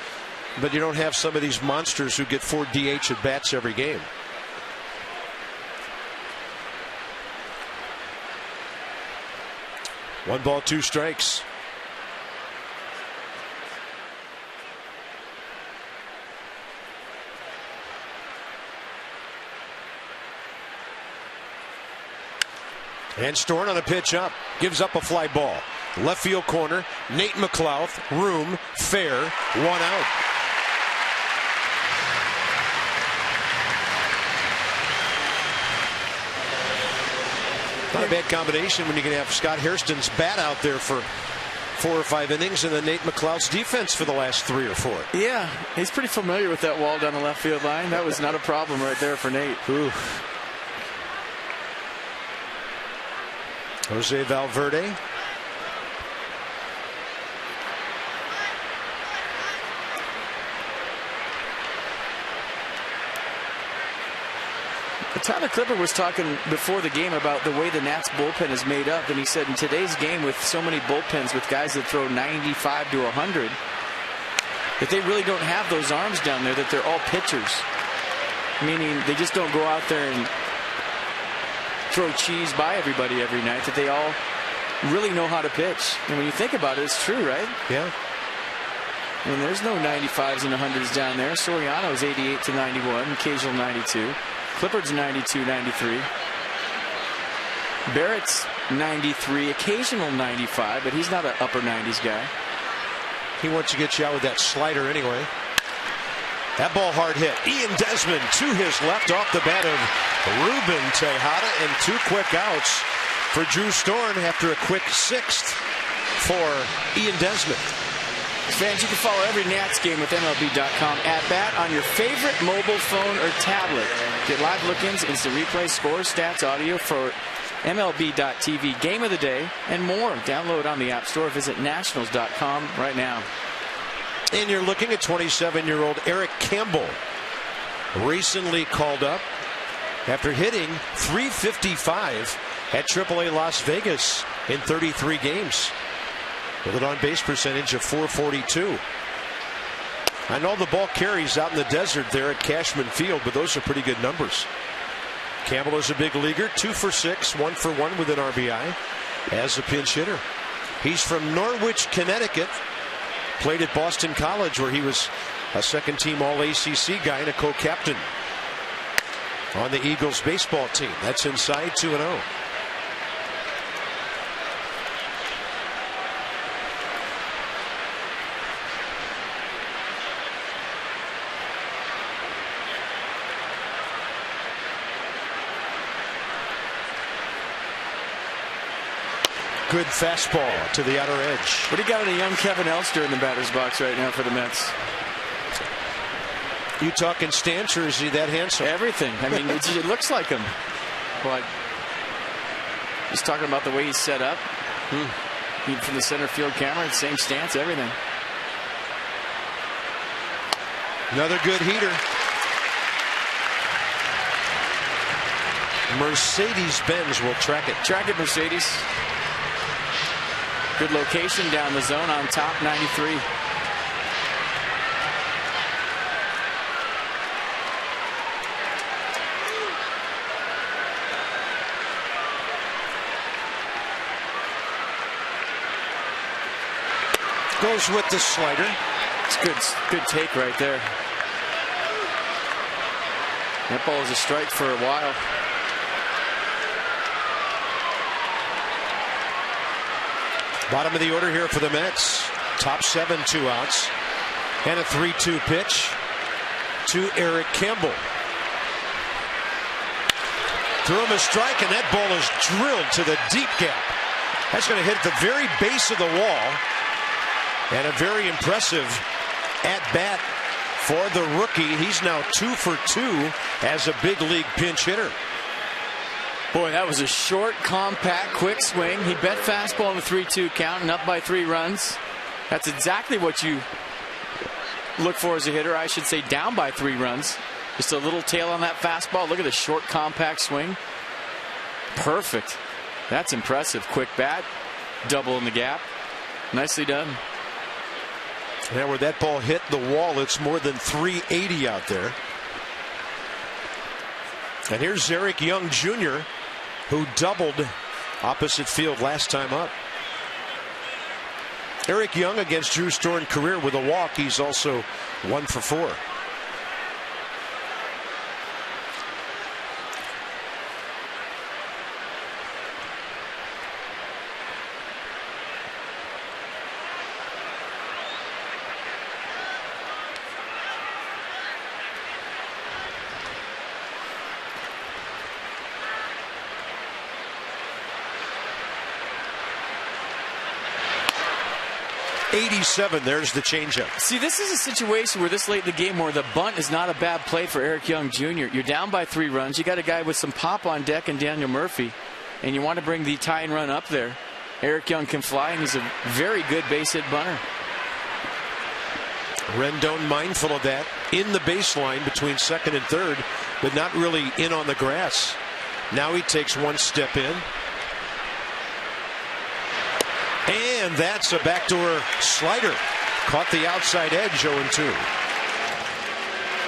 But you don't have some of these monsters who get 4 DH at bats every game. One ball, 2 strikes. And Storen on a pitch up. Gives up a fly ball. Left field corner. Nate McLouth. Room. Fair. 1 out. Not a bad combination when you can have Scott Hairston's bat out there for 4 or 5 innings in the Nate McLeod's defense for the last 3 or 4. Yeah, he's pretty familiar with that wall down the left field line. That was not a problem right there for Nate. Ooh. Jose Valverde. Tyler Clippard was talking before the game about the way the Nats bullpen is made up, and he said in today's game with so many bullpens with guys that throw 95 to 100, that they really don't have those arms down there, that they're all pitchers, meaning they just don't go out there and throw cheese by everybody every night, that they all really know how to pitch. And when you think about it, it's true, right? Yeah. I mean, there's no 95s and 100s down there. Soriano's 88 to 91, occasional 92. Clippard's 92, 93. Barrett's 93, occasional 95, but he's not an upper 90s guy. He wants to get you out with that slider anyway. That ball hard hit. Ian Desmond to his left off the bat of Ruben Tejada, and 2 quick outs for Drew Storn after a quick 6th for Ian Desmond. Fans, you can follow every Nats game with MLB.com at bat on your favorite mobile phone or tablet. Get live look-ins, instant replay, scores, stats, audio for MLB.tv, Game of the Day, and more. Download on the App Store. Visit Nationals.com right now. And you're looking at 27-year-old Eric Campbell, recently called up after hitting .355 at AAA Las Vegas in 33 games. With an on-base percentage of .442. I know the ball carries out in the desert there at Cashman Field, but those are pretty good numbers. Campbell is a big leaguer, 2 for 6, 1 for 1 with an RBI as a pinch hitter. He's from Norwich, Connecticut. Played at Boston College, where he was a second-team All-ACC guy and a co-captain on the Eagles baseball team. That's inside 2-0. Good fastball to the outer edge. What do you got on a young Kevin Elster in the batter's box right now for the Mets? You talking stance, or is he that handsome? Everything. I mean, it looks like him. But just talking about the way he's set up. From the center field camera, same stance, everything. Another good heater. Mercedes-Benz will track it. Track it, Mercedes. Good location down the zone on top, 93. Goes with the slider. It's good take right there. That ball is a strike for a while. Bottom of the order here for the Mets. Top 7, 2 outs. And a 3-2 pitch to Eric Campbell. Threw him a strike, and that ball is drilled to the deep gap. That's going to hit at the very base of the wall. And a very impressive at-bat for the rookie. He's now 2 for 2 as a big league pinch hitter. Boy, that was a short, compact, quick swing. He bet fastball in the 3-2 count and up by 3 runs. That's exactly what you look for as a hitter. I should say down by 3 runs. Just a little tail on that fastball. Look at the short, compact swing. Perfect. That's impressive. Quick bat. Double in the gap. Nicely done. Now where that ball hit the wall, it's more than 380 out there. And here's Eric Young Jr., who doubled opposite field last time up. Eric Young against Drew Storn career with a walk. He's also 1 for 4. 87. There's the changeup. See, this is a situation where this late in the game where the bunt is not a bad play for Eric Young Jr. You're down by 3 runs. You got a guy with some pop on deck and Daniel Murphy, and you want to bring the tying run up there. Eric Young can fly, and he's a very good base hit bunter. Rendon mindful of that in the baseline between second and third, but not really in on the grass. Now he takes one step in. And that's a backdoor slider. Caught the outside edge, 0-2.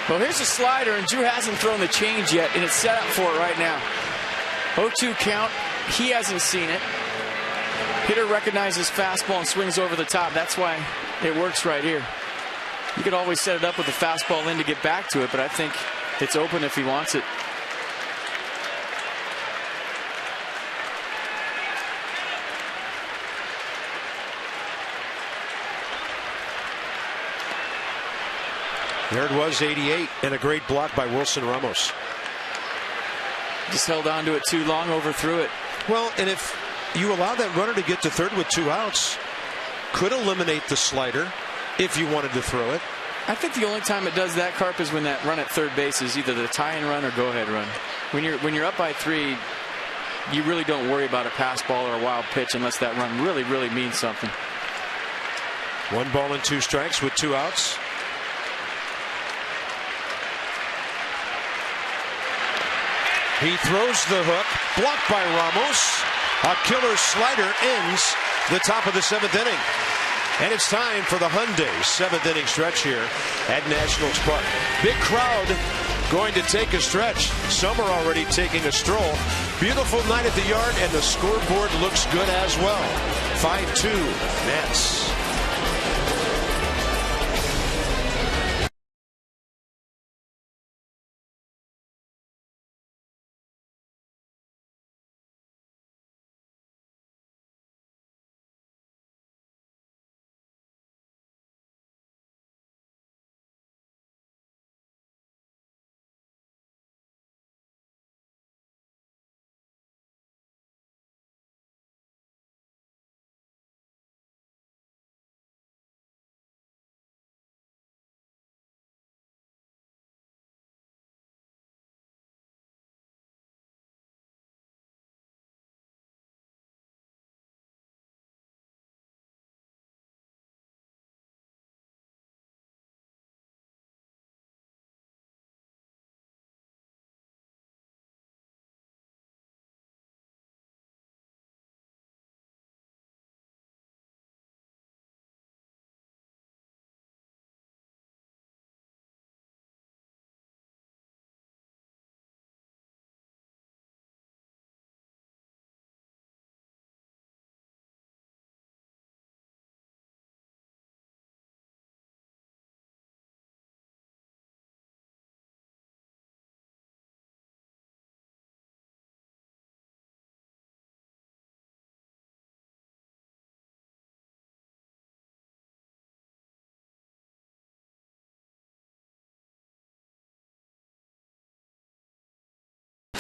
Well, here's a slider, and Drew hasn't thrown the change yet, and it's set up for it right now. 0-2 count. He hasn't seen it. Hitter recognizes fastball and swings over the top. That's why it works right here. You could always set it up with the fastball in to get back to it, but I think it's open if he wants it. There it was, 88, and a great block by Wilson Ramos. Just held on to it too long, overthrew it. Well, and if you allow that runner to get to third with 2 outs, could eliminate the slider if you wanted to throw it. I think the only time it does that, Carp, is when that run at third base is either the tie-in run or go-ahead run. When you're up by 3, you really don't worry about a pass ball or a wild pitch unless that run really, really means something. 1 ball and 2 strikes with 2 outs. He throws the hook, blocked by Ramos. A killer slider ends the top of the 7th inning. And it's time for the Hyundai 7th inning stretch here at Nationals Park. Big crowd going to take a stretch. Some are already taking a stroll. Beautiful night at the yard, and the scoreboard looks good as well. 5-2 Nats.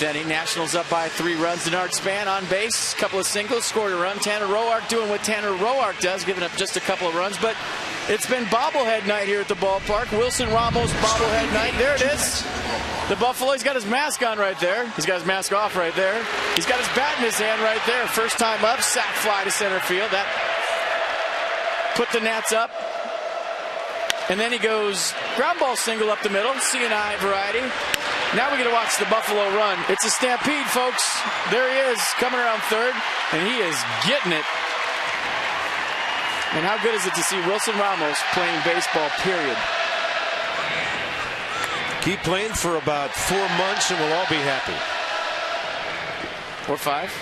Inning, Nationals up by 3 runs. Denard Span on base, couple of singles, scored a run. Tanner Roark doing what Tanner Roark does, giving up just a couple of runs. But it's been bobblehead night here at the ballpark. Wilson Ramos bobblehead night. There it is. The Buffalo, he's got his mask on right there. He's got his mask off right there. He's got his bat in his hand right there. First time up, sac fly to center field. That put the Nats up. And then he goes ground ball single up the middle, C&I variety. Now we get to watch the Buffalo run. It's a stampede, folks. There he is, coming around third, and he is getting it. And how good is it to see Wilson Ramos playing baseball, period? Keep playing for about 4 months, and we'll all be happy. Or 5.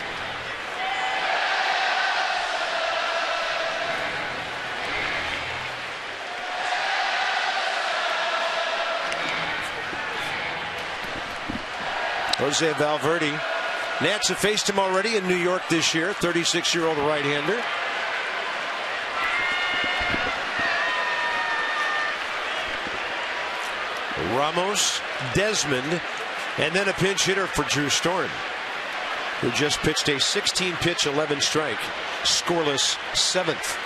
Jose Valverde. Nats have faced him already in New York this year. 36-year-old right-hander. Ramos, Desmond, and then a pinch hitter for Drew Storen, who just pitched a 16-pitch, 11-strike, scoreless 7th.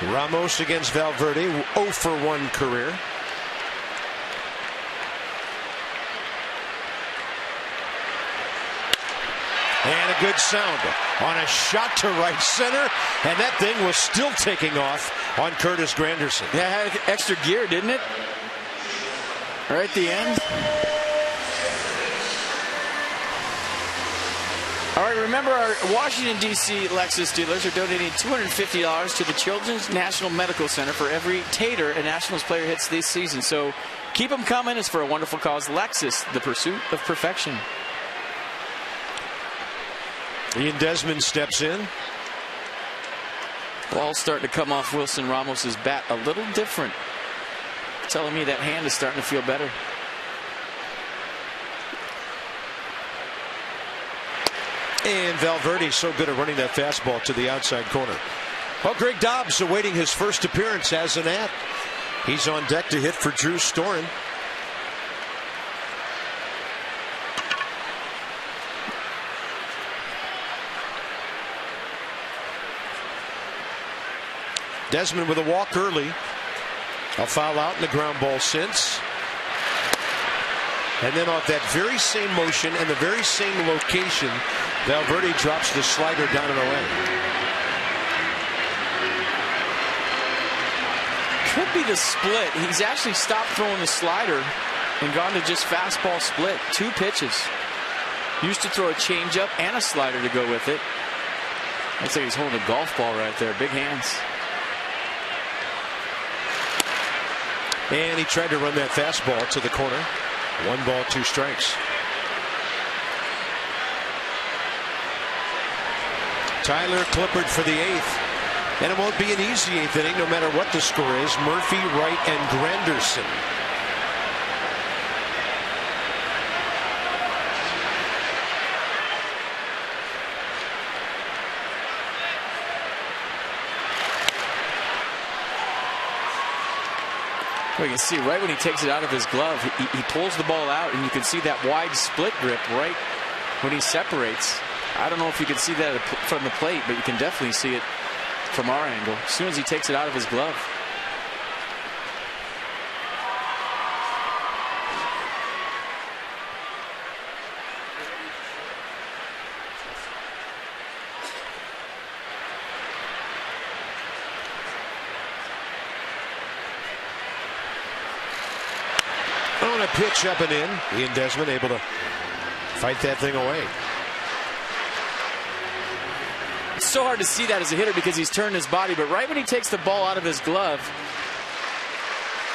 Ramos against Valverde, 0 for 1 career. And a good sound on a shot to right center, and that thing was still taking off on Curtis Granderson. Yeah, it had extra gear, didn't it? Right at the end. All right, remember our Washington, D.C. Lexus dealers are donating $250 to the Children's National Medical Center for every Tater a Nationals player hits this season. So keep them coming. It's for a wonderful cause. Lexus, the pursuit of perfection. Ian Desmond steps in. Ball's starting to come off Wilson Ramos's bat a little different. Telling me that hand is starting to feel better. And Valverde so good at running that fastball to the outside corner. Well, Greg Dobbs awaiting his first appearance as an Nat. He's on deck to hit for Drew Storen. Desmond with a walk early. A foul out and a ground ball since. And then off that very same motion and the very same location, Valverde drops the slider down and away. Could be the split. He's actually stopped throwing the slider and gone to just fastball split. 2 pitches. Used to throw a changeup and a slider to go with it. Looks like he's holding a golf ball right there. Big hands. And he tried to run that fastball to the corner. 1 ball, 2 strikes. Tyler Clippard for the 8th. And it won't be an easy 8th inning, no matter what the score is. Murphy, Wright, and Granderson. Well, you can see right when he takes it out of his glove, he pulls the ball out, and you can see that wide split grip right when he separates. I don't know if you can see that from the plate, but you can definitely see it from our angle as soon as he takes it out of his glove. On a pitch up and in, Ian Desmond able to fight that thing away. It's so hard to see that as a hitter because he's turned his body, but right when he takes the ball out of his glove,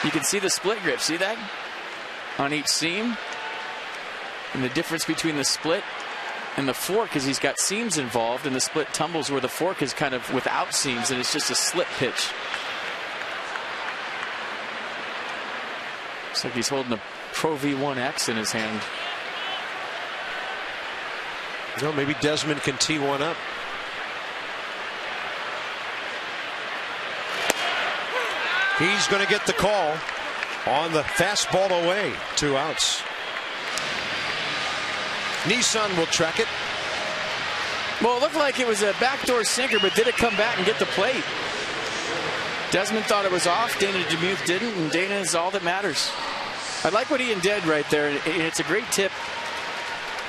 you can see the split grip. See that? On each seam. And the difference between the split and the fork is he's got seams involved, and the split tumbles where the fork is kind of without seams, and it's just a slit pitch. Looks like he's holding a Pro V1X in his hand. Well, maybe Desmond can tee one up. He's going to get the call on the fastball away. 2 outs. Nissan will track it. Well, it looked like it was a backdoor sinker, but did it come back and get the plate? Desmond thought it was off. Dana DeMuth didn't, and Dana is all that matters. I like what Ian did right there, and it's a great tip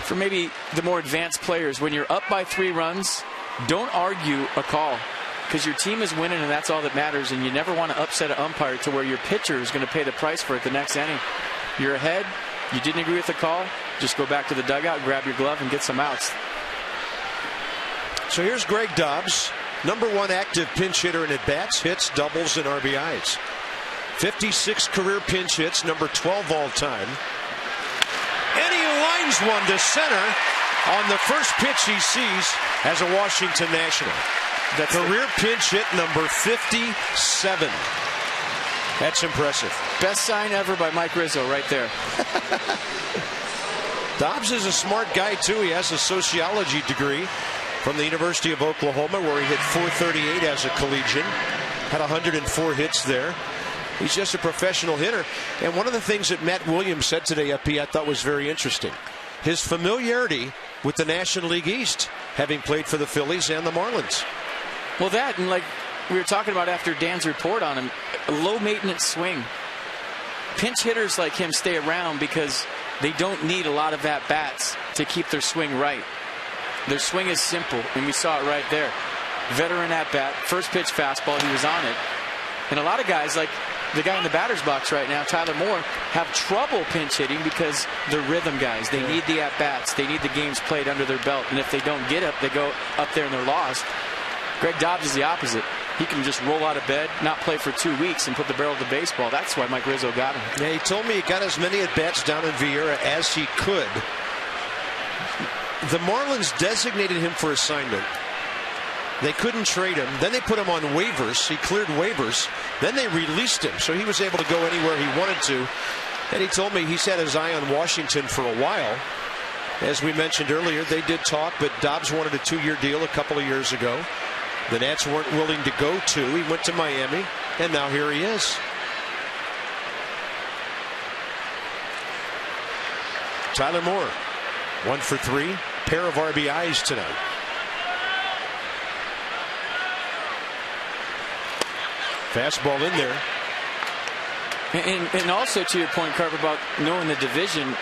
for maybe the more advanced players. When you're up by 3 runs, don't argue a call, because your team is winning, and that's all that matters, and you never want to upset an umpire to where your pitcher is going to pay the price for it the next inning. You're ahead. You didn't agree with the call. Just go back to the dugout, grab your glove, and get some outs. So here's Greg Dobbs, #1 active pinch hitter in at-bats, hits, doubles, and RBIs. 56 career pinch hits, number 12 all time. And he lines one to center on the first pitch he sees as a Washington National. The career pinch hit number 57. That's impressive. Best sign ever by Mike Rizzo right there. Dobbs is a smart guy, too. He has a sociology degree from the University of Oklahoma, where he hit .438 as a collegian. Had 104 hits there. He's just a professional hitter. And one of the things that Matt Williams said today up here I thought was very interesting. His familiarity with the National League East, having played for the Phillies and the Marlins. Well, that, and like we were talking about after Dan's report on him, a low-maintenance swing. Pinch hitters like him stay around because they don't need a lot of at-bats to keep their swing right. Their swing is simple, and we saw it right there. Veteran at-bat, first pitch fastball, he was on it. And a lot of guys, like the guy in the batter's box right now, Tyler Moore, have trouble pinch hitting because they're rhythm guys. They need the at-bats. They need the games played under their belt. And if they don't get up, they go up there and they're lost. Greg Dobbs is the opposite. He can just roll out of bed, not play for 2 weeks, and put the barrel of the baseball. That's why Mike Rizzo got him. Yeah, he told me he got as many at-bats down in Vieira as he could. The Marlins designated him for assignment. They couldn't trade him. Then they put him on waivers. He cleared waivers. Then they released him, so he was able to go anywhere he wanted to. And he told me he's had his eye on Washington for a while. As we mentioned earlier, they did talk, but Dobbs wanted a 2-year deal a couple of years ago. The Nats weren't willing to go to. He went to Miami, and now here he is. Tyler Moore, 1 for 3, pair of RBIs tonight. Fastball in there. And also to your point, Carver, about knowing the division,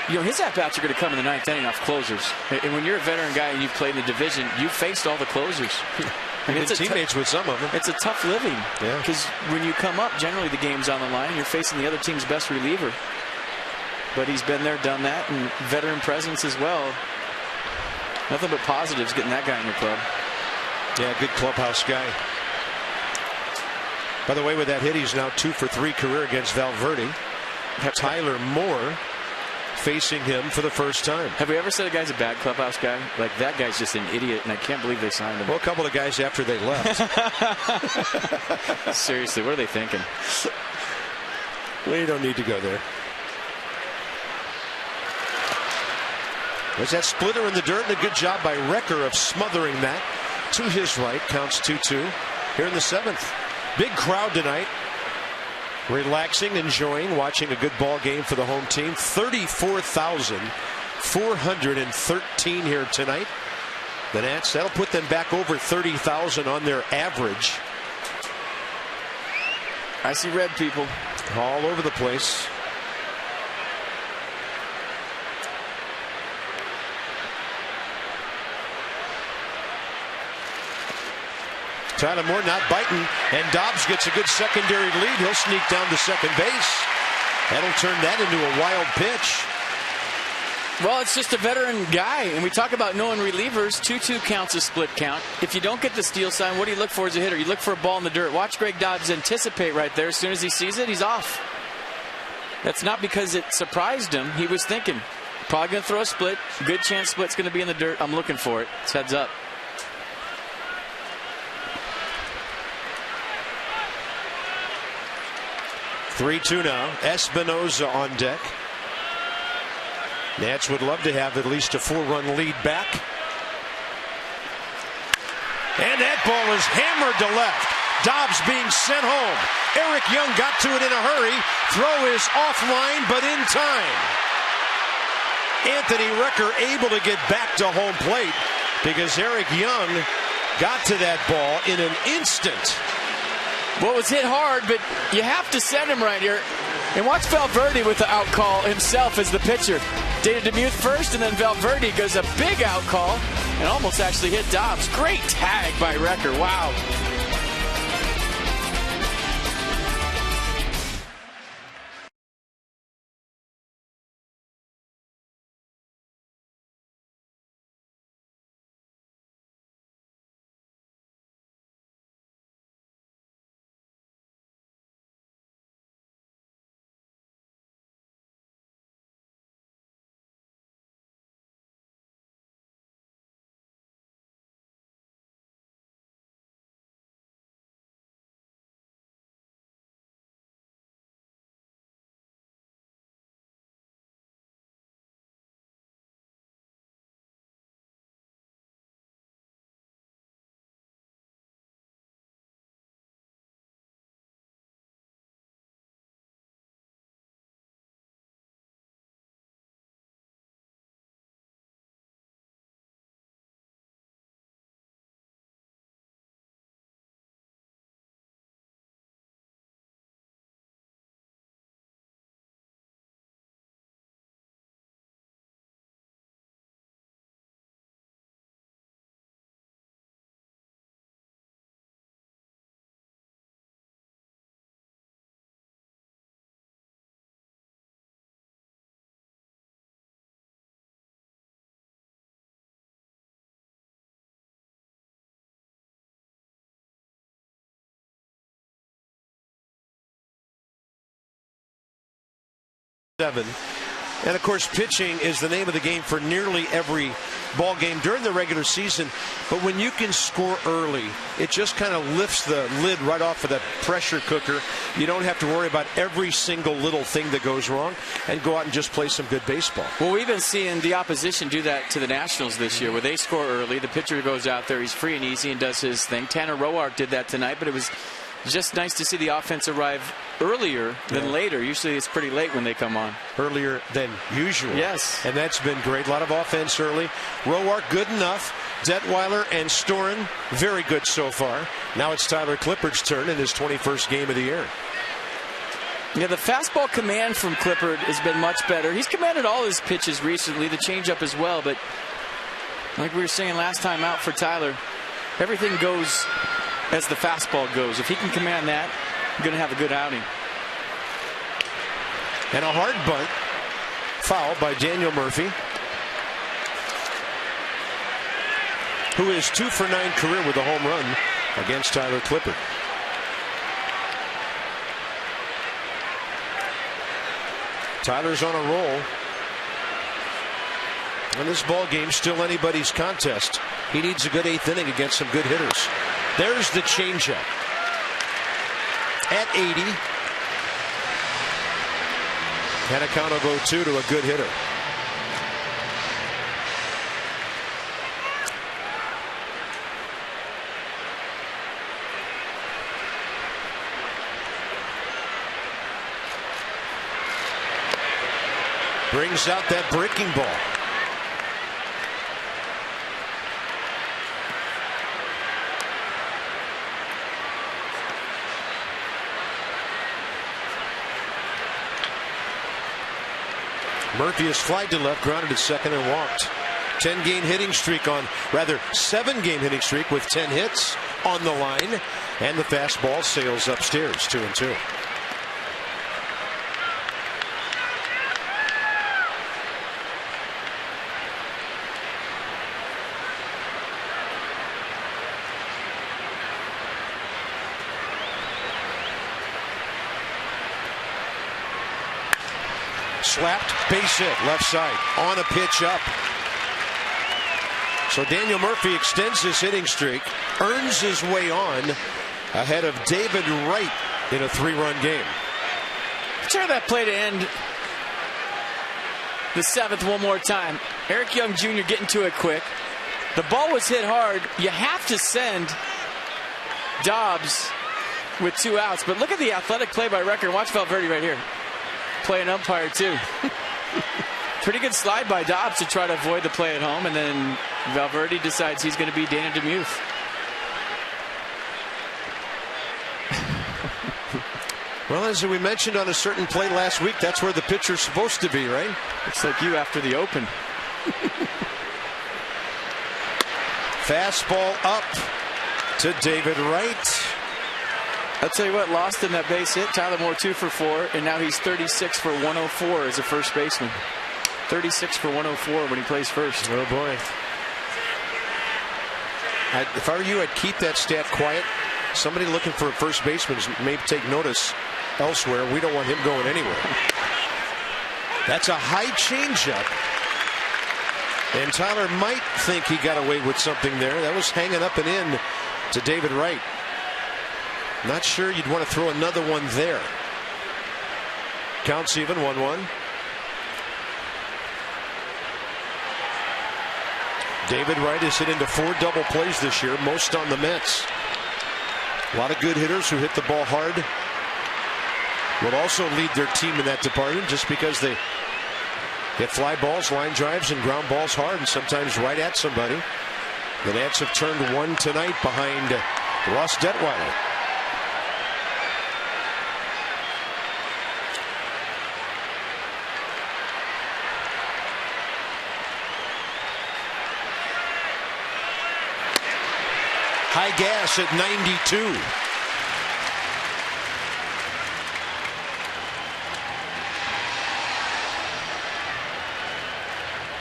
you know, his at-bats are going to come in the 9th inning off closers. And when you're a veteran guy and you've played in the division, you've faced all the closers. And it's teammates with some of them. It's a tough living. Because when you come up, generally the game's on the line. You're facing the other team's best reliever. But he's been there, done that, and veteran presence as well. Nothing but positives getting that guy in your club. Yeah, good clubhouse guy. By the way, with that hit, he's now 2 for 3 career against Valverde. Tyler Moore facing him for the first time. Have we ever said a guy's a bad clubhouse guy? Like, that guy's just an idiot, and I can't believe they signed him. Well, a couple of guys after they left. Seriously, what are they thinking? We don't need to go there. There's that splitter in the dirt, and a good job by Recker of smothering that to his right. Counts 2-2 here in the 7th. Big crowd tonight. Relaxing, enjoying, watching a good ball game for the home team. 34,413 here tonight. The Nats, that'll put them back over 30,000 on their average. I see red people all over the place. Tyler Moore not biting, and Dobbs gets a good secondary lead. He'll sneak down to second base. That'll turn that into a wild pitch. Well, it's just a veteran guy, and we talk about knowing relievers. 2-2 counts a split count. If you don't get the steal sign, what do you look for as a hitter? You look for a ball in the dirt. Watch Greg Dobbs anticipate right there. As soon as he sees it, he's off. That's not because it surprised him. He was thinking, probably going to throw a split. Good chance split's going to be in the dirt. I'm looking for it. It's heads up. Three-2 now. Espinoza on deck. Nats would love to have at least a 4-run lead back. And that ball is hammered to left. Dobbs being sent home. Eric Young got to it in a hurry. Throw is offline, but in time. Anthony Recker able to get back to home plate because Eric Young got to that ball in an instant. Well, it was hit hard, but you have to send him right here. And watch Valverde with the out call himself as the pitcher. Data Demuth first, and then Valverde goes a big out call and almost actually hit Dobbs. Great tag by Recker. Wow. 7. And of course, pitching is the name of the game for nearly every ball game during the regular season. But when you can score early, it just kind of lifts the lid right off of that pressure cooker. You don't have to worry about every single little thing that goes wrong and go out and just play some good baseball. Well, we've been seeing the opposition do that to the Nationals this year, where they score early. The pitcher goes out there, he's free and easy and does his thing. Tanner Roark did that tonight, but it was just nice to see the offense arrive earlier than later. Usually it's pretty late when they come on. Earlier than usual. Yes. And that's been great. A lot of offense early. Roark good enough. Detweiler and Storen very good so far. Now it's Tyler Clippard's turn in his 21st game of the year. Yeah, the fastball command from Clippard has been much better. He's commanded all his pitches recently, the changeup as well, but like we were saying last time out for Tyler, everything goes as the fastball goes. If he can command that, he's going to have a good outing. And a hard bunt, foul by Daniel Murphy, who is 2 for 9 career with a home run against Tyler Clippard. Tyler's on a roll. And this ball game still anybody's contest. He needs a good 8th inning against some good hitters. There's the changeup. At 80. And a count will go 2 to a good hitter. Brings out that breaking ball. Murphy has flied to left, grounded to second, and walked. 10-game hitting streak on, rather 7-game hitting streak with 10 hits on the line, and the fastball sails upstairs, 2-2. Slapped, base hit, left side, on a pitch up. So Daniel Murphy extends his hitting streak, earns his way on ahead of David Wright in a 3-run game. Try that play to end the 7th one more time. Eric Young Jr. getting to it quick. The ball was hit hard. You have to send Dobbs with 2 outs, but look at the athletic play by Recker. Watch Valverde right here. Play an umpire too. Pretty good slide by Dobbs to try to avoid the play at home, and then Valverde decides he's going to be Dana DeMuth. Well, as we mentioned on a certain play last week, that's where the pitcher's supposed to be, right? It's like you after the Open. Fastball up to David Wright. I'll tell you what, lost in that base hit. Tyler Moore 2 for 4, and now he's 36 for 104 as a first baseman. 36 for 104 when he plays first. Oh boy. If I were you, I'd keep that stat quiet. Somebody looking for a first baseman may take notice elsewhere. We don't want him going anywhere. That's a high changeup. And Tyler might think he got away with something there. That was hanging up and in to David Wright. Not sure you'd want to throw another one there. Counts even, 1-1. David Wright has hit into 4 double plays this year, most on the Mets. A lot of good hitters who hit the ball hard will also lead their team in that department, just because they get fly balls, line drives, and ground balls hard, and sometimes right at somebody. The Nats have turned 1 tonight behind Ross Detweiler. High gas at 92.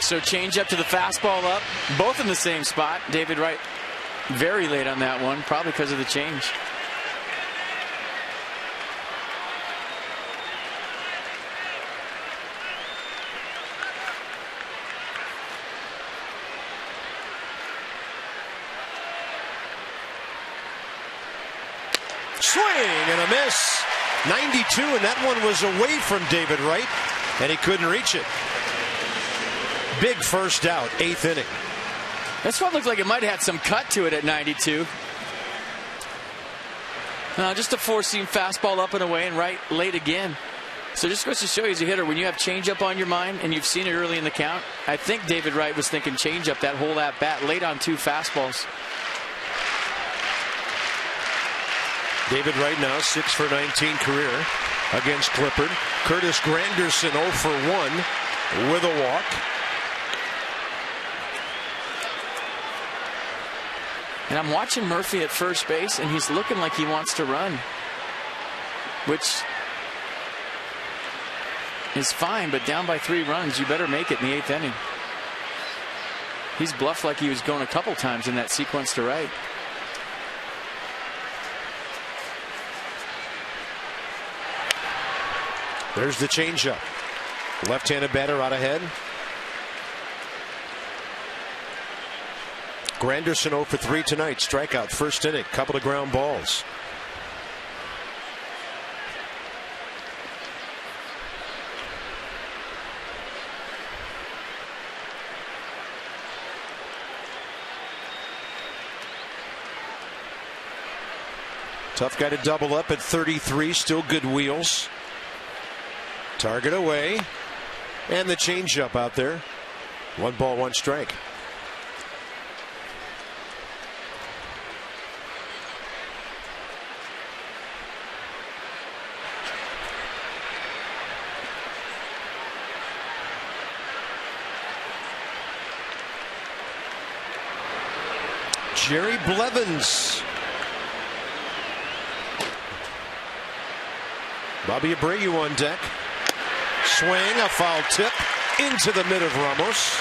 So change up to the fastball up, both in the same spot. David Wright very late on that one, probably because of the change. Swing and a miss. 92, and that one was away from David Wright, and he couldn't reach it. Big first out, 8th inning. This one looked like it might have had some cut to it at 92. Just a four-seam fastball up and away, and Wright late again. So just goes to show you as a hitter, when you have changeup on your mind, and you've seen it early in the count, I think David Wright was thinking changeup that whole at bat, late on 2 fastballs. David Wright now 6 for 19 career against Clippard. Curtis Granderson 0 for 1 with a walk. And I'm watching Murphy at first base, and he's looking like he wants to run, which is fine, but down by 3 runs, you better make it in the 8th inning. He's bluffed like he was going a couple times in that sequence to right. There's the changeup. Left-handed batter out ahead. Granderson 0 for 3 tonight. Strikeout first inning. Couple of ground balls. Tough guy to double up at 33. Still good wheels. Target away. And the changeup out there. 1 ball, 1 strike. Jerry Blevins. Bobby Abreu on deck. Swing, a foul tip into the mid of Ramos.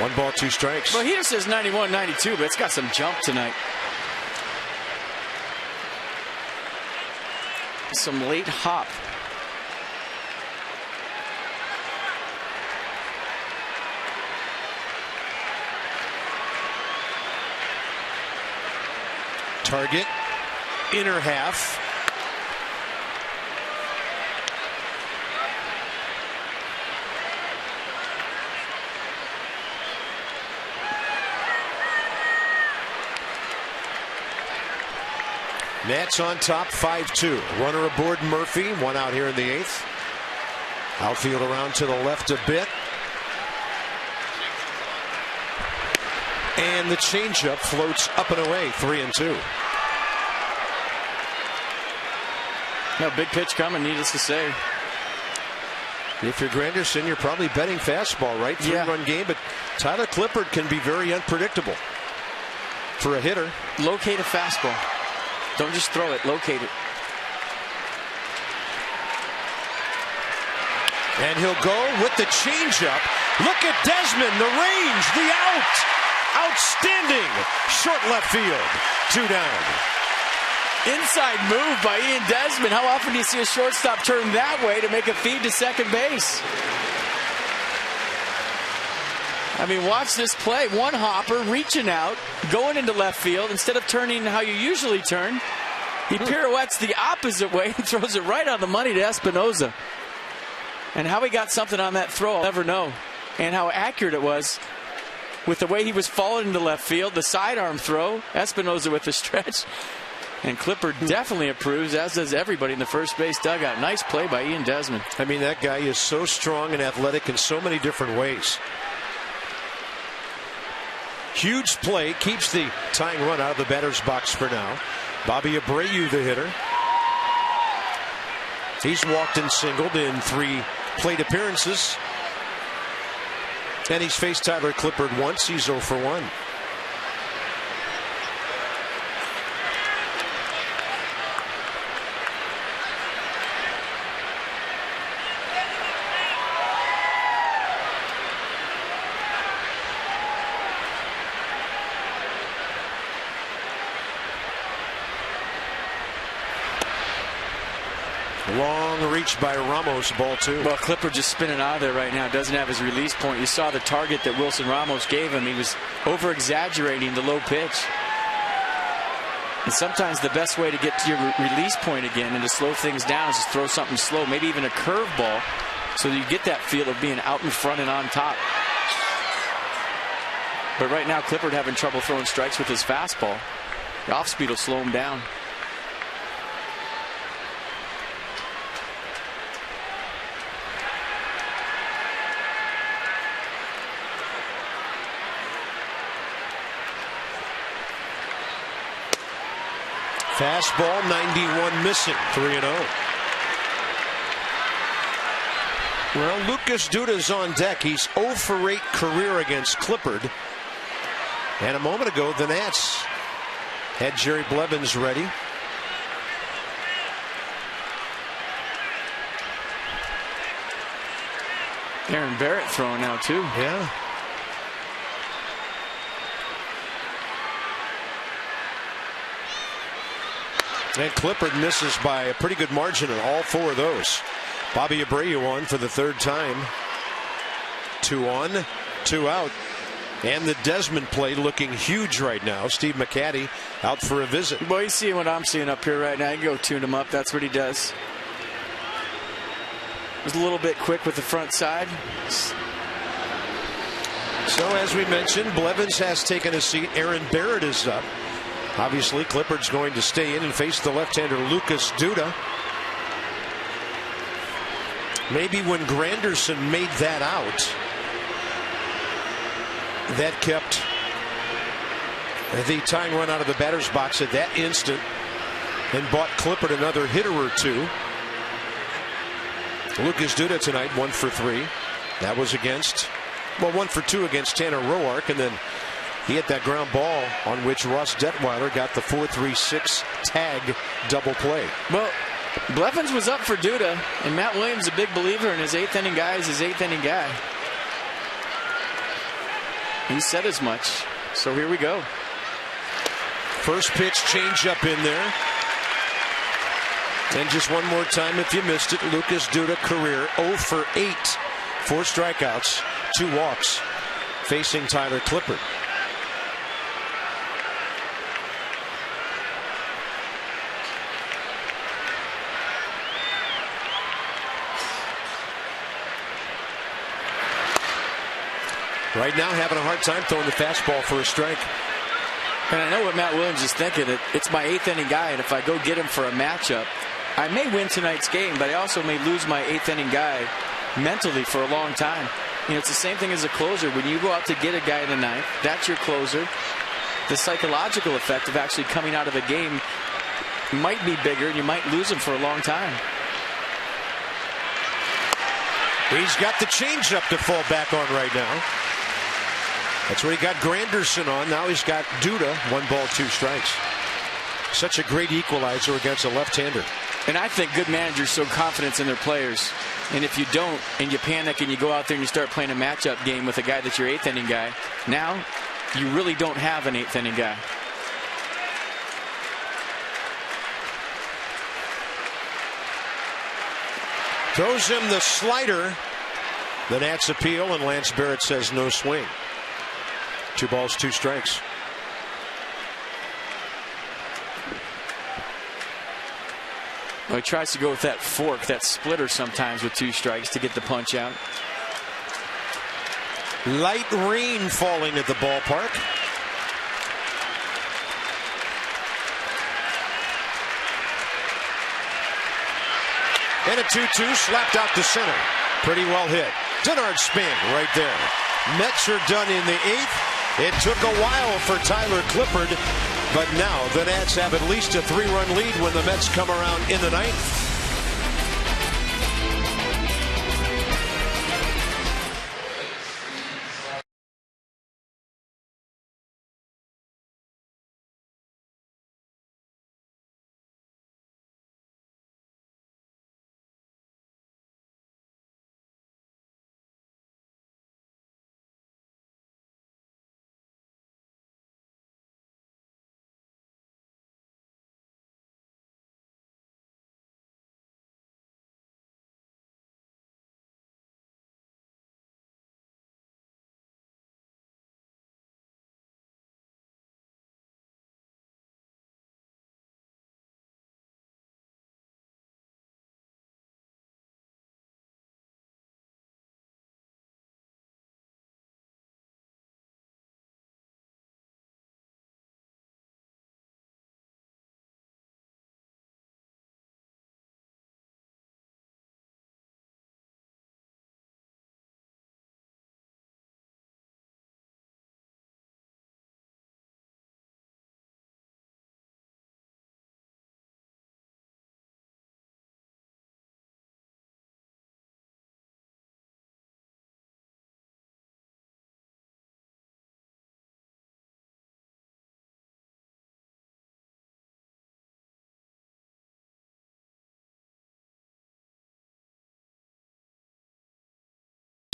1 ball, 2 strikes. Well, he just says 91, 92, but it's got some jump tonight. Some late hop. Target, inner half. Nats on top, 5-2. Runner aboard Murphy. 1 out here in the 8th. Outfield around to the left a bit. And the changeup floats up and away, 3-2. No big pitch coming, needless to say. If you're Granderson, you're probably betting fastball, right? 3-run game, but Tyler Clippard can be very unpredictable for a hitter. Locate a fastball. Don't just throw it, locate it. And he'll go with the changeup. Look at Desmond, the range, the out. Outstanding. Short left field. 2 down. Inside move by Ian Desmond. How often do you see a shortstop turn that way to make a feed to second base? I mean, watch this play. One hopper reaching out, going into left field. Instead of turning how you usually turn, he pirouettes the opposite way and throws it right on the money to Espinoza. And how he got something on that throw, I'll never know. And how accurate it was with the way he was falling into left field, the sidearm throw, Espinoza with the stretch. And Clippard definitely approves, as does everybody in the first base dugout. Nice play by Ian Desmond. I mean, that guy is so strong and athletic in so many different ways. Huge play, keeps the tying run out of the batter's box for now. Bobby Abreu, the hitter. He's walked and singled in 3 plate appearances. And he's faced Tyler Clippard once. He's 0 for 1. Long reach by Ramos, ball 2. Well, Clippard just spinning out of there right now. Doesn't have his release point. You saw the target that Wilson Ramos gave him. He was over-exaggerating the low pitch. And sometimes the best way to get to your release point again and to slow things down is just throw something slow, maybe even a curveball, so you get that feel of being out in front and on top. But right now, Clippard having trouble throwing strikes with his fastball. The off speed will slow him down. Fastball 91 missing, 3-0. Well, Lucas Duda's on deck. He's 0 for 8 career against Clippard. And a moment ago, the Nats had Jerry Blevins ready. Aaron Barrett throwing now, too. Yeah. And Clippard misses by a pretty good margin in all 4 of those. Bobby Abreu on for the 3rd time. 2 on, 2 out. And the Desmond play looking huge right now. Steve McCaddy out for a visit. Well, you see what I'm seeing up here right now. You go tune him up. That's what he does. Was a little bit quick with the front side. So as we mentioned, Blevins has taken a seat. Aaron Barrett is up. Obviously, Clippard's going to stay in and face the left-hander Lucas Duda. Maybe when Granderson made that out, that kept the tying run out of the batter's box at that instant and bought Clippard another hitter or 2. Lucas Duda tonight 1 for 3. That was against, well, 1 for 2 against Tanner Roark, and then he hit that ground ball on which Ross Detweiler got the 4-3-6 tag double play. Well, Blevins was up for Duda, and Matt Williams, a big believer in his 8th inning guy, is his 8th inning guy. He said as much. So here we go. First pitch change up in there. And just one more time if you missed it, Lucas Duda career 0 for 8. 4 strikeouts, 2 walks, facing Tyler Clippard. Right now having a hard time throwing the fastball for a strike. And I know what Matt Williams is thinking. It's my 8th inning guy, and if I go get him for a matchup, I may win tonight's game, but I also may lose my 8th inning guy mentally for a long time. You know, it's the same thing as a closer. When you go out to get a guy in the 9th, that's your closer. The psychological effect of actually coming out of a game might be bigger, and you might lose him for a long time. He's got the changeup to fall back on right now. That's what he got Granderson on. Now he's got Duda, 1 ball, 2 strikes. Such a great equalizer against a left-hander. And I think good managers show confidence in their players. And if you don't, and you panic and you go out there and you start playing a matchup game with a guy that's your 8th inning guy, now you really don't have an 8th inning guy. Throws him the slider. The Nats appeal, and Lance Barrett says no swing. 2 balls, 2 strikes. Well, he tries to go with that fork, that splitter sometimes with 2 strikes to get the punch out. Light rain falling at the ballpark. And a 2-2 slapped out to center. Pretty well hit. Denard spin right there. Mets are done in the 8th. It took a while for Tyler Clippard, but now the Nats have at least a 3-run lead when the Mets come around in the 9th.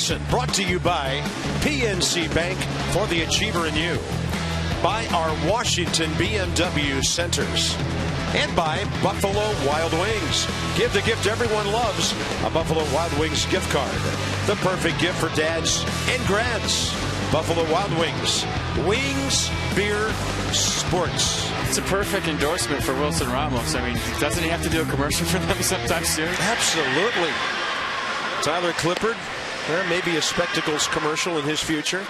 Johnson, brought to you by PNC Bank for the Achiever in You, by our Washington BMW Centers, and by Buffalo Wild Wings. Give the gift everyone loves, a Buffalo Wild Wings gift card. The perfect gift for dads and grads. Buffalo Wild Wings. Wings, beer, sports. It's a perfect endorsement for Wilson Ramos. I mean, doesn't he have to do a commercial for them sometime soon? Absolutely. Tyler Clippard, there may be a spectacles commercial in his future.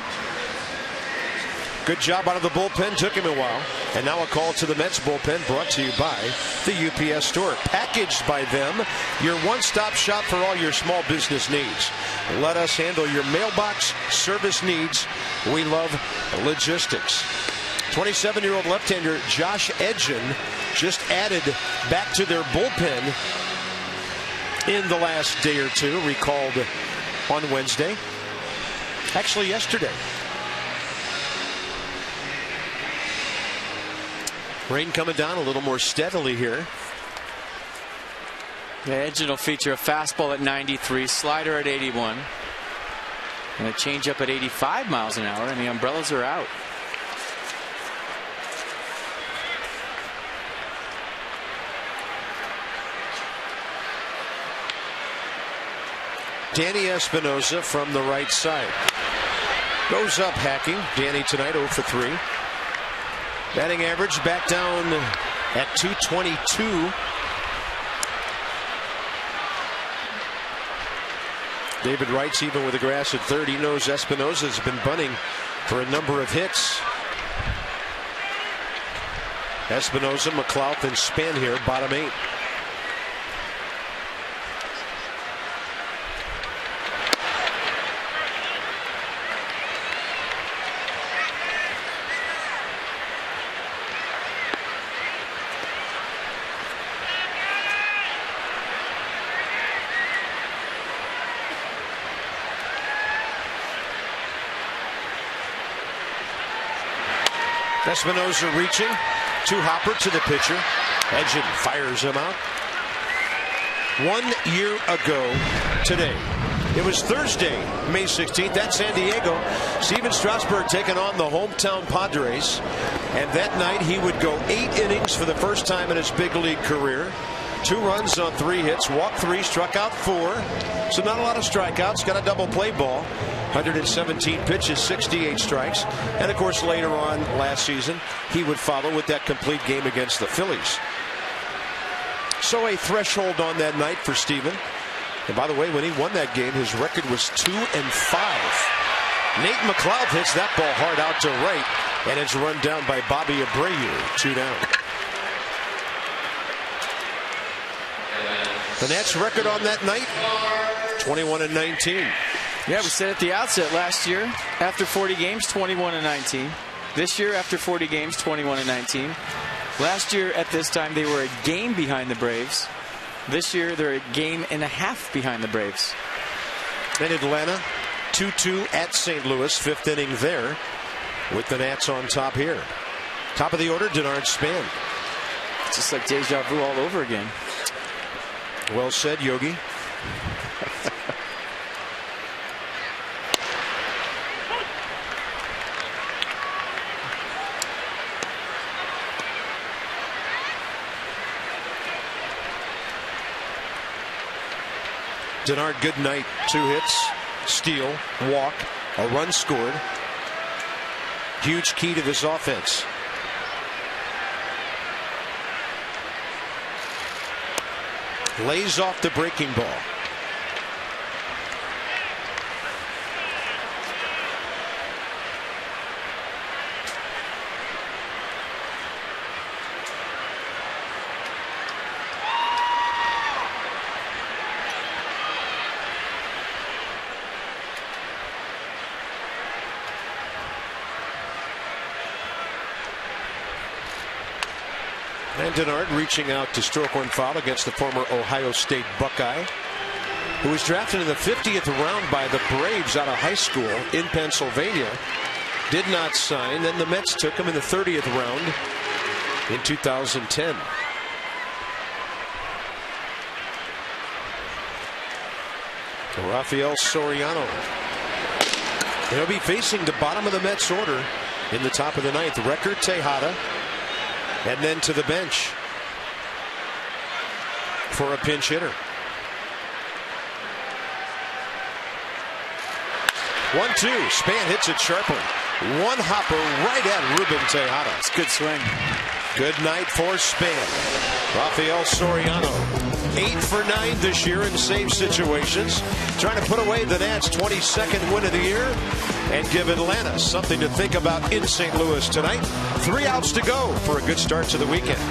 Good job out of the bullpen. Took him a while. And now a call to the Mets bullpen, brought to you by the UPS Store. Packaged by them, your one-stop shop for all your small business needs. Let us handle your mailbox service needs. We love logistics. 27-year-old left-hander Josh Edgen just added back to their bullpen in the last day or two. Recalled on Wednesday. Actually, yesterday. Rain coming down a little more steadily here. The Edgen will feature a fastball at 93, slider at 81, and a changeup at 85 miles an hour, and the umbrellas are out. Danny Espinosa from the right side. Goes up hacking. Danny tonight 0 for 3. Batting average back down at 222. David writes, even with the grass at third, he knows Espinosa's been bunting for a number of hits. Espinosa, McLouth, and Span here, bottom 8. Espinosa reaching to Hopper, to the pitcher. Edgen fires him out. 1 year ago today, it was Thursday, May 16th, at San Diego. Steven Strasburg taking on the hometown Padres. And that night he would go 8 innings for the first time in his big league career. 2 runs on 3 hits, walked 3, struck out 4. So not a lot of strikeouts. Got a double play ball. 117 pitches, 68 strikes. And of course, later on last season, he would follow with that complete game against the Phillies. So a threshold on that night for Steven. And by the way, when he won that game, his record was 2-5. Nate McLouth hits that ball hard out to right, and it's run down by Bobby Abreu. 2 down. The Nats' record on that night, 21-19. Yeah, we said at the outset last year, after 40 games, 21-19. This year, after 40 games, 21-19. Last year at this time, they were a game behind the Braves. This year, they're a game and a half behind the Braves. In Atlanta, 2-2 at St. Louis, 5th inning there, with the Nats on top here. Top of the order, Denard Span. It's just like deja vu all over again. Well said, Yogi. Denard, good night. 2 hits, steal, walk, a run scored. Huge key to this offense. Lays off the breaking ball. And Denard reaching out to stroke one foul against the former Ohio State Buckeye, who was drafted in the 50th round by the Braves out of high school in Pennsylvania. Did not sign. Then the Mets took him in the 30th round in 2010. Rafael Soriano He'll be facing the bottom of the Mets order in the top of the ninth. Record, Tejada, and then to the bench for a pinch hitter. 1-2. Span hits it sharply. One hopper right at Ruben Tejada. It's a good swing. Good night for Span. Rafael Soriano, 8 for 9 this year in save situations, trying to put away the Nats' 22nd win of the year and give Atlanta something to think about in St. Louis tonight. 3 outs to go for a good start to the weekend.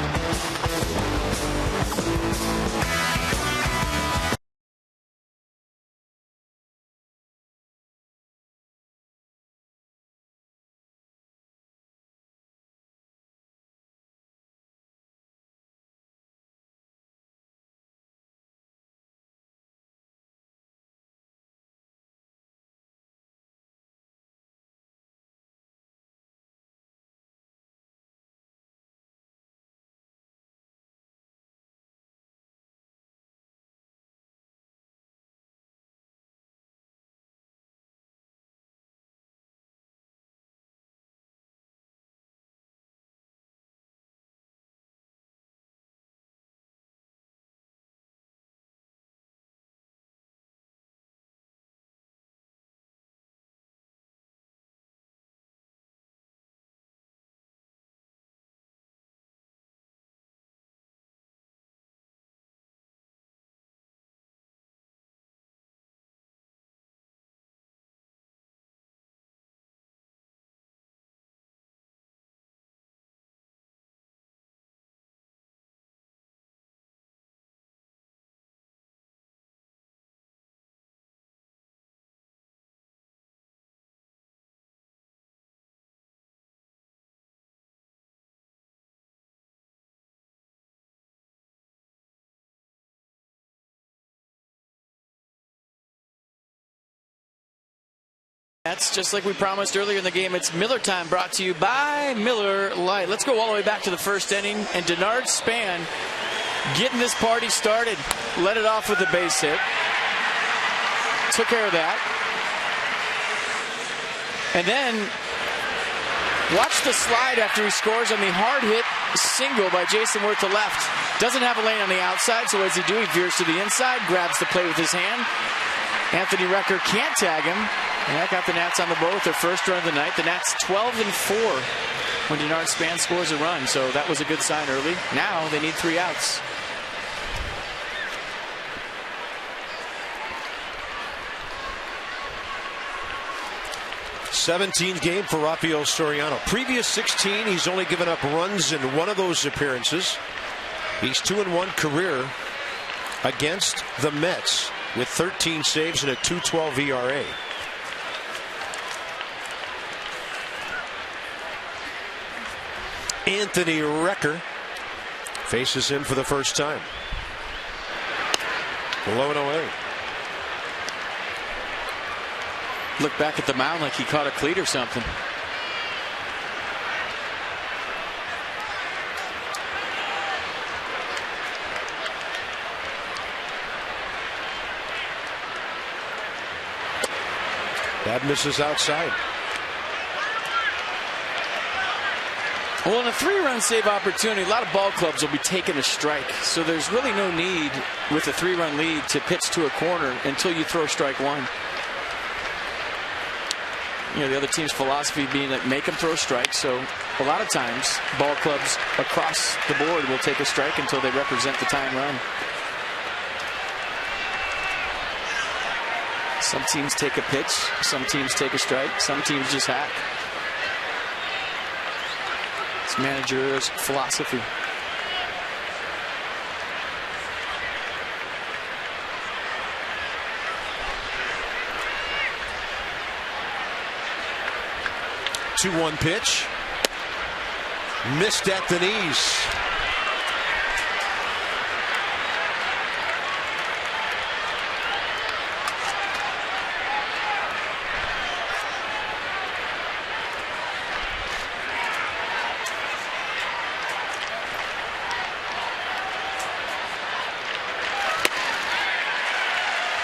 That's just like we promised earlier in the game. It's Miller time, brought to you by Miller Lite. Let's go all the way back to the first inning, and Denard Span getting this party started. Let it off with a base hit. Took care of that. And then watch the slide after he scores on the hard hit single by Jason Worth to left. Doesn't have a lane on the outside, so what does he do? He veers to the inside, grabs the play with his hand. Anthony Recker can't tag him. And that got the Nats on the board with their first run of the night. The Nats 12-4 when Denard Span scores a run. So that was a good sign early. Now they need 3 outs. '17 game for Rafael Soriano. Previous 16, he's only given up runs in one of those appearances. He's 2-1 career against the Mets with 13 saves and a .212 ERA. Anthony Recker faces him for the first time. Low and away. Look back at the mound like he caught a cleat or something. That misses outside. Well, in a 3-run save opportunity, a lot of ball clubs will be taking a strike. So there's really no need with a 3-run lead to pitch to a corner until you throw strike one. You know, the other team's philosophy being that make them throw strikes. So a lot of times ball clubs across the board will take a strike until they represent the tying run. Some teams take a pitch, some teams take a strike, some teams just hack. It's manager's philosophy. Two-one pitch. Missed at the knees.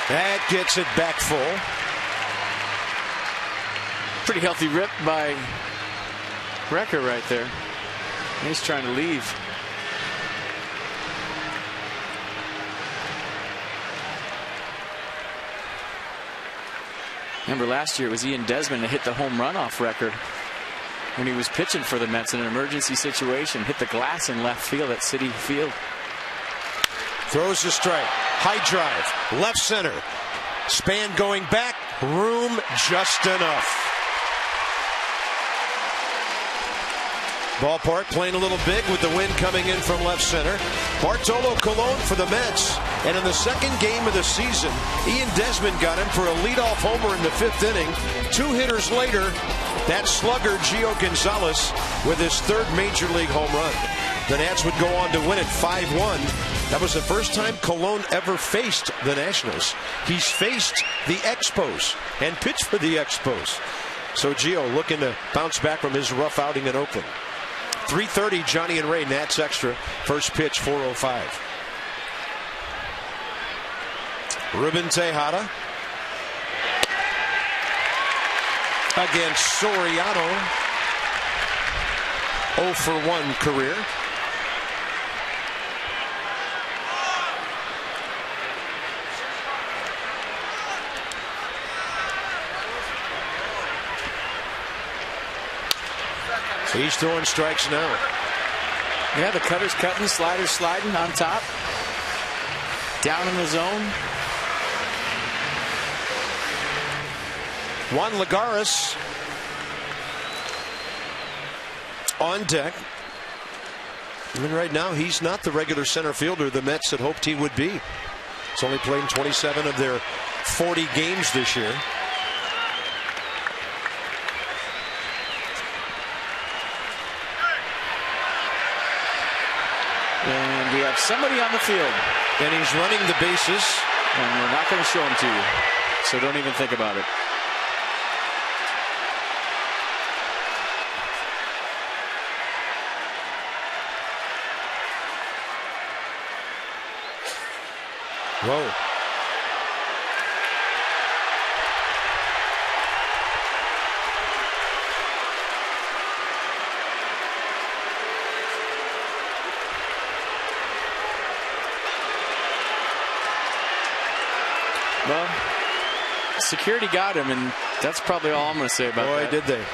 That gets it back full. Pretty healthy rip by Brecker right there. He's trying to leave. Remember last year it was Ian Desmond that hit the home run off record when he was pitching for the Mets in an emergency situation. Hit the glass in left field at Citi Field. Throws the strike. High drive. Left center. Span going back. Room just enough. Ballpark playing a little big with the wind coming in from left center. Bartolo Colon for the Mets. And in the second game of the season, Ian Desmond got him for a leadoff homer in the 5th inning. 2 hitters later, that slugger Gio Gonzalez with his 3rd major league home run. The Nats would go on to win it 5-1. That was the first time Colon ever faced the Nationals. He's faced the Expos and pitched for the Expos. So Gio looking to bounce back from his rough outing in Oakland. 3:30, Johnny and Ray, Nats Extra. First pitch, 4:05. Ruben Tejada against Soriano. 0 for 1 career. He's throwing strikes now. Yeah, the cutter's cutting, sliders sliding on top. Down in the zone. Juan Lagares on deck. And right now, he's not the regular center fielder the Mets had hoped he would be. He's only played in 27 of their 40 games this year. And we have somebody on the field. And he's running the bases. And we're not going to show him to you. So don't even think about it. Whoa. Well, security got him, and that's probably all I'm going to say about that. Boy, did they.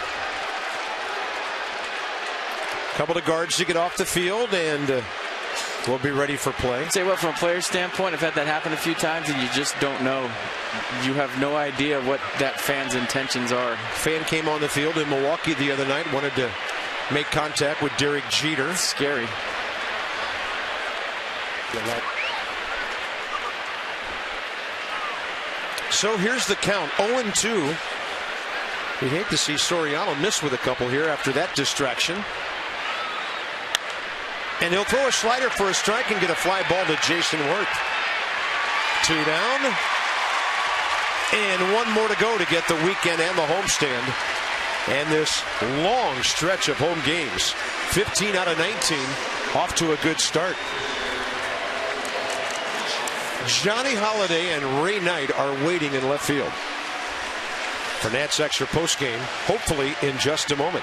Couple of guards to get off the field, and we'll be ready for play. I'll tell you what, from a player's standpoint, I've had that happen a few times, and you just don't know. You have no idea what that fan's intentions are. Fan came on the field in Milwaukee the other night, wanted to make contact with Derek Jeter. It's scary. So here's the count, 0-2. You'd hate to see Soriano miss with a couple here after that distraction. And he'll throw a slider for a strike and get a fly ball to Jason Worth. 2 down. And 1 more to go to get the weekend and the homestand. And this long stretch of home games. 15 out of 19. Off to a good start. Johnny Holiday and Ray Knight are waiting in left field for Nats Extra postgame, hopefully in just a moment.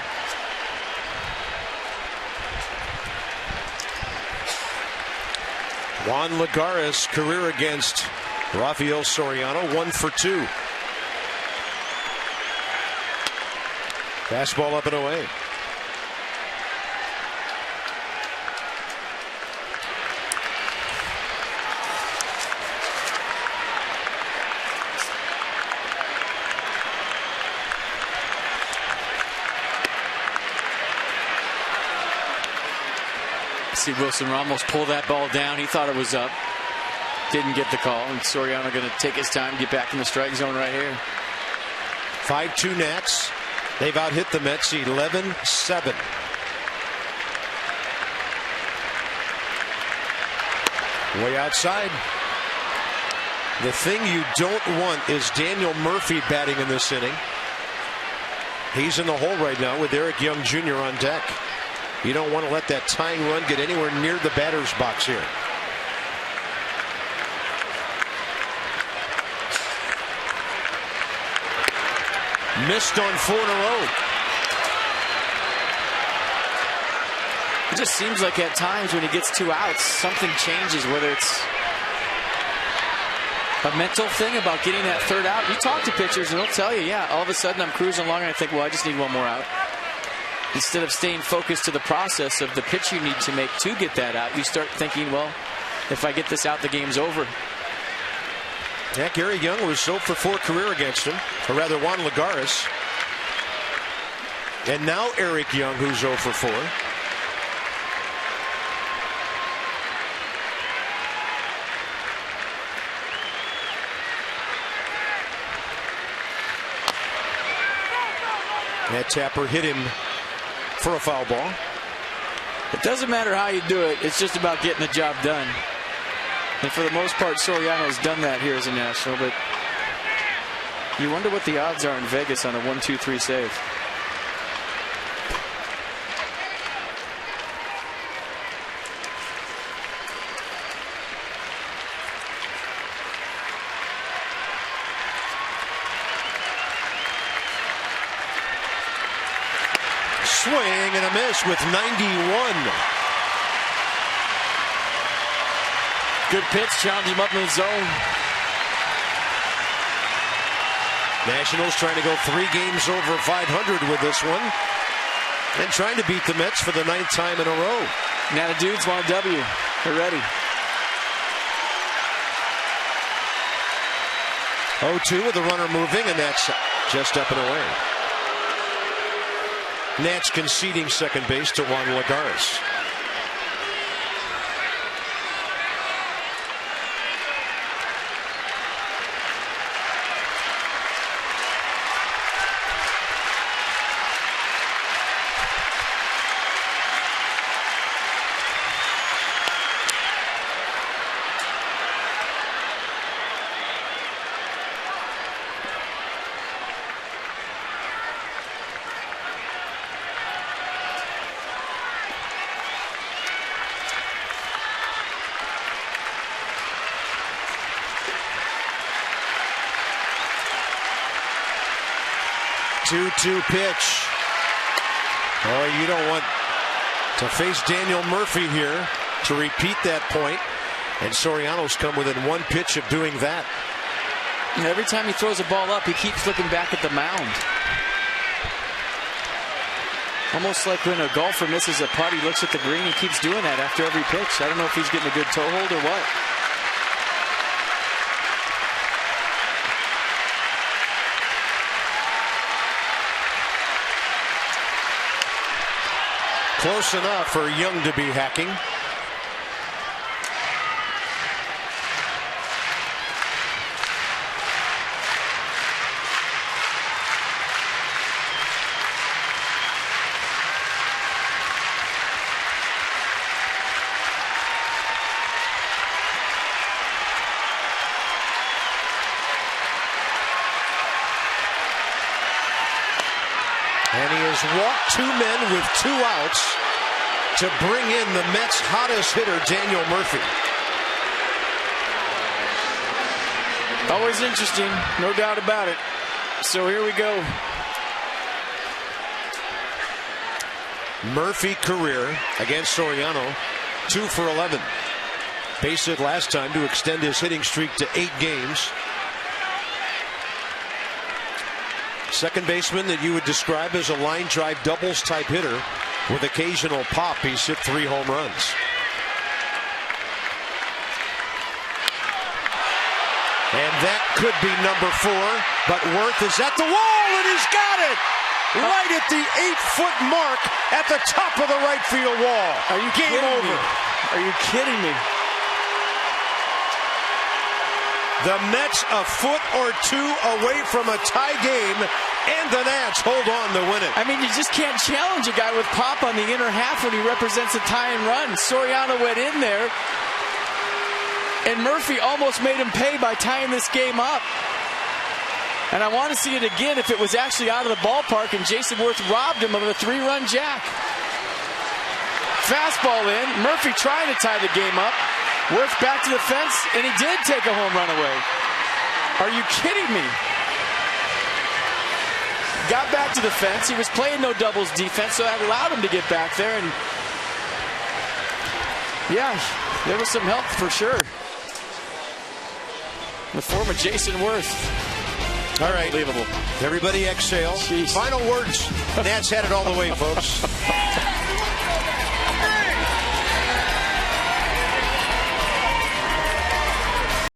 Juan Lagares, career against Rafael Soriano, 1 for 2. Fastball up and away. See Wilson Ramos pull that ball down. He thought it was up. Didn't get the call. And Soriano going to take his time, get back in the strike zone right here. 5-2 Nats. They've out-hit the Mets 11-7. Way outside. The thing you don't want is Daniel Murphy batting in this inning. He's in the hole right now with Eric Young Jr. on deck. You don't want to let that tying run get anywhere near the batter's box here. Missed on 4 in a row. It just seems like at times when he gets 2 outs, something changes, whether it's a mental thing about getting that 3rd out. You talk to pitchers and they'll tell you, yeah, all of a sudden I'm cruising along and I think, well, I just need 1 more out. Instead of staying focused to the process of the pitch you need to make to get that out, you start thinking, well, if I get this out, the game's over. Yeah, Gary Young was 0 for 4 career against him, or rather Juan Lagares. And now Eric Young, who's 0 for 4. That Tapper hit him for a foul ball. It doesn't matter how you do it. It's just about getting the job done. And for the most part, Soriano has done that here as a National. But you wonder what the odds are in Vegas on a 1-2-3 save. Swing and a miss with 91. Good pitch, challenged him up in the zone. Nationals trying to go 3 games over 500 with this one. And trying to beat the Mets for the 9th time in a row. Now the dudes want a W. They're ready. 0-2 with the runner moving, and that's just up and away. Nats conceding second base to Juan Lagares. Two pitch. Oh, you don't want to face Daniel Murphy here to repeat that point. And Soriano's come within 1 pitch of doing that. And every time he throws a ball up, he keeps looking back at the mound. Almost like when a golfer misses a putt, he looks at the green. He keeps doing that after every pitch. I don't know if he's getting a good toe hold or what. Close enough for Young to be hacking. And he has walked 2 men with 2 outs to bring in the Mets' hottest hitter, Daniel Murphy. Always interesting, no doubt about it. So here we go. Murphy career against Soriano, 2 for 11. Base hit last time to extend his hitting streak to 8 games. Second baseman that you would describe as a line drive doubles type hitter with occasional pop. He's hit 3 home runs. And that could be number 4, but Worth is at the wall and he's got it! Right at the 8-foot mark at the top of the right field wall. Are you Game kidding over. me? Are you kidding me? The Mets a foot or 2 away from a tie game, and the Nats hold on to win it. I mean, you just can't challenge a guy with pop on the inner half when he represents a tie and run. Soriano went in there, and Murphy almost made him pay by tying this game up. And I want to see it again if it was actually out of the ballpark and Jason Worth robbed him of a 3-run jack. Fastball in. Murphy trying to tie the game up. Worth back to the fence, and he did take a home run away. Are you kidding me? got back to the fence. He was playing no doubles defense, so that allowed him to get back there. And yeah, there was some help for sure. The form of Jason Worth. All right. Unbelievable. Everybody exhale. Jeez. Final words. Nats had it all the way, folks.